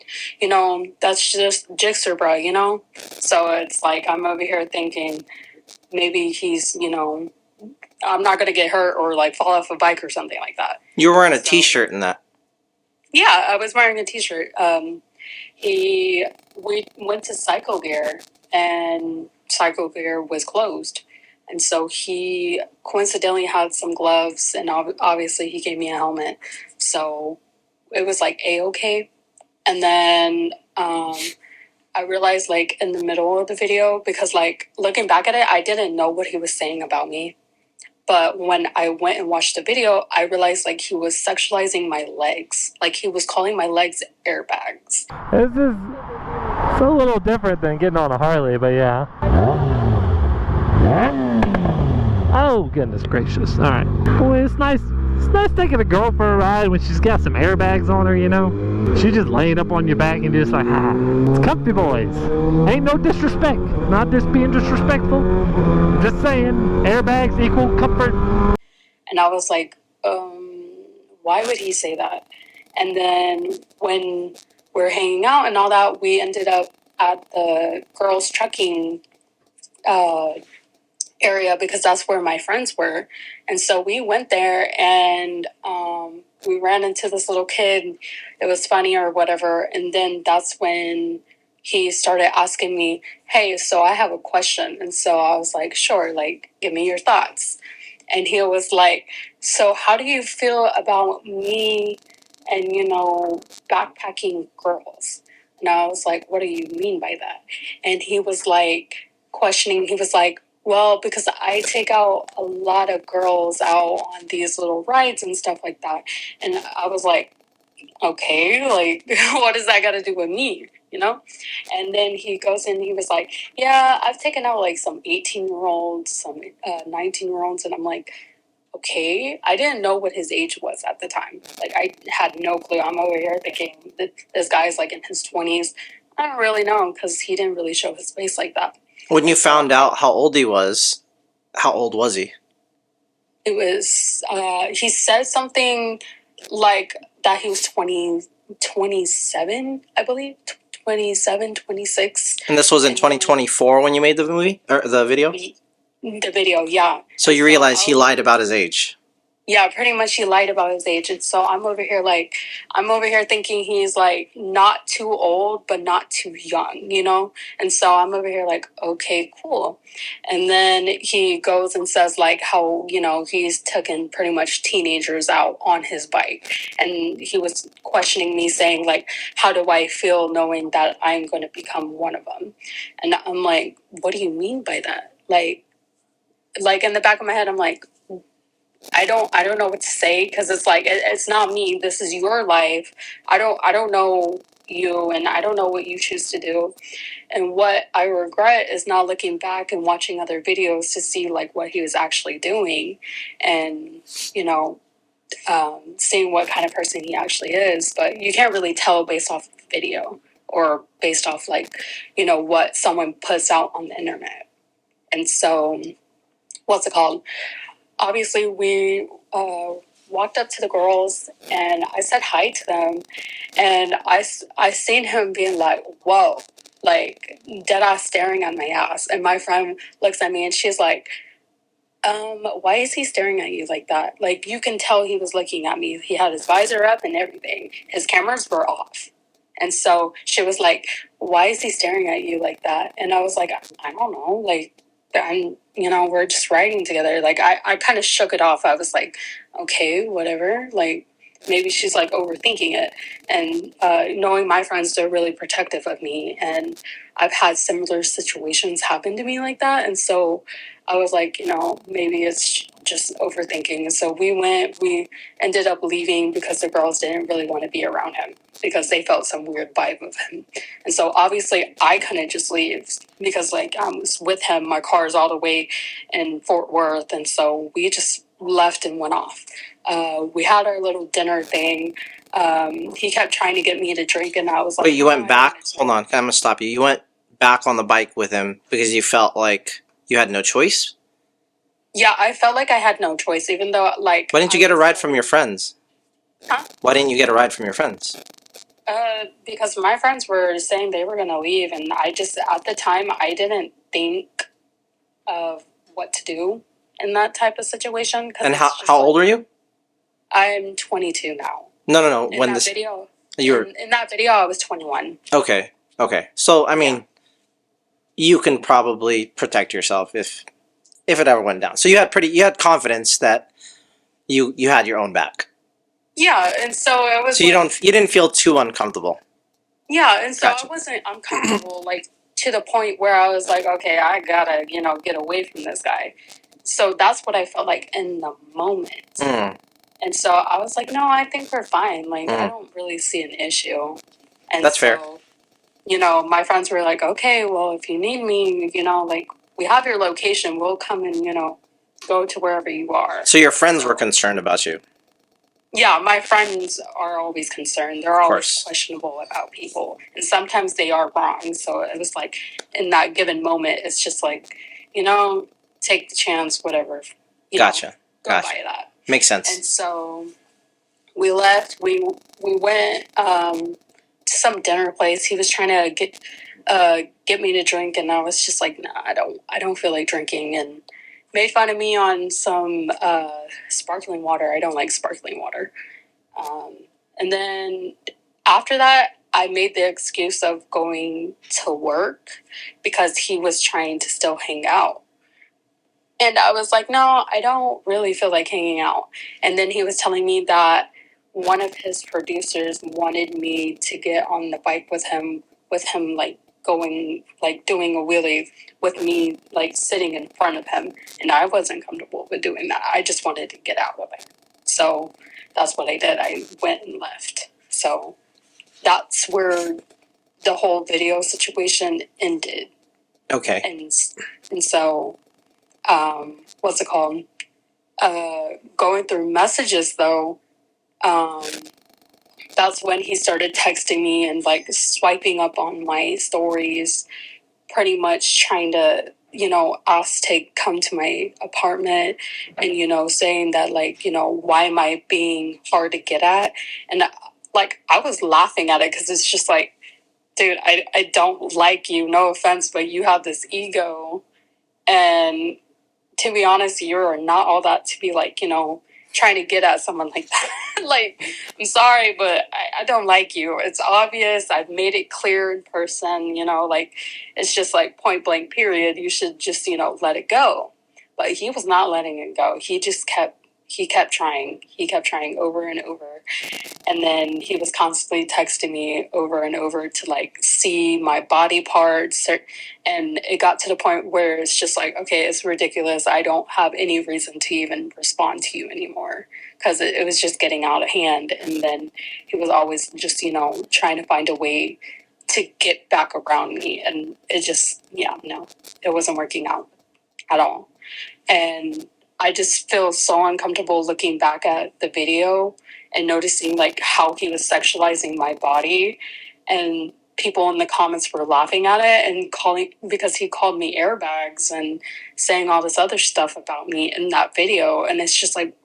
just Jigsaw, bro, So it's I'm over here thinking maybe he's, I'm not going to get hurt or fall off a bike or something like that. You were wearing a t-shirt in that. Yeah, I was wearing a t-shirt. We went to Psycho Gear, and Psycho Gear was closed. And so he coincidentally had some gloves, and obviously he gave me a helmet. So it was A-okay. And then I realized in the middle of the video, because looking back at it, I didn't know what he was saying about me. But when I went and watched the video, I realized he was sexualizing my legs. He was calling my legs airbags. This is a little different than getting on a Harley, but yeah. Oh, goodness gracious. All right. Boy, it's nice. It's nice taking a girl for a ride when she's got some airbags on her, She's just laying up on your back and just it's comfy, boys. Ain't no disrespect. Not just being disrespectful. Just saying, airbags equal comfort. And I was like, why would he say that? And then when we're hanging out and all that, we ended up at the girls' trucking area, because that's where my friends were. And so we went there, and we ran into this little kid. It was funny or whatever. And then that's when he started asking me, hey, so I have a question. And so I was like, sure, give me your thoughts. and he was like, "So how do you feel about me and, backpacking girls?" And I was like, "What do you mean by that?" And he was like questioning, he was like, "Well, because I take out a lot of girls out on these little rides and stuff like that." And I was like, "Okay, like, what does that got to do with me?" And then he goes in, he was like, "Yeah, I've taken out like some 18-year-olds, some 19-year-olds." And I'm like, "Okay." I didn't know what his age was at the time. Like, I had no clue. I'm over here thinking that this guy's like in his 20s. I don't really know because he didn't really show his face like that. When you found out how old he was, how old was he? It was, he said something like that he was 27, I believe. 27, 26. And this was in 2024 when you made the movie or the video? The video, yeah. So you realize he lied about his age. Yeah, pretty much he lied about his age. And so I'm over here thinking he's like not too old, but not too young, And so I'm over here like, okay, cool. And then he goes and says like how, he's taken pretty much teenagers out on his bike. And he was questioning me saying like, how do I feel knowing that I'm going to become one of them? And I'm like, what do you mean by that? Like in the back of my head, I'm like, I don't know what to say because it's like it's not me. This is your life. I don't know you, and I don't know what you choose to do. And what I regret is not looking back and watching other videos to see like what he was actually doing, and seeing what kind of person he actually is. But you can't really tell based off the video or based off like what someone puts out on the internet. And so, what's it called? Obviously, we walked up to the girls and I said hi to them. And I seen him being like, whoa, like dead ass staring at my ass. And my friend looks at me and she's like, why is he staring at you like that? Like, you can tell he was looking at me. He had his visor up and everything. His cameras were off. And so she was like, why is he staring at you like that? And I was like, I don't know. Like, we're just riding together. Like, I kind of shook it off. I was like, okay, whatever. Like, maybe she's like overthinking it. And knowing my friends, they're really protective of me. And I've had similar situations happen to me like that. And so I was like, maybe it's just overthinking. And so we ended up leaving because the girls didn't really want to be around him because they felt some weird vibe of him. And so obviously I couldn't just leave because like I was with him. My car is all the way in Fort Worth. And so we just left and went off. We had our little dinner thing. He kept trying to get me to drink and I was like, wait, you went back? Hold on, I'm gonna stop you. You went back on the bike with him because you felt like you had no choice? Yeah, I felt like I had no choice, even though like. Why didn't you get a ride from your friends? Huh? Why didn't you get a ride from your friends? Because my friends were saying they were gonna leave, and I just at the time I didn't think of what to do in that type of situation. And how old are you? I'm 22 now. No. In when that this video, you were in that video, I was 21. Okay. So I mean, you can probably protect yourself if it ever went down. So you had confidence that you had your own back. Yeah, and so it was. So you didn't feel too uncomfortable. Yeah, and so Gotcha. I wasn't uncomfortable, like to the point where I was like, okay, I gotta, get away from this guy. So that's what I felt like in the moment. Mm. And so I was like, no, I think we're fine. Like, I don't really see an issue. And That's fair. My friends were like, okay, well, if you need me, like, we have your location. We'll come and, go to wherever you are. So your friends were concerned about you. Yeah, my friends are always concerned. They're always questionable about people. And sometimes they are wrong. So it was like, in that given moment, it's just like, take the chance, whatever. Gotcha. Go by that. Makes sense. And so we left. We went to some dinner place. He was trying to get me to drink, and I was just like, nah, I don't feel like drinking. And made fun of me on some sparkling water. I don't like sparkling water. And then after that, I made the excuse of going to work because he was trying to still hang out. And I was like, no, I don't really feel like hanging out. And then he was telling me that one of his producers wanted me to get on the bike with him like going, like doing a wheelie with me, like sitting in front of him. And I wasn't comfortable with doing that. I just wanted to get out of it. So that's what I did. I went and left. So that's where the whole video situation ended. Okay. And so, what's it called? Going through messages though, that's when he started texting me and like swiping up on my stories, pretty much trying to, ask to come to my apartment and, saying that like, why am I being hard to get at? And like, I was laughing at it because it's just like, dude, I don't like you, no offense, but you have this ego. And to be honest, you're not all that to be like, trying to get at someone like that. Like, I'm sorry, but I don't like you. It's obvious. I've made it clear in person, like, it's just like point blank period. You should just, let it go. But he was not letting it go. He kept trying. He kept trying over and over. And then he was constantly texting me over and over to like see my body parts. And it got to the point where it's just like, okay, it's ridiculous. I don't have any reason to even respond to you anymore because it was just getting out of hand. And then he was always just, trying to find a way to get back around me. And it just, no, it wasn't working out at all. And I just feel so uncomfortable looking back at the video and noticing like how he was sexualizing my body, and people in the comments were laughing at it and because he called me airbags and saying all this other stuff about me in that video. And it's just like,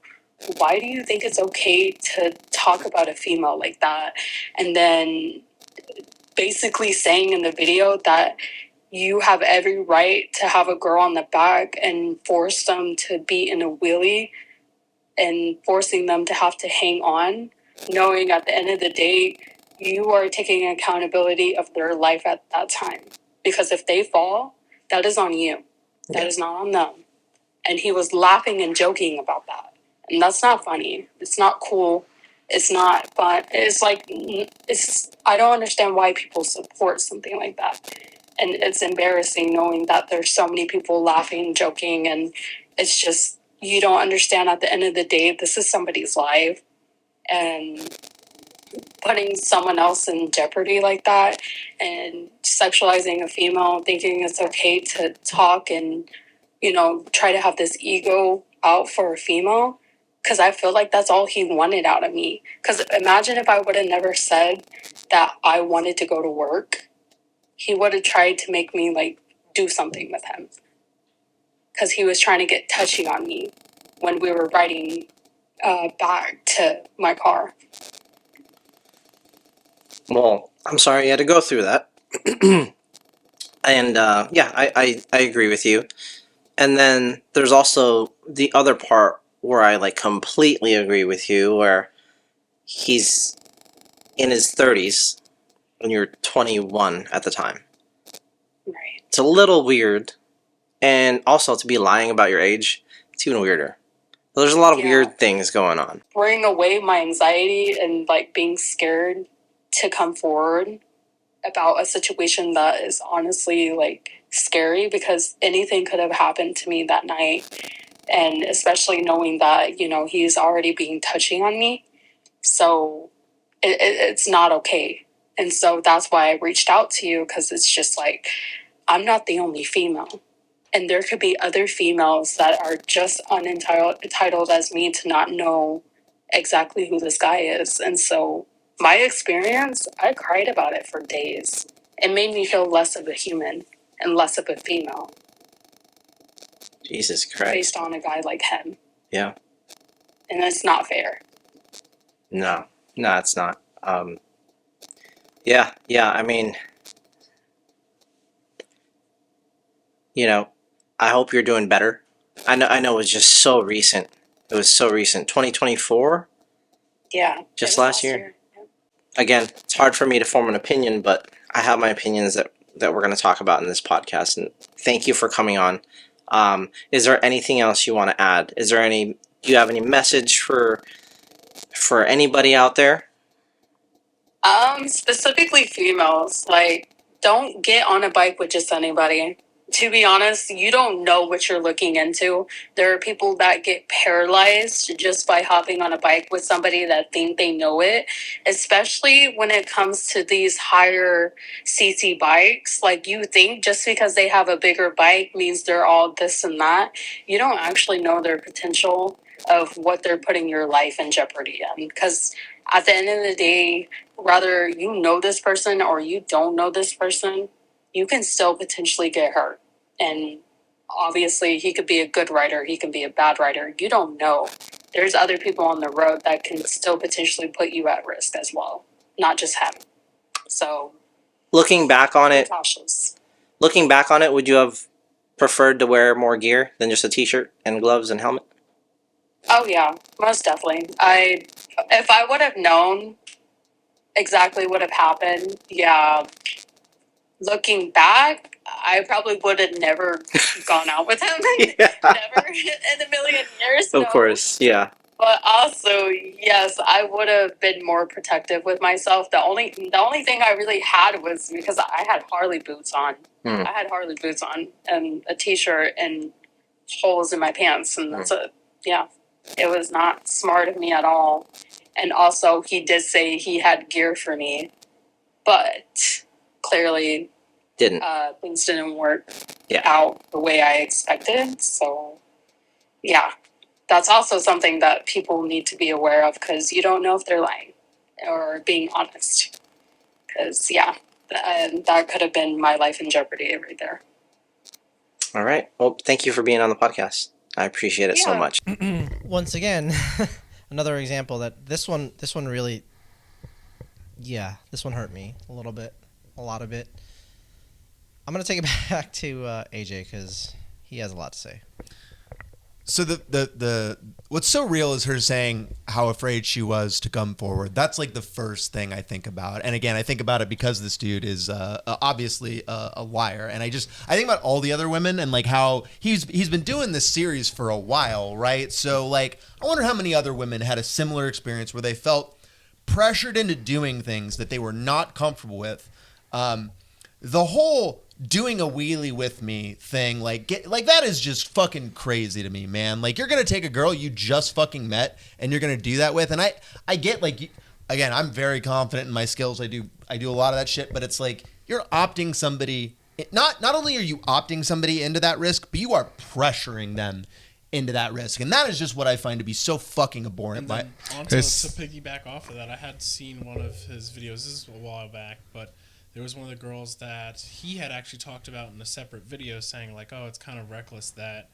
why do you think it's okay to talk about a female like that? And then basically saying in the video that you have every right to have a girl on the back and force them to be in a wheelie and forcing them to have to hang on, knowing at the end of the day, you are taking accountability of their life at that time. Because if they fall, that is on you. That is not on them. And he was laughing and joking about that. And that's not funny. It's not cool. It's not fun. It's like, I don't understand why people support something like that. And it's embarrassing knowing that there's so many people laughing, joking, and it's just, you don't understand at the end of the day, this is somebody's life, and putting someone else in jeopardy like that and sexualizing a female, thinking it's okay to talk and, try to have this ego out for a female. Because I feel like that's all he wanted out of me. Because imagine if I would have never said that I wanted to go to work. He would have tried to make me like do something with him. Because he was trying to get touchy on me when we were riding back to my car. Well, I'm sorry you had to go through that. And I agree with you. And then there's also the other part where I like completely agree with you, where he's in his 30s and you're 21 at the time. Right. It's a little weird. And also to be lying about your age, it's even weirder. There's a lot of weird things going on. Bring away my anxiety and like being scared to come forward about a situation that is honestly like scary, because anything could have happened to me that night. And especially knowing that, he's already being touching on me. So it's not okay. And so that's why I reached out to you, because it's just like, I'm not the only female. And there could be other females that are just entitled as me to not know exactly who this guy is. And so my experience, I cried about it for days. It made me feel less of a human and less of a female. Jesus Christ. Based on a guy like him. Yeah. And it's not fair. No, it's not. Yeah, I mean, I hope you're doing better. I know it was just so recent. It was so recent. 2024? Yeah. Just last year? Yep. Again, it's hard for me to form an opinion, but I have my opinions that we're going to talk about in this podcast. And thank you for coming on. Is there anything else you want to add? Do you have any message for anybody out there? Specifically females, like, don't get on a bike with just anybody. To be honest, you don't know what you're looking into. There are people that get paralyzed just by hopping on a bike with somebody that think they know it, especially when it comes to these higher CC bikes. Like, you think just because they have a bigger bike means they're all this and that. You don't actually know their potential of what they're putting your life in jeopardy in. Because at the end of the day, whether you know this person or you don't know this person, you can still potentially get hurt. And obviously, he could be a good rider, he can be a bad rider. You don't know. There's other people on the road that can still potentially put you at risk as well, not just him. So, Looking back on it, cautious. Would you have preferred to wear more gear than just a t-shirt and gloves and helmet? Oh yeah, most definitely. If I would have known exactly what have happened, yeah. Looking back, I probably would have never gone out with him. Yeah. Never in a million years. Of no. course, yeah. But also, yes, I would have been more protective with myself. The only thing I really had was because I had Harley boots on. I had Harley boots on and a t-shirt and holes in my pants, and that's it. Yeah, it was not smart of me at all. And also, he did say he had gear for me, but clearly things didn't work out the way I expected. So, yeah, that's also something that people need to be aware of, because you don't know if they're lying or being honest. Because, yeah, that could have been my life in jeopardy right there. All right. Well, thank you for being on the podcast. I appreciate it so much. Once again, another example that this one really, this one hurt me a little bit, a lot of it. I'm gonna take it back to AJ because he has a lot to say. So the what's so real is her saying how afraid she was to come forward. That's like the first thing I think about. And again, I think about it because this dude is obviously a liar. And I think about all the other women and like how he's been doing this series for a while, right? So like I wonder how many other women had a similar experience where they felt pressured into doing things that they were not comfortable with. The whole doing a wheelie with me thing, like that is just fucking crazy to me, man. Like you're gonna take a girl you just fucking met and you're gonna do that with, and I get like, again, I'm very confident in my skills. I do a lot of that shit, but it's like you're opting somebody. Not only are you opting somebody into that risk, but you are pressuring them into that risk, and that is just what I find to be so fucking abhorrent. And then to piggyback off of that, I had seen one of his videos. This is a while back, but there was one of the girls that he had actually talked about in a separate video saying, like, oh, it's kind of reckless that,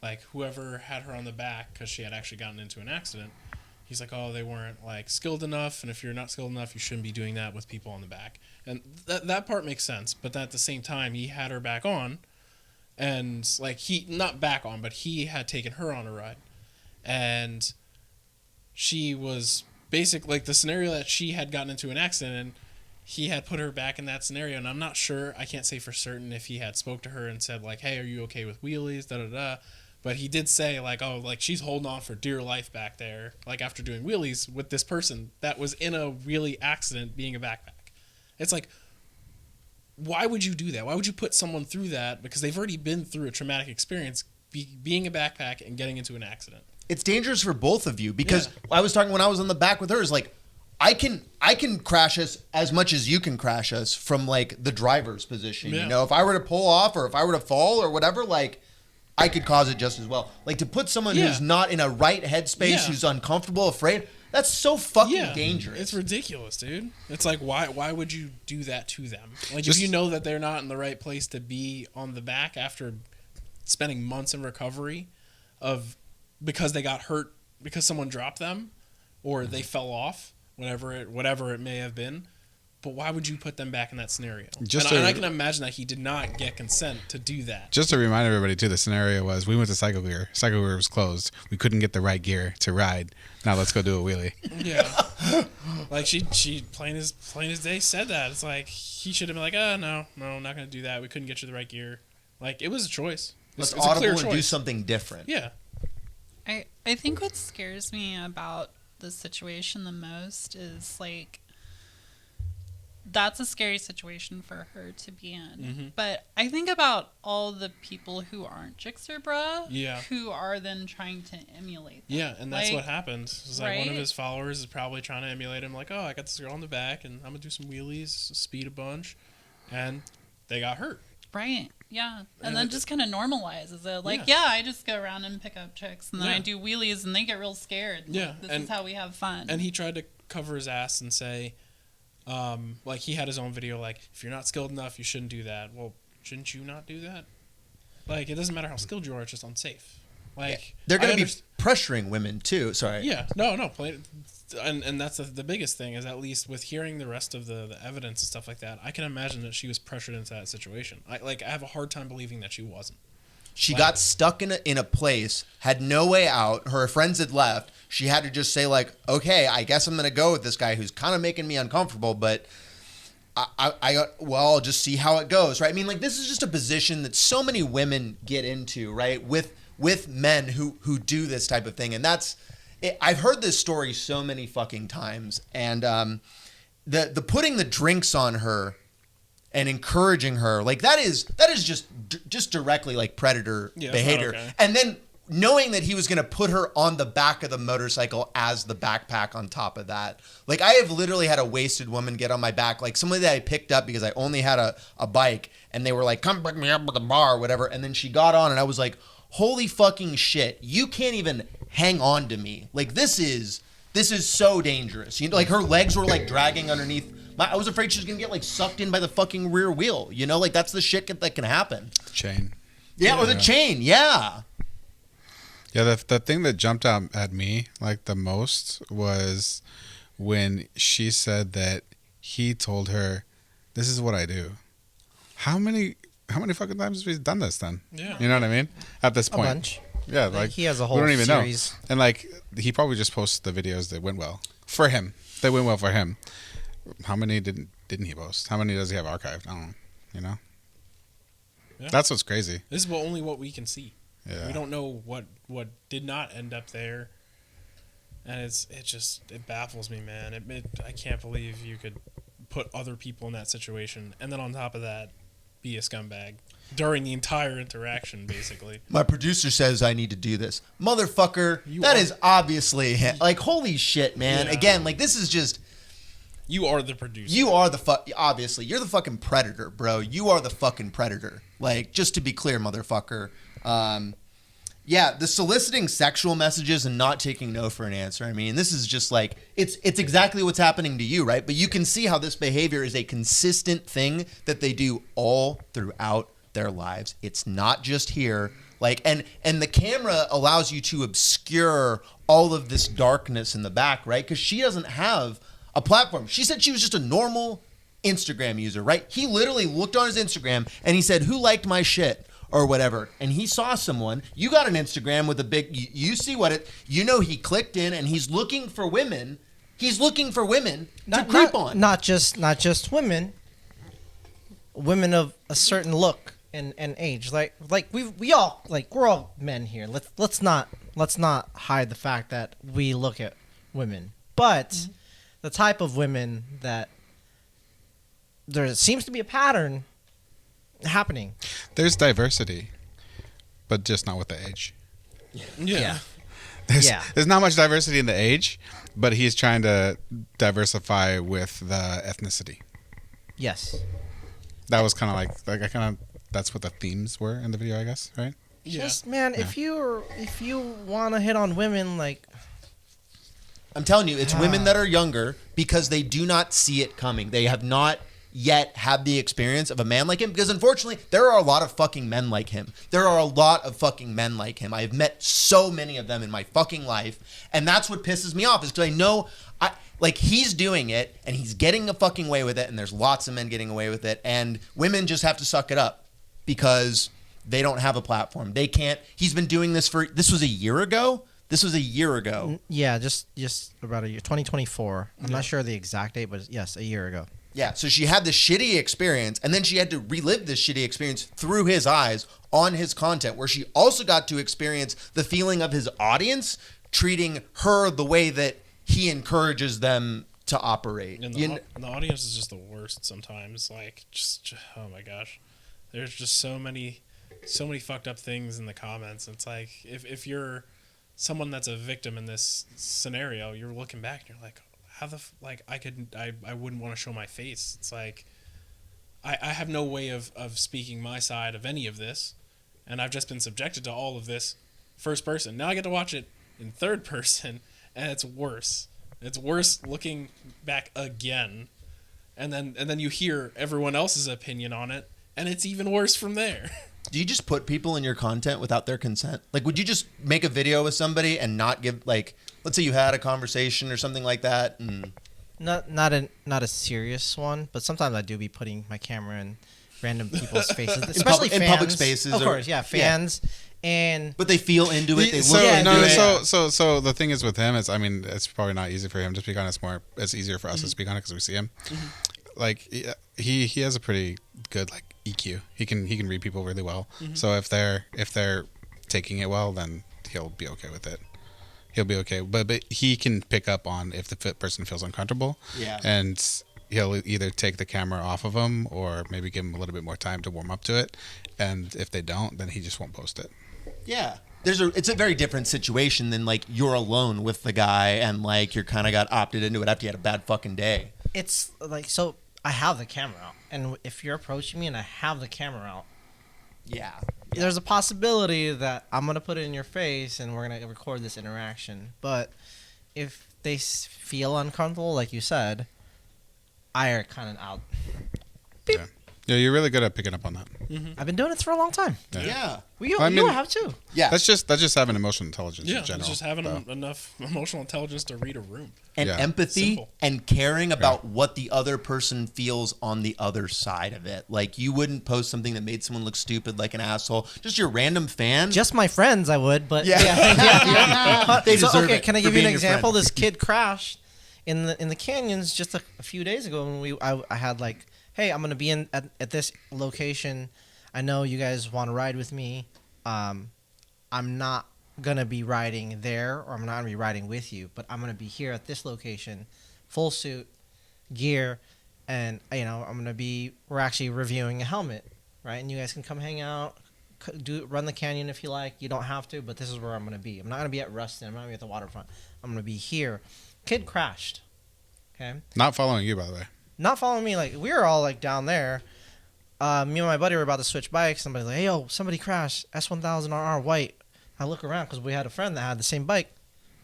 like, whoever had her on the back, because she had actually gotten into an accident, he's like, oh, they weren't, like, skilled enough, and if you're not skilled enough, you shouldn't be doing that with people on the back. And that part makes sense, but at the same time, he had her back on, and, like, not back on, but he had taken her on a ride. And she was basically, like, the scenario that she had gotten into an accident in, he had put her back in that scenario, and I'm not sure, I can't say for certain if he had spoke to her and said, like, hey, are you okay with wheelies, da-da-da, but he did say, like, oh, like, she's holding on for dear life back there, like, after doing wheelies with this person that was in a wheelie accident being a backpack. It's like, why would you do that? Why would you put someone through that? Because they've already been through a traumatic experience, being a backpack and getting into an accident. It's dangerous for both of you, because I was talking when I was on the back with her, is like, I can crash us as much as you can crash us from like the driver's position. Yeah. You know, if I were to pull off or if I were to fall or whatever, like I could cause it just as well. Like to put someone who's not in a right headspace, who's uncomfortable, afraid, that's so fucking dangerous. It's ridiculous, dude. It's like, why would you do that to them? Like, if you know that they're not in the right place to be on the back after spending months in recovery because they got hurt because someone dropped them or they fell off, whatever it may have been, but why would you put them back in that scenario? And I can imagine that he did not get consent to do that. Just to remind everybody too, the scenario was we went to Cycle Gear. Cycle Gear was closed. We couldn't get the right gear to ride. Now let's go do a wheelie. Yeah, like she plain as day said that. It's like he should have been like, oh no, not gonna do that. We couldn't get you the right gear. Like it was a choice. Let's it's a clear audible and do choice. something different. Yeah. I think what scares me about the situation the most is like that's a scary situation for her to be in. Mm-hmm. But I think about all the people who aren't Jixerbra, Yeah. who are then trying to emulate that. Yeah, and that's Like, what happens. It's like one of right? his followers is probably trying to emulate him, like, oh, I got this girl in the back, and I'm gonna do some wheelies, speed a bunch, and they got hurt. Right. Yeah. And And then it- just kind of normalizes it. Like, Yeah. yeah, I just go around and pick up chicks, and then I Yeah. do wheelies, and they get real scared. Like, Yeah, this and- is how we have fun. And he tried to cover his ass and say, like he had his own video, like, if you're not skilled enough, you shouldn't do that. Well, shouldn't you not do that? Like, it doesn't matter how skilled you are; it's just unsafe. Like, They're going I to be pressuring women too. Sorry. Yeah, no, and that's the biggest thing is at least with hearing the rest of the evidence and stuff like that, I can imagine that she was pressured into that situation. I have a hard time believing that she wasn't. She got stuck in a place, had no way out. Her friends had left. She had to just say like, okay, I guess I'm going to go with this guy who's kind of making me uncomfortable, but I'll just see how it goes, right? I mean, like, this is just a position that so many women get into, right? With men who do this type of thing. And I've heard this story so many fucking times. And the putting the drinks on her and encouraging her, like, that is just directly like predator Yeah, behavior. it's not okay. And then knowing that he was going to put her on the back of the motorcycle as the backpack on top of that. Like, I have literally had a wasted woman get on my back, like somebody that I picked up because I only had a bike, and they were like, come pick me up at the bar or whatever. And then she got on and I was like, holy fucking shit, you can't even hang on to me. Like, this is so dangerous. You know, like, her legs were like dragging underneath. I was afraid she was going to get like sucked in by the fucking rear wheel. You know, like, that's the shit that can happen. Chain. Yeah, or the chain. Yeah. Yeah, the thing that jumped out at me like the most was when she said that he told her, "This is what I do." How many fucking times have we done this then? Yeah. You know what I mean? At this A point. bunch. Yeah, Like, like he has a we whole don't even series. know. And like he probably just posts the videos that went well for him. They went well for him. How many didn't he post? How many does he have archived? I don't know. You know? Yeah. That's what's crazy. This is only what we can see. Yeah. We don't know what did not end up there, and it baffles me, man. I can't believe you could put other people in that situation, and then on top of that, be a scumbag during the entire interaction, basically. My producer says I need to do this. Motherfucker, that is obviously him. Like, holy shit, man. Yeah. Again, like, this is just... You are the producer. You are obviously, you're the fucking predator, bro. You are the fucking predator. Like, just to be clear, motherfucker. Yeah, the soliciting sexual messages and not taking no for an answer. I mean, this is just like, it's exactly what's happening to you, right? But you can see how this behavior is a consistent thing that they do all throughout their lives. It's not just here. Like, and the camera allows you to obscure all of this darkness in the back, right? Because she doesn't have a platform. She said she was just a normal Instagram user, right? He literally looked on his Instagram and he said, who liked my shit? Or whatever, and he saw someone. You got an Instagram with a big. You see what it. You know, he clicked in and he's looking for women. He's looking for women to creep on. Not just women. Women of a certain look and age. Like we're all men here. Let's not hide the fact that we look at women, but the type of women that there seems to be a pattern happening. There's diversity, but just not with the age. Yeah. There's not much diversity in the age, but he's trying to diversify with the ethnicity. Yes. That was kind of like that's what the themes were in the video, I guess, right? Yeah. Just, man, if you want to hit on women, like, I'm telling you, it's women that are younger because they do not see it coming. They have not yet had the experience of a man like him, because unfortunately there are a lot of fucking men like him. There are a lot of fucking men like him. I've met so many of them in my fucking life, and that's what pisses me off, is because I know he's doing it and he's getting a fucking way with it, and there's lots of men getting away with it, and women just have to suck it up because they don't have a platform. They can't. He's been doing this this was a year ago. Yeah, just about a year, 2024. I'm not sure the exact date, but yes, a year ago. Yeah, so she had this shitty experience, and then she had to relive this shitty experience through his eyes on his content, where she also got to experience the feeling of his audience treating her the way that he encourages them to operate. And the audience is just the worst sometimes. Like, just oh my gosh, there's just so many fucked up things in the comments. It's like if you're someone that's a victim in this scenario, you're looking back and you're like, how the I wouldn't want to show my face. It's like I have no way of speaking my side of any of this, and I've just been subjected to all of this first person. Now I get to watch it in third person, and it's worse. It's worse looking back again, and then you hear everyone else's opinion on it, and it's even worse from there. Do you just put people in your content without their consent? Like, would you just make a video with somebody and not give, like, let's say you had a conversation or something like that? And Not a serious one, but sometimes I do be putting my camera in random people's faces, especially in fans. public spaces. Of course, yeah, fans. And but they feel into it. They So look into it. so the thing is with him is, I mean, it's probably not easy for him to speak on it. It's easier for us to speak on it because we see him. Like he has a pretty good like EQ. He can read people really well. So if they're taking it well, then he'll be okay with it. He'll be okay. But he can pick up on if the person feels uncomfortable. Yeah. And he'll either take the camera off of them or maybe give them a little bit more time to warm up to it. And if they don't, then he just won't post it. Yeah. It's a very different situation than like you're alone with the guy and like you're kind of got opted into it after you had a bad fucking day. it's like, so I have the camera out, and if you're approaching me and I have the camera out, Yeah. there's a possibility that I'm gonna put it in your face and we're gonna record this interaction. But if they feel uncomfortable, like you said, I are kind of out. Beep. Yeah, you're really good at picking up on that. I've been doing it for a long time. Yeah. Well, you, I you mean- have too. Yeah. That's just having emotional intelligence Yeah, in general. it's just having though. enough emotional intelligence to read a room. And Yeah. empathy Simple. and caring about what the other person feels on the other side of it. Like, you wouldn't post something that made someone look stupid like an asshole. Just your random fan. Just my friends, I would, but Yeah. yeah. They So, deserve okay, it can I for give you an being your example? friend. This kid crashed in the canyons just a few days ago when I had like, hey, I'm gonna be at this location. I know you guys want to ride with me. I'm not gonna be riding there, or I'm not gonna be riding with you, but I'm gonna be here at this location, full suit, gear, and we're actually reviewing a helmet, right? And you guys can come hang out, run the canyon if you like. You don't have to, but this is where I'm gonna be. I'm not gonna be at Ruston. I'm not gonna be at the waterfront. I'm gonna be here. Kid crashed. Okay. Not following you, by the way. Not following me. Like, we were all like down there. Me and my buddy were about to switch bikes. Somebody's like, hey, yo, somebody crashed. S1000RR white. I look around because we had a friend that had the same bike.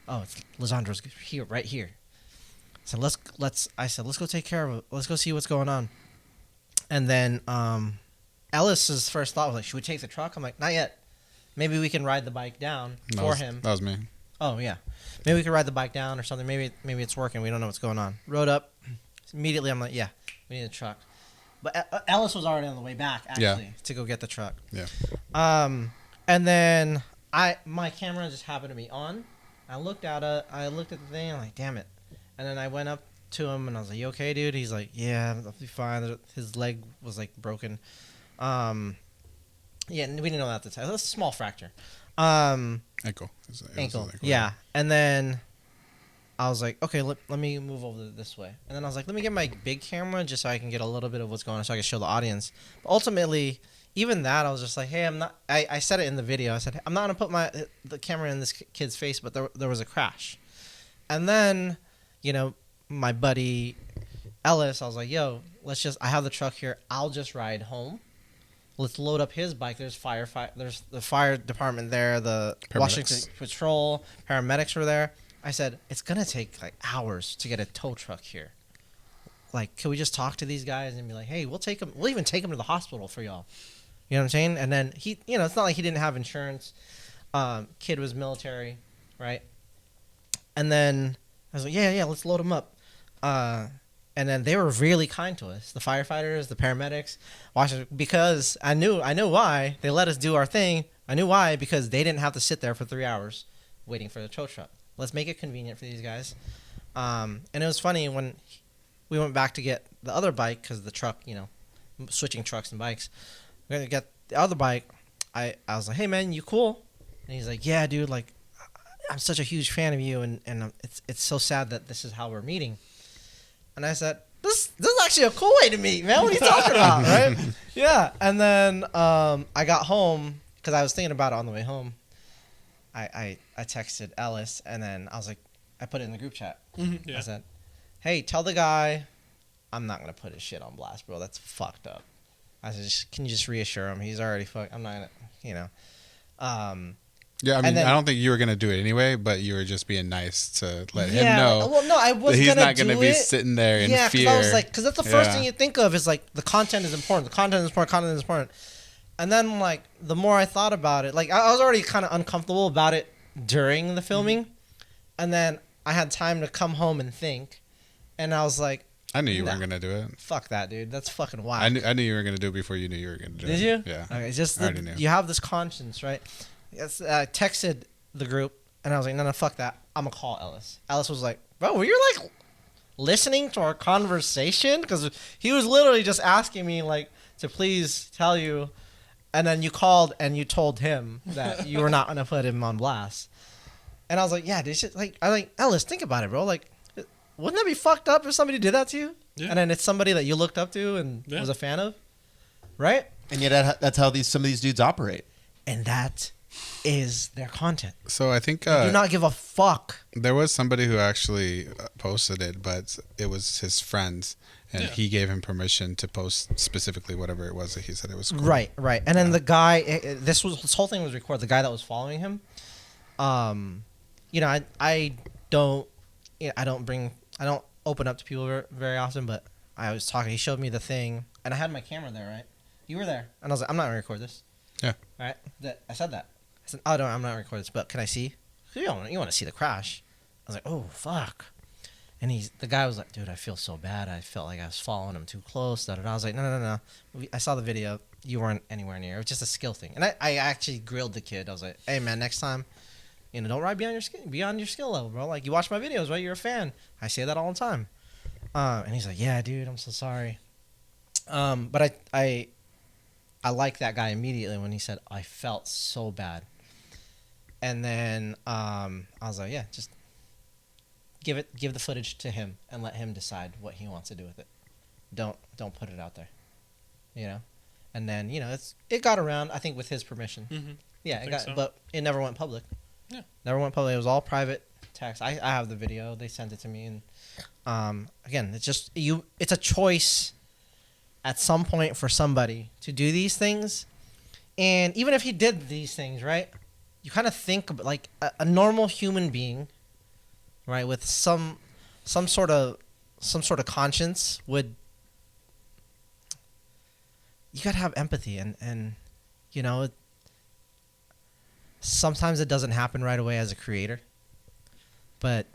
Oh, it's Lisandro's here, right here. So let's go take care of it. Let's go see what's going on. And then Ellis's first thought was like, should we take the truck? I'm like, not yet. Maybe we can ride the bike down for him. That was me. Oh yeah, maybe we could ride the bike down or something. Maybe it's working. We don't know what's going on. Rode up. Immediately, I'm like, yeah, we need a truck. But Ellis was already on the way back, actually, to go get the truck. Yeah. And then my camera just happened to be on. I looked at the thing. I'm like, damn it. And then I went up to him and I was like, you okay, dude? He's like, yeah, I'll be fine. His leg was like broken. Yeah, we didn't know that at the time. It was a small fracture. Ankle. It was Ankle. Yeah. And then I was like, okay, let me move over this way. And then I was like, let me get my big camera just so I can get a little bit of what's going on so I can show the audience. But ultimately, even that, I was just like, hey, I said it in the video. I said, I'm not going to put the camera in this kid's face, but there was a crash. And then, my buddy Ellis, I was like, yo, I have the truck here. I'll just ride home. Let's load up his bike. There's there's the fire department there, the Washington Patrol, paramedics were there. I said, it's going to take like hours to get a tow truck here. Like, can we just talk to these guys and be like, hey, we'll even take them to the hospital for y'all. You know what I'm saying? And then he, it's not like he didn't have insurance. Kid was military, right? And then I was like, yeah, let's load him up. And then they were really kind to us, the firefighters, the paramedics, because I knew why they let us do our thing. I knew why, because they didn't have to sit there for 3 hours waiting for the tow truck. Let's make it convenient for these guys. And it was funny when we went back to get the other bike because the truck, switching trucks and bikes. We're gonna get the other bike. I was like, hey man, you cool? And he's like, yeah, dude. Like, I'm such a huge fan of you, and it's so sad that this is how we're meeting. And I said, this is actually a cool way to meet, man. What are you talking about, right? Yeah. And then I got home because I was thinking about it on the way home. I texted Ellis, and then I was like, I put it in the group chat. Mm-hmm, yeah. I said, hey, tell the guy I'm not going to put his shit on blast, bro. That's fucked up. I said, can you just reassure him? He's already fucked. I'm not going to, Yeah, I mean, then, I don't think you were gonna do it anyway, but you were just being nice to let him know. Well, no, I was that he's gonna not gonna do be it. sitting there in fear. Yeah, I was like, because that's the first thing you think of is like the content is important. The content is important. Content is important. And then like the more I thought about it, like I was already kind of uncomfortable about it during the filming, and then I had time to come home and think, and I was like, I knew you weren't gonna do it. Fuck that, dude. That's fucking wild. I knew you were gonna do it before you knew you were gonna do it. Did you? Yeah. Okay, just I already knew. you have this conscience, right? Yes, I texted the group, and I was like, no, fuck that. I'm gonna call Ellis. Ellis was like, bro, were you like listening to our conversation? Because he was literally just asking me like to please tell you, and then you called and you told him that you were not gonna put him on blast. And I was like, yeah, dude, I like Ellis, think about it, bro. Like, wouldn't that be fucked up if somebody did that to you? Yeah. And then it's somebody that you looked up to and was a fan of, right? And yet that's how some of these dudes operate. And that is their content. So I think They do not give a fuck. There was somebody who actually posted it, but it was his friends, and he gave him permission to post specifically whatever it was that he said it was cool. Right. And then the guy, this whole thing was recorded. The guy that was following him, I don't open up to people very often, but I was talking. He showed me the thing, and I had my camera there, right? You were there, and I was like, I'm not gonna record this. Yeah. Right. I said that. I said, oh no, I'm not gonna record this, but can I see? You want to see the crash? I was like, oh fuck. And the guy was like, dude, I feel so bad. I felt like I was following him too close. I was like, no. I saw the video. You weren't anywhere near. It was just a skill thing. And I actually grilled the kid. I was like, hey man, next time, don't ride beyond your skill level, bro. Like, you watch my videos, right? You're a fan. I say that all the time. And he's like, yeah, dude, I'm so sorry. But I liked that guy immediately when he said, I felt so bad. And then I was like, yeah, just give the footage to him and let him decide what he wants to do with it. Don't put it out there, And then it got around, I think, with his permission. Mm-hmm. Yeah, but it never went public. Yeah, never went public. It was all private text. I have the video. They sent it to me, and again, it's just it's a choice at some point for somebody to do these things. And even if he did these things, right, you kind of think of like a normal human being, right, with some sort of conscience would. You gotta have empathy, and sometimes it doesn't happen right away as a creator, but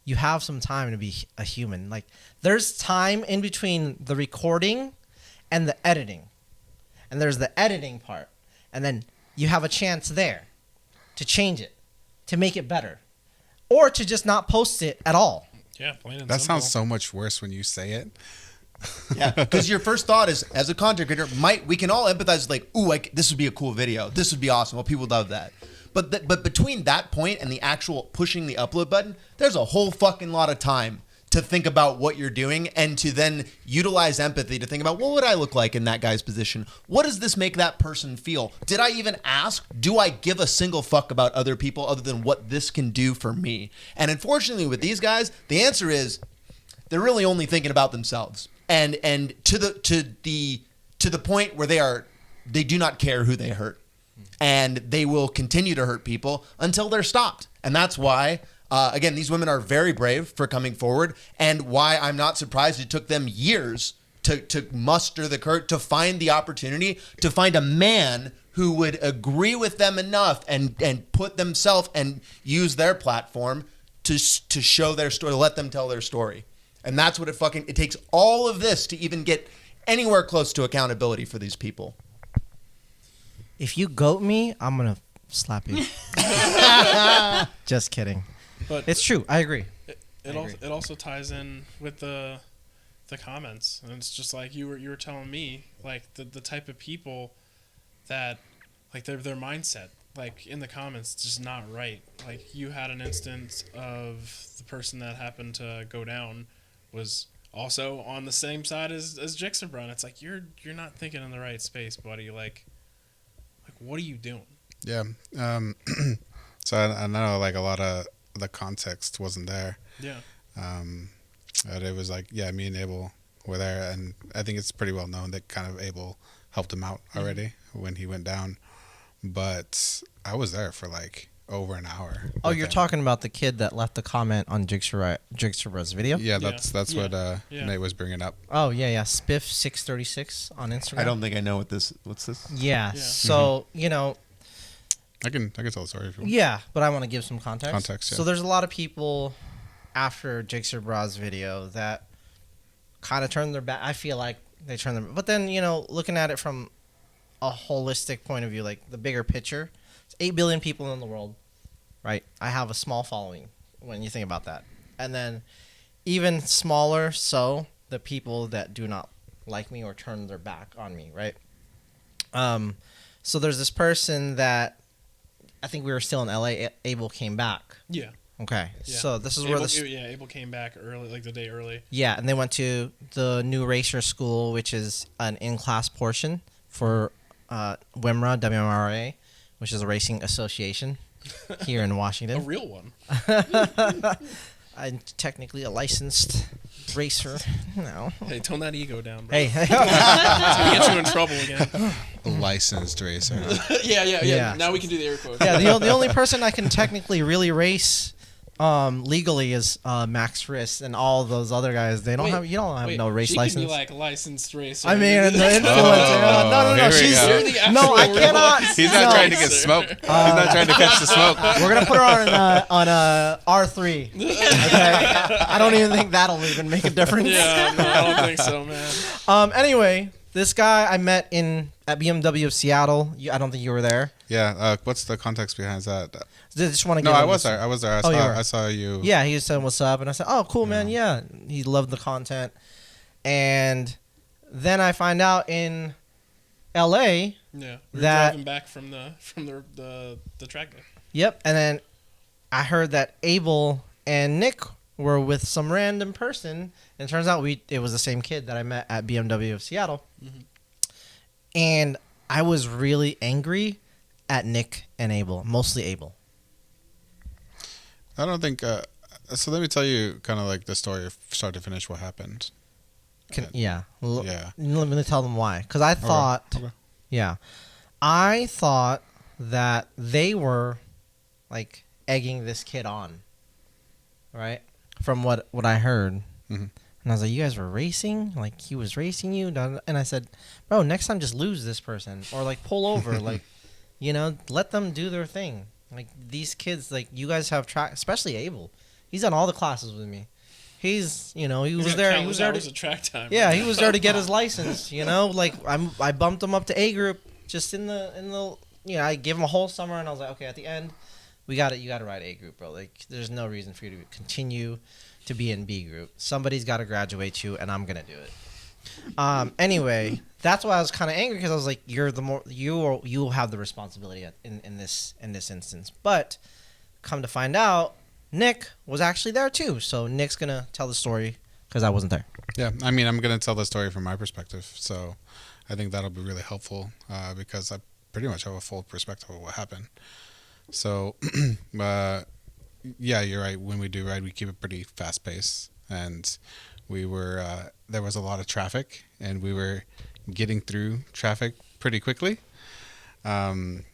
you have some time to be a human. Like, there's time in between the recording and the editing, and there's the editing part, and then you have a chance there to change it, to make it better, or to just not post it at all. Yeah, plain and that simple. sounds so much worse when you say it. Yeah, because your first thought is, as a content creator, we can all empathize, like, ooh, this would be a cool video. This would be awesome. Well, people love that. But between that point and the actual pushing the upload button, there's a whole fucking lot of time to think about what you're doing and to then utilize empathy to think about, what would I look like in that guy's position? What does this make that person feel? Did I even ask? Do I give a single fuck about other people other than what this can do for me? And unfortunately with these guys, the answer is they're really only thinking about themselves. And to the point where they do not care who they hurt. And they will continue to hurt people until they're stopped. And that's why, again, these women are very brave for coming forward, and why I'm not surprised it took them years to muster the courage, to find the opportunity, to find a man who would agree with them enough and put themselves and use their platform to show their story, to let them tell their story. And that's what it takes all of this to even get anywhere close to accountability for these people. If you goat me, I'm gonna slap you. Just kidding. But it's true. I agree. It also ties in with the the comments, and it's just like you were telling me, like the type of people that, like their mindset, like in the comments, it's just not right. Like you had an instance of the person that happened to go down was also on the same side as Jixabra. It's like you're not thinking in the right space, buddy. Like what are you doing? Yeah. So I know like a lot of the context wasn't there. Yeah. But it was like, yeah, me and Abel were there, and I think it's pretty well known that kind of Abel helped him out already when he went down. But I was there for like over an hour. Oh, you're talking about the kid that left the comment on Jigsabra's video? Yeah, that's what Nate was bringing up. Oh, yeah. Spiff636 on Instagram. I don't think I know what's this. Yeah. So, you know, I can tell the story if you want. yeah, but I want to give some context. Yeah. So there's a lot of people after Jigsabra's video that kind of turned their back. I feel like they turned their, but then, you know, looking at it from a holistic point of view, like the bigger picture, it's 8 billion people in the world, right? I have a small following when you think about that. And then even smaller, so the people that do not like me or turn their back on me, right? So there's this person that I think we were still in LA. Abel came back. Yeah. Okay. Yeah. So this is where Abel came back early, like the day early. Yeah, and they went to the New Racer School, which is an in-class portion for WMRA, WMRA, which is a racing association here in Washington. A real one. I'm technically a licensed racer. No. Hey, tone that ego down, bro. Hey. It's gonna get you in trouble again. A licensed racer. Yeah. Now we can do the air quotes. Yeah, the only person I can technically really race legally is Max Riss, and all those other guys. They don't have. You don't have no race she license. Can be like a licensed racer. I mean, the influencer. No. No, I cannot. He's not trying to get smoke. He's not trying to catch the smoke. We're gonna put her on R3. Okay? I don't even think that'll even make a difference. Yeah, no, I don't think so, man. Anyway, this guy I met at BMW of Seattle. I don't think you were there. Yeah. What's the context behind that? Just want to. No, I was there. I saw you. Yeah, he said what's up, and I said, "Oh, cool, man. Yeah." He loved the content, and then I find out in L.A. Yeah, we were that driving back from the track day. Yep, and then I heard that Abel and Nick were with some random person, and it turns out it was the same kid that I met at BMW of Seattle, and I was really angry at Nick and Abel, mostly Abel. I don't think. So let me tell you kind of like the story, start to finish, what happened. Yeah. Yeah. Let me tell them why. Because I thought, yeah, I thought that they were like egging this kid on, right? From what I heard. Mm-hmm. And I was like, you guys were racing? Like, he was racing you? And I said, bro, next time just lose this person. Or, like, pull over. Like, you know, let them do their thing. Like, these kids, like, you guys have track, especially Abel. He's done all the classes with me. He's, you know, he was there. He was there to track time. Yeah, he was there to get his license. You know, like I bumped him up to A group just in the you know, I gave him a whole summer, and I was like, okay, at the end, you got to ride A group, bro. Like, there's no reason for you to continue to be in B group. Somebody's got to graduate you, and I'm gonna do it. Anyway, that's why I was kind of angry, because I was like, you will have the responsibility in this instance. But come to find out, Nick was actually there too. So Nick's gonna tell the story because I wasn't there. Yeah, I mean, I'm gonna tell the story from my perspective. So I think that'll be really helpful because I pretty much have a full perspective of what happened. So yeah, you're right. When we do ride, we keep it pretty fast paced, and we were there was a lot of traffic, and we were getting through traffic pretty quickly. And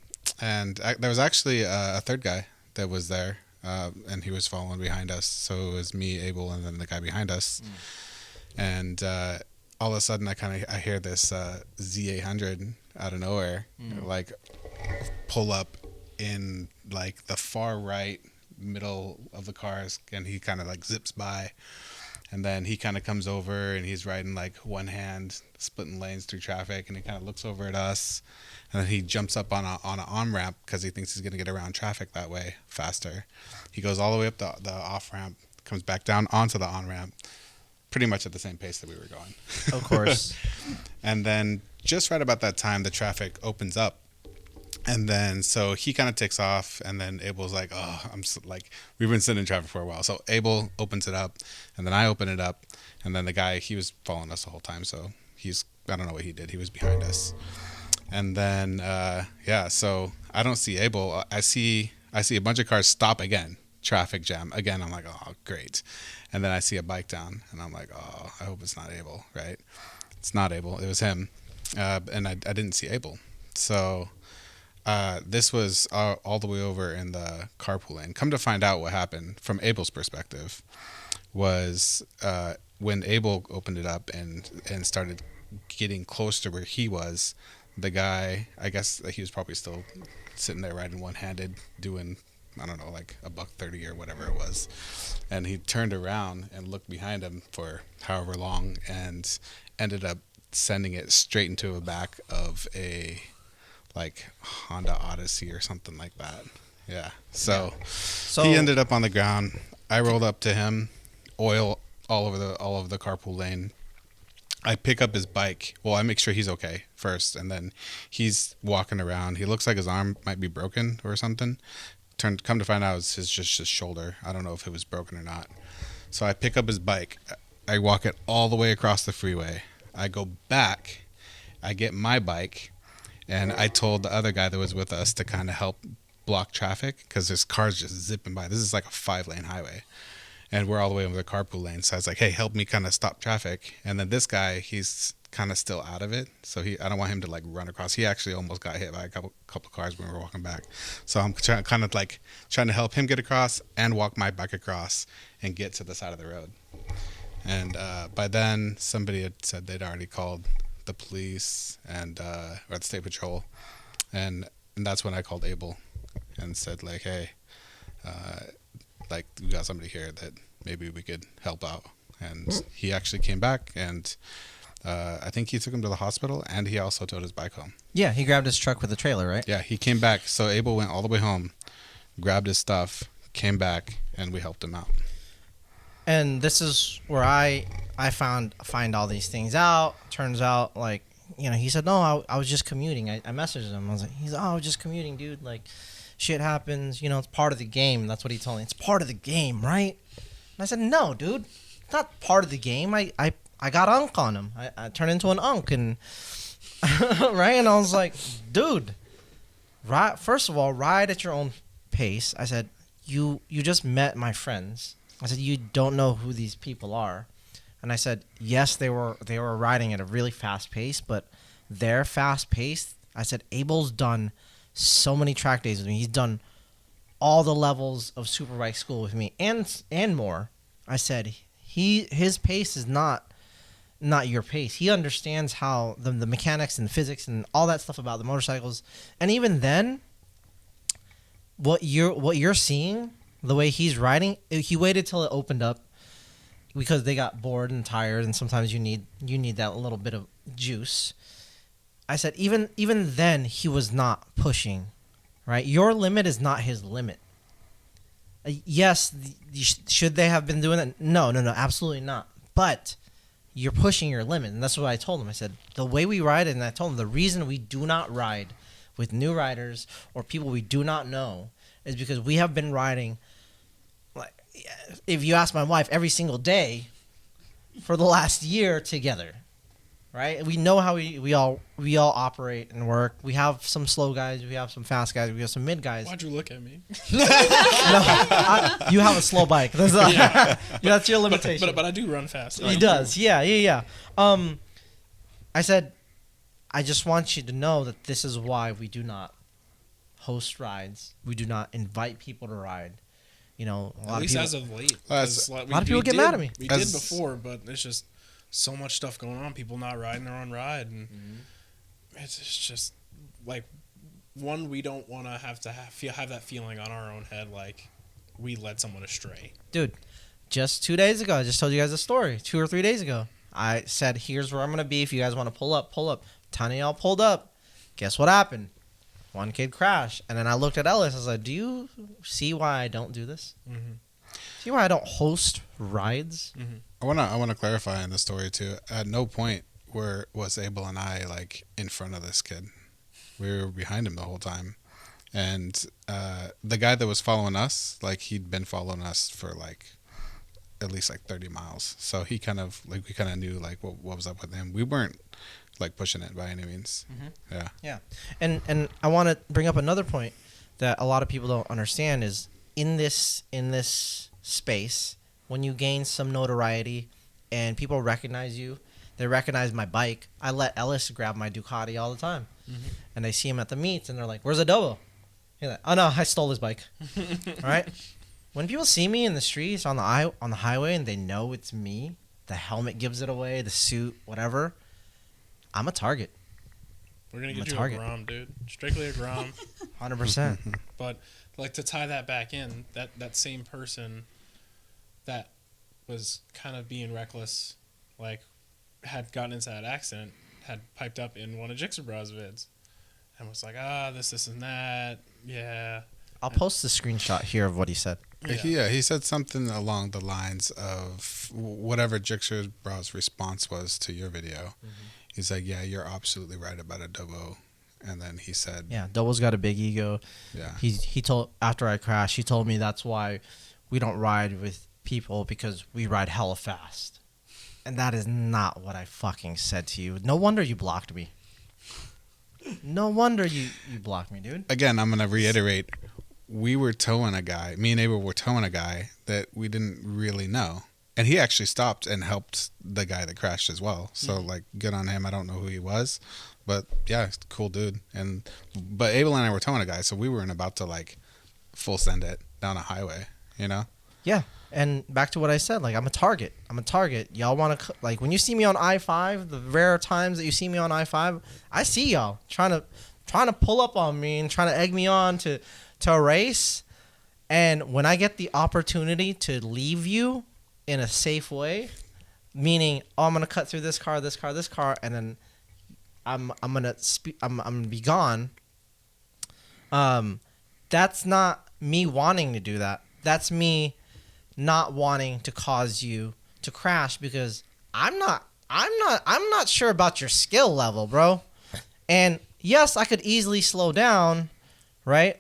there was actually a third guy that was there, and he was following behind us. So it was me, Abel, and then the guy behind us. And all of a sudden, I hear this Z800 out of nowhere, like pull up in like the far right middle of the cars, and he kind of like zips by. And then he kind of comes over, and he's riding like one hand, splitting lanes through traffic, and he kind of looks over at us, and then he jumps up on an on-ramp because he thinks he's going to get around traffic that way faster. He goes all the way up the off-ramp, comes back down onto the on-ramp, pretty much at the same pace that we were going. Of course. And then just right about that time, the traffic opens up. And then so he kind of takes off, and then Abel's like, "Oh, like we've been sitting in traffic for a while." So Abel opens it up, and then I open it up, and then the guy, he was following us the whole time, so I don't know what he did. He was behind us, and then so I don't see Abel. I see a bunch of cars stop again, traffic jam again. I'm like, "Oh, great," and then I see a bike down, and I'm like, "Oh, I hope it's not Abel." Right? It's not Abel. It was him, and I didn't see Abel, so. This was all the way over in the carpool lane. Come to find out what happened from Abel's perspective was when Abel opened it up and started getting close to where he was, the guy, I guess he was probably still sitting there riding one-handed doing, I don't know, like $130 or whatever it was. And he turned around and looked behind him for however long and ended up sending it straight into the back of a like Honda Odyssey or something like that. Yeah. So he ended up on the ground. I rolled up to him, oil all over the carpool lane. I pick up his bike. Well, I make sure he's okay first, and then he's walking around. He looks like his arm might be broken or something. Come to find out, it's just his shoulder. I don't know if it was broken or not. So I pick up his bike. I walk it all the way across the freeway. I go back. I get my bike. And I told the other guy that was with us to kind of help block traffic because there's cars just zipping by. This is like a 5-lane highway. And we're all the way over the carpool lane. So I was like, hey, help me kind of stop traffic. And then this guy, he's kind of still out of it. So I don't want him to like run across. He actually almost got hit by a couple cars when we were walking back. So I'm trying to help him get across and walk my bike across and get to the side of the road. And by then, somebody had said they'd already called the police and or the state patrol, and that's when I called Abel and said like, hey, like we got somebody here that maybe we could help out. And he actually came back, and I think he took him to the hospital, and he also towed his bike home. Yeah, he grabbed his truck with the trailer, right? Yeah, he came back. So Abel went all the way home, grabbed his stuff, came back, and we helped him out. And this is where I find all these things out. Turns out, like, you know, he said, no, I was just commuting. I messaged him. I was like, I was just commuting, dude. Like, shit happens. You know, it's part of the game. That's what he told me. It's part of the game, right? And I said, no, dude. It's not part of the game. I got unk on him. I turned into an unk. And, right? And I was like, dude, first of all, ride at your own pace. I said, you just met my friends. I said, you don't know who these people are. And I said, yes, they were riding at a really fast pace, but their fast pace, I said, Abel's done so many track days with me. He's done all the levels of Superbike school with me and more. I said, his pace is not your pace. He understands how the mechanics and physics and all that stuff about the motorcycles. And even then, what you're seeing, the way he's riding, he waited till it opened up because they got bored and tired, and sometimes you need that little bit of juice. I said even then he was not pushing, right? Your limit is not his limit. Yes, should they have been doing that? No, absolutely not. But you're pushing your limit, and that's what I told him. I said the way we ride, and I told him the reason we do not ride with new riders or people we do not know is because we have been riding, like, if you ask my wife, every single day for the last year together, right? We know how we all operate and work. We have some slow guys, we have some fast guys, we have some mid guys. Why'd you look at me? You have a slow bike. That's your limitation. But I do run fast. He does. Yeah. I said, I just want you to know that this is why we do not host rides. We do not invite people to ride. You know, at least as of late. A lot of people get mad at me. We did before, but it's just so much stuff going on. People not riding their own ride, and it's just like, one, we don't want to have that feeling on our own head like we led someone astray. Dude, just 2 days ago, I just told you guys a story. 2 or 3 days ago, I said, here's where I'm gonna be if you guys want to pull up. Ton of y'all pulled up. Guess what happened? One kid crashed, and then I looked at Ellis. I was like, "Do you see why I don't do this? See why I don't host rides? I wanna clarify in the story too. At no point was Abel and I like in front of this kid. We were behind him the whole time, and the guy that was following us, like he'd been following us for like at least like 30 miles. So he kind of like we kind of knew like what was up with him. We weren't like pushing it by any means. Yeah. Yeah, and I want to bring up another point that a lot of people don't understand is in this space, when you gain some notoriety and people recognize you, they recognize my bike. I let Ellis grab my Ducati all the time, and they see him at the meets and they're like, "Where's Adobo?" He's like, "Oh no, I stole his bike." All right. When people see me in the streets on the highway and they know it's me, the helmet gives it away, the suit, whatever. I'm a target. We're gonna get I'm a you target. a Grom, dude. Strictly a Grom. 100%. But like to tie that back in, that same person that was kind of being reckless, like had gotten into that accident, had piped up in one of Jixer Bros vids, and was like, this and that, yeah. I'll post the screenshot here of what he said. He said something along the lines of whatever Jixer Bros response was to your video. He's like, yeah, you're absolutely right about Adobo. And then he said, Yeah, Double's got a big ego. Yeah. He told, after I crashed, he told me that's why we don't ride with people, because we ride hella fast. And that is not what I fucking said to you. No wonder you blocked me. No wonder you blocked me, dude. Again, I'm going to reiterate, we were towing a guy, me and Abel were towing a guy that we didn't really know. And he actually stopped and helped the guy that crashed as well. So, like, good on him. I don't know who he was. But, yeah, cool dude. But Abel and I were towing a guy, so we weren't about to, like, full send it down a highway, you know? Yeah. And back to what I said, like, I'm a target. Y'all want to, like, when you see me on I-5, the rare times that you see me on I-5, I see y'all trying to pull up on me and trying to egg me on to a race. And when I get the opportunity to leave you in a safe way, meaning, I'm going to cut through this car, and then I'm going to be gone. That's not me wanting to do that. That's me not wanting to cause you to crash, because I'm not sure about your skill level, bro. And yes, I could easily slow down, right?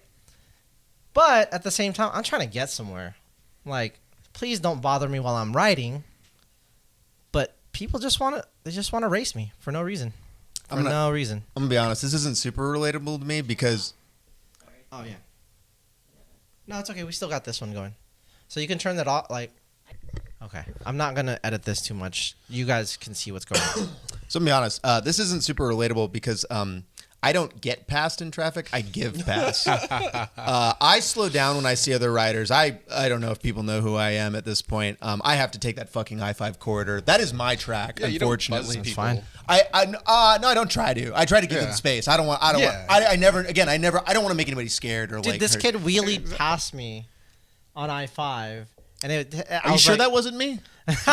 But at the same time, I'm trying to get somewhere. Like, please don't bother me while I'm riding. But people just want to race me for no reason. No reason. I'm gonna be honest. This isn't super relatable to me because. Oh yeah. No, it's okay. We still got this one going. So you can turn that off. Like, okay. I'm not gonna edit this too much. You guys can see what's going on. So I'm gonna be honest. This isn't super relatable because I don't get past in traffic. I give past. I slow down when I see other riders. I don't know if people know who I am at this point. I have to take that fucking I-5 corridor. That is my track. Unfortunately, That's fine. No, I don't try to. I try to give them space. I don't want. I never. Again, I don't want to make anybody scared or Dude, like. this hurt. kid wheelied past me on I-5, and Are you sure that wasn't me? Check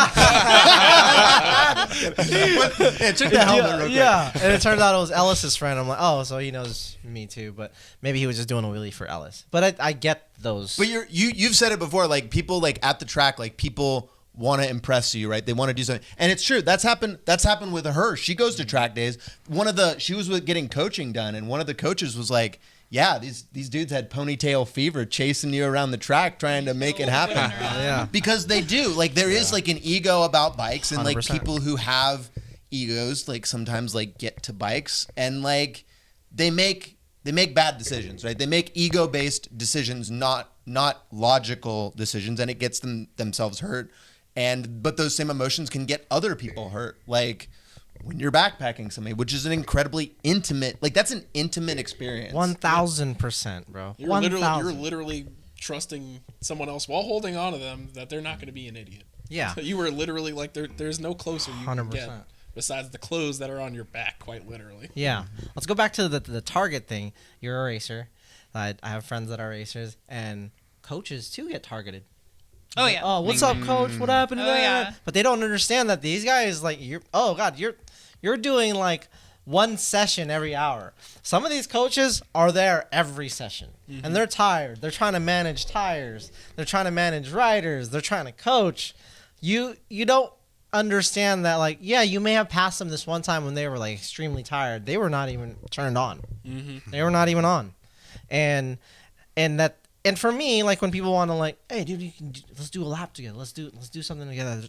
the helmet real quick. Yeah, and it turned out it was Ellis's friend. I'm like, oh, so he knows me too, but maybe he was just doing a wheelie for Ellis. But I get those. But you've said it before, like people like at the track, like people want to impress you, right? They want to do something, and it's true. That's happened with her. She goes to track days. She was getting coaching done, and one of the coaches was like, "Yeah, these dudes had ponytail fever, chasing you around the track, trying to make it happen." Yeah, because they do. Like there is like an ego about bikes, and like 100%. people who have egos, like sometimes like get to bikes and like they make bad decisions, right? They make ego-based decisions, not logical decisions, and it gets themselves hurt. But those same emotions can get other people hurt. Like when you're backpacking somebody, which is an incredibly intimate, like that's an intimate experience. 1,000%, bro. You're literally trusting someone else while holding on to them that they're not going to be an idiot. Yeah. So you were literally like, there's no closer you can 100%. get besides the clothes that are on your back, quite literally. Yeah. Let's go back to the target thing. You're a racer. I have friends that are racers, and coaches too get targeted. Oh yeah. Oh, what's up, coach? What happened to that? Yeah. But they don't understand that these guys, like, you're doing like one session every hour. Some of these coaches are there every session, and they're tired. They're trying to manage tires. They're trying to manage riders. They're trying to coach. you don't understand that, like, yeah, you may have passed them this one time when they were like extremely tired. They were not even turned on. Mm-hmm. They were not even on. And for me, like, when people want to, like, hey dude, let's do a lap together, let's do something together,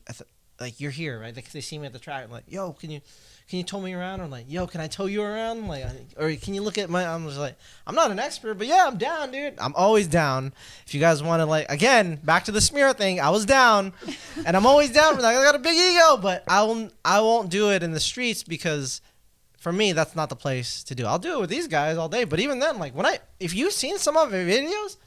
like, you're here, right? Like, they see me at the track, I'm like, yo, can you tow me around? Or like, yo, can I tow you around? Like, or can you look at my, I'm just like, I'm not an expert, but yeah, I'm down, dude. I'm always down. If you guys want to, like, again, back to the smear thing, I was down, and I'm always down. Like, I got a big ego, but I won't do it in the streets, because for me, that's not the place to do. I'll do it with these guys all day, but even then, like, if you've seen some of my videos,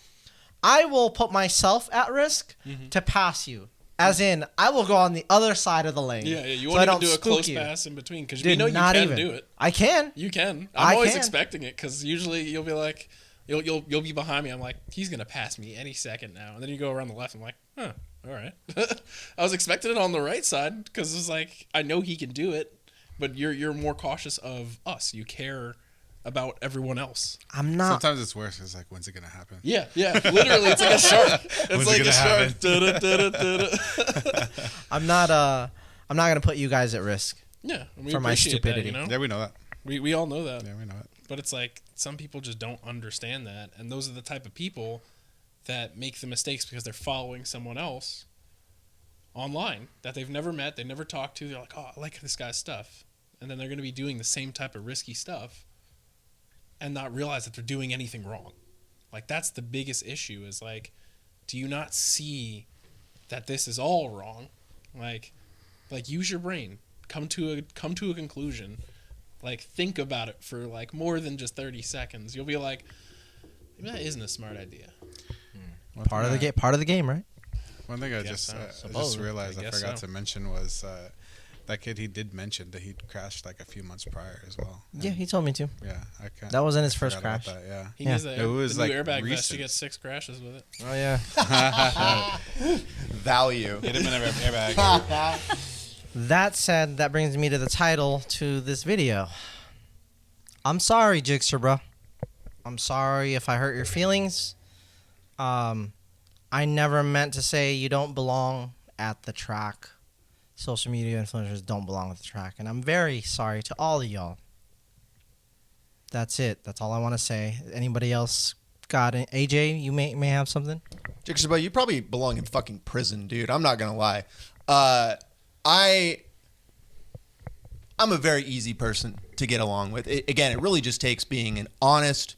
I will put myself at risk to pass you. As in, I will go on the other side of the lane. Yeah, you so won't I even don't do a close spook you. pass in between, because Dude, we know you not can even. do it. I can. You can. I I'm always can. expecting it, because usually you'll be like, you'll be behind me. I'm like, he's gonna pass me any second now, and then you go around the left. I'm like, huh, all right. I was expecting it on the right side, because it's like, I know he can do it, but you're more cautious of us. You care about everyone else. I'm not. Sometimes it's worse. It's like, when's it gonna happen? Yeah. Literally, it's like a shark. It's When's like it a gonna shark. Da-da-da-da-da-da. I'm not gonna put you guys at risk. Yeah, we for my appreciate stupidity. That, you know? Yeah, we know that. We all know that. Yeah, we know it. But it's like, some people just don't understand that, and those are the type of people that make the mistakes because they're following someone else online that they've never met, they never talked to. They're like, oh, I like this guy's stuff, and then they're going to be doing the same type of risky stuff and not realize that they're doing anything wrong. Like, that's the biggest issue, is like, do you not see that this is all wrong? Like use your brain, come to a conclusion. Like, think about it for like more than just 30 seconds. You'll be like, maybe that isn't a smart idea. Part of the game, right? One thing I Guess just realized I guess forgot so. to mention was that kid. He did mention that he'd crashed like a few months prior as well. Yeah, he told me to. Yeah, I can't. That wasn't his I first forgot crash. about that, yeah. He Yeah. needs the It was new like airbag vest. recent. You get 6 crashes with it. Oh yeah. Value. Hit him in an airbag. That said, that brings me to the title to this video. I'm sorry, Jigsaw bro. I'm sorry if I hurt your feelings. I never meant to say you don't belong at the track. Social media influencers don't belong at the track. And I'm very sorry to all of y'all. That's it. That's all I want to say. Anybody else got it? AJ, you may have something? Jigsaw, you probably belong in fucking prison, dude. I'm not gonna lie. I'm a very easy person to get along with. Again, it really just takes being an honest,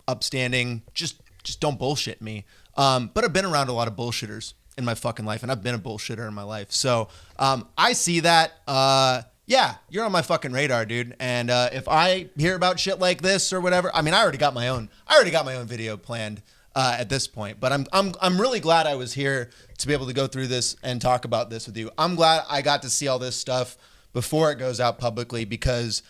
upstanding, just don't bullshit me. But I've been around a lot of bullshitters in my fucking life, and I've been a bullshitter in my life. So I see that. Yeah, you're on my fucking radar, dude. And if I hear about shit like this or whatever, I mean, I already got my own video planned at this point. But I'm really glad I was here to be able to go through this and talk about this with you. I'm glad I got to see all this stuff before it goes out publicly, because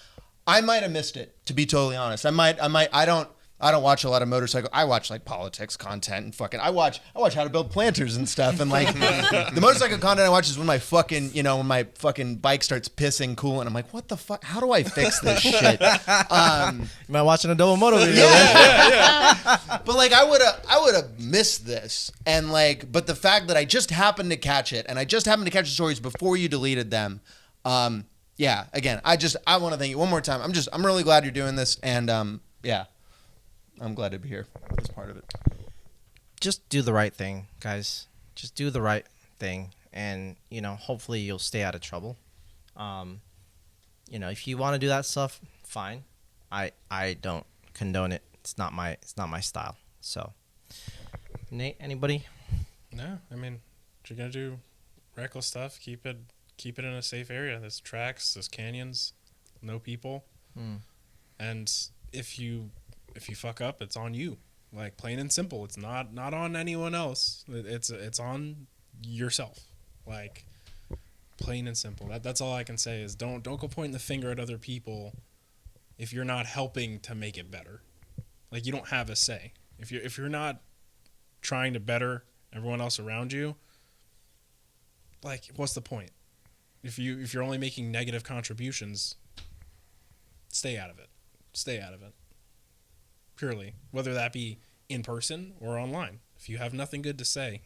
I might have missed it, to be totally honest. I don't watch a lot of motorcycle. I watch like politics content and fucking. I watch how to build planters and stuff. And like the motorcycle content I watch is when my fucking bike starts pissing coolant. I'm like, what the fuck? How do I fix this shit? You might watching a double moto video. Yeah. But like I would have missed this. And like, but the fact that I just happened to catch it, and I just happened to catch the stories before you deleted them. Yeah. Again, I want to thank you one more time. I'm really glad you're doing this, and yeah. I'm glad to be here as part of it. Just do the right thing, guys. Just do the right thing, and hopefully you'll stay out of trouble. If you want to do that stuff, fine. I don't condone it. It's not my style. So, Nate, anybody? No, I mean, if you're gonna do reckless stuff, keep it in a safe area. There's tracks, there's canyons, no people, and if you fuck up, it's on you. Like, plain and simple. It's not on anyone else. It's on yourself. Like, plain and simple. That's all I can say is don't go pointing the finger at other people if you're not helping to make it better. Like, you don't have a say. If you're not trying to better everyone else around you, like, what's the point? If you're only making negative contributions, stay out of it. Stay out of it. Purely, whether that be in person or online. If you have nothing good to say,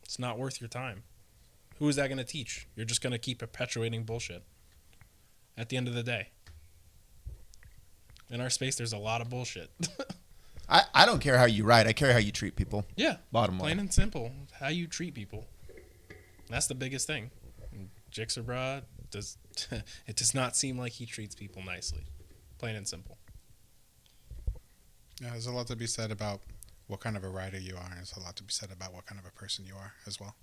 It's not worth your time. Who is that going to teach? You're just going to keep perpetuating bullshit. At the end of the day, in our space, there's a lot of bullshit. I don't care how you ride. I care how you treat people. Yeah. Bottom Plain line. and simple. How you treat people. That's the biggest thing. Jigsaw it does not seem like he treats people nicely. Plain and simple. Yeah, there's a lot to be said about what kind of a rider you are, and there's a lot to be said about what kind of a person you are as well.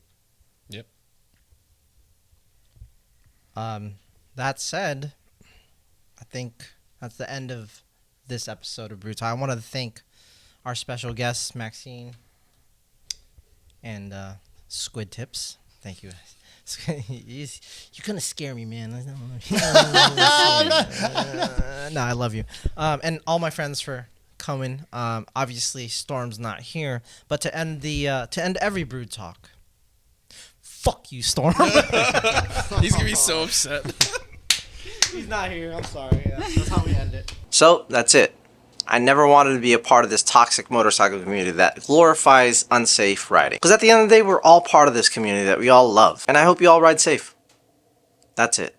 Yep. That said, I think that's the end of this episode of Brew Time. I want to thank our special guests, Maxine and Squid Tips. Thank you. You're gonna scare me, man. No, I love you. And all my friends for coming. Obviously, Storm's not here, but to end every Brew Talk, fuck you, Storm. He's gonna be so upset. He's not here. I'm sorry. Yeah, that's how we end it. So that's it. I never wanted to be a part of this toxic motorcycle community that glorifies unsafe riding. Because at the end of the day, we're all part of this community that we all love. And I hope you all ride safe. That's it.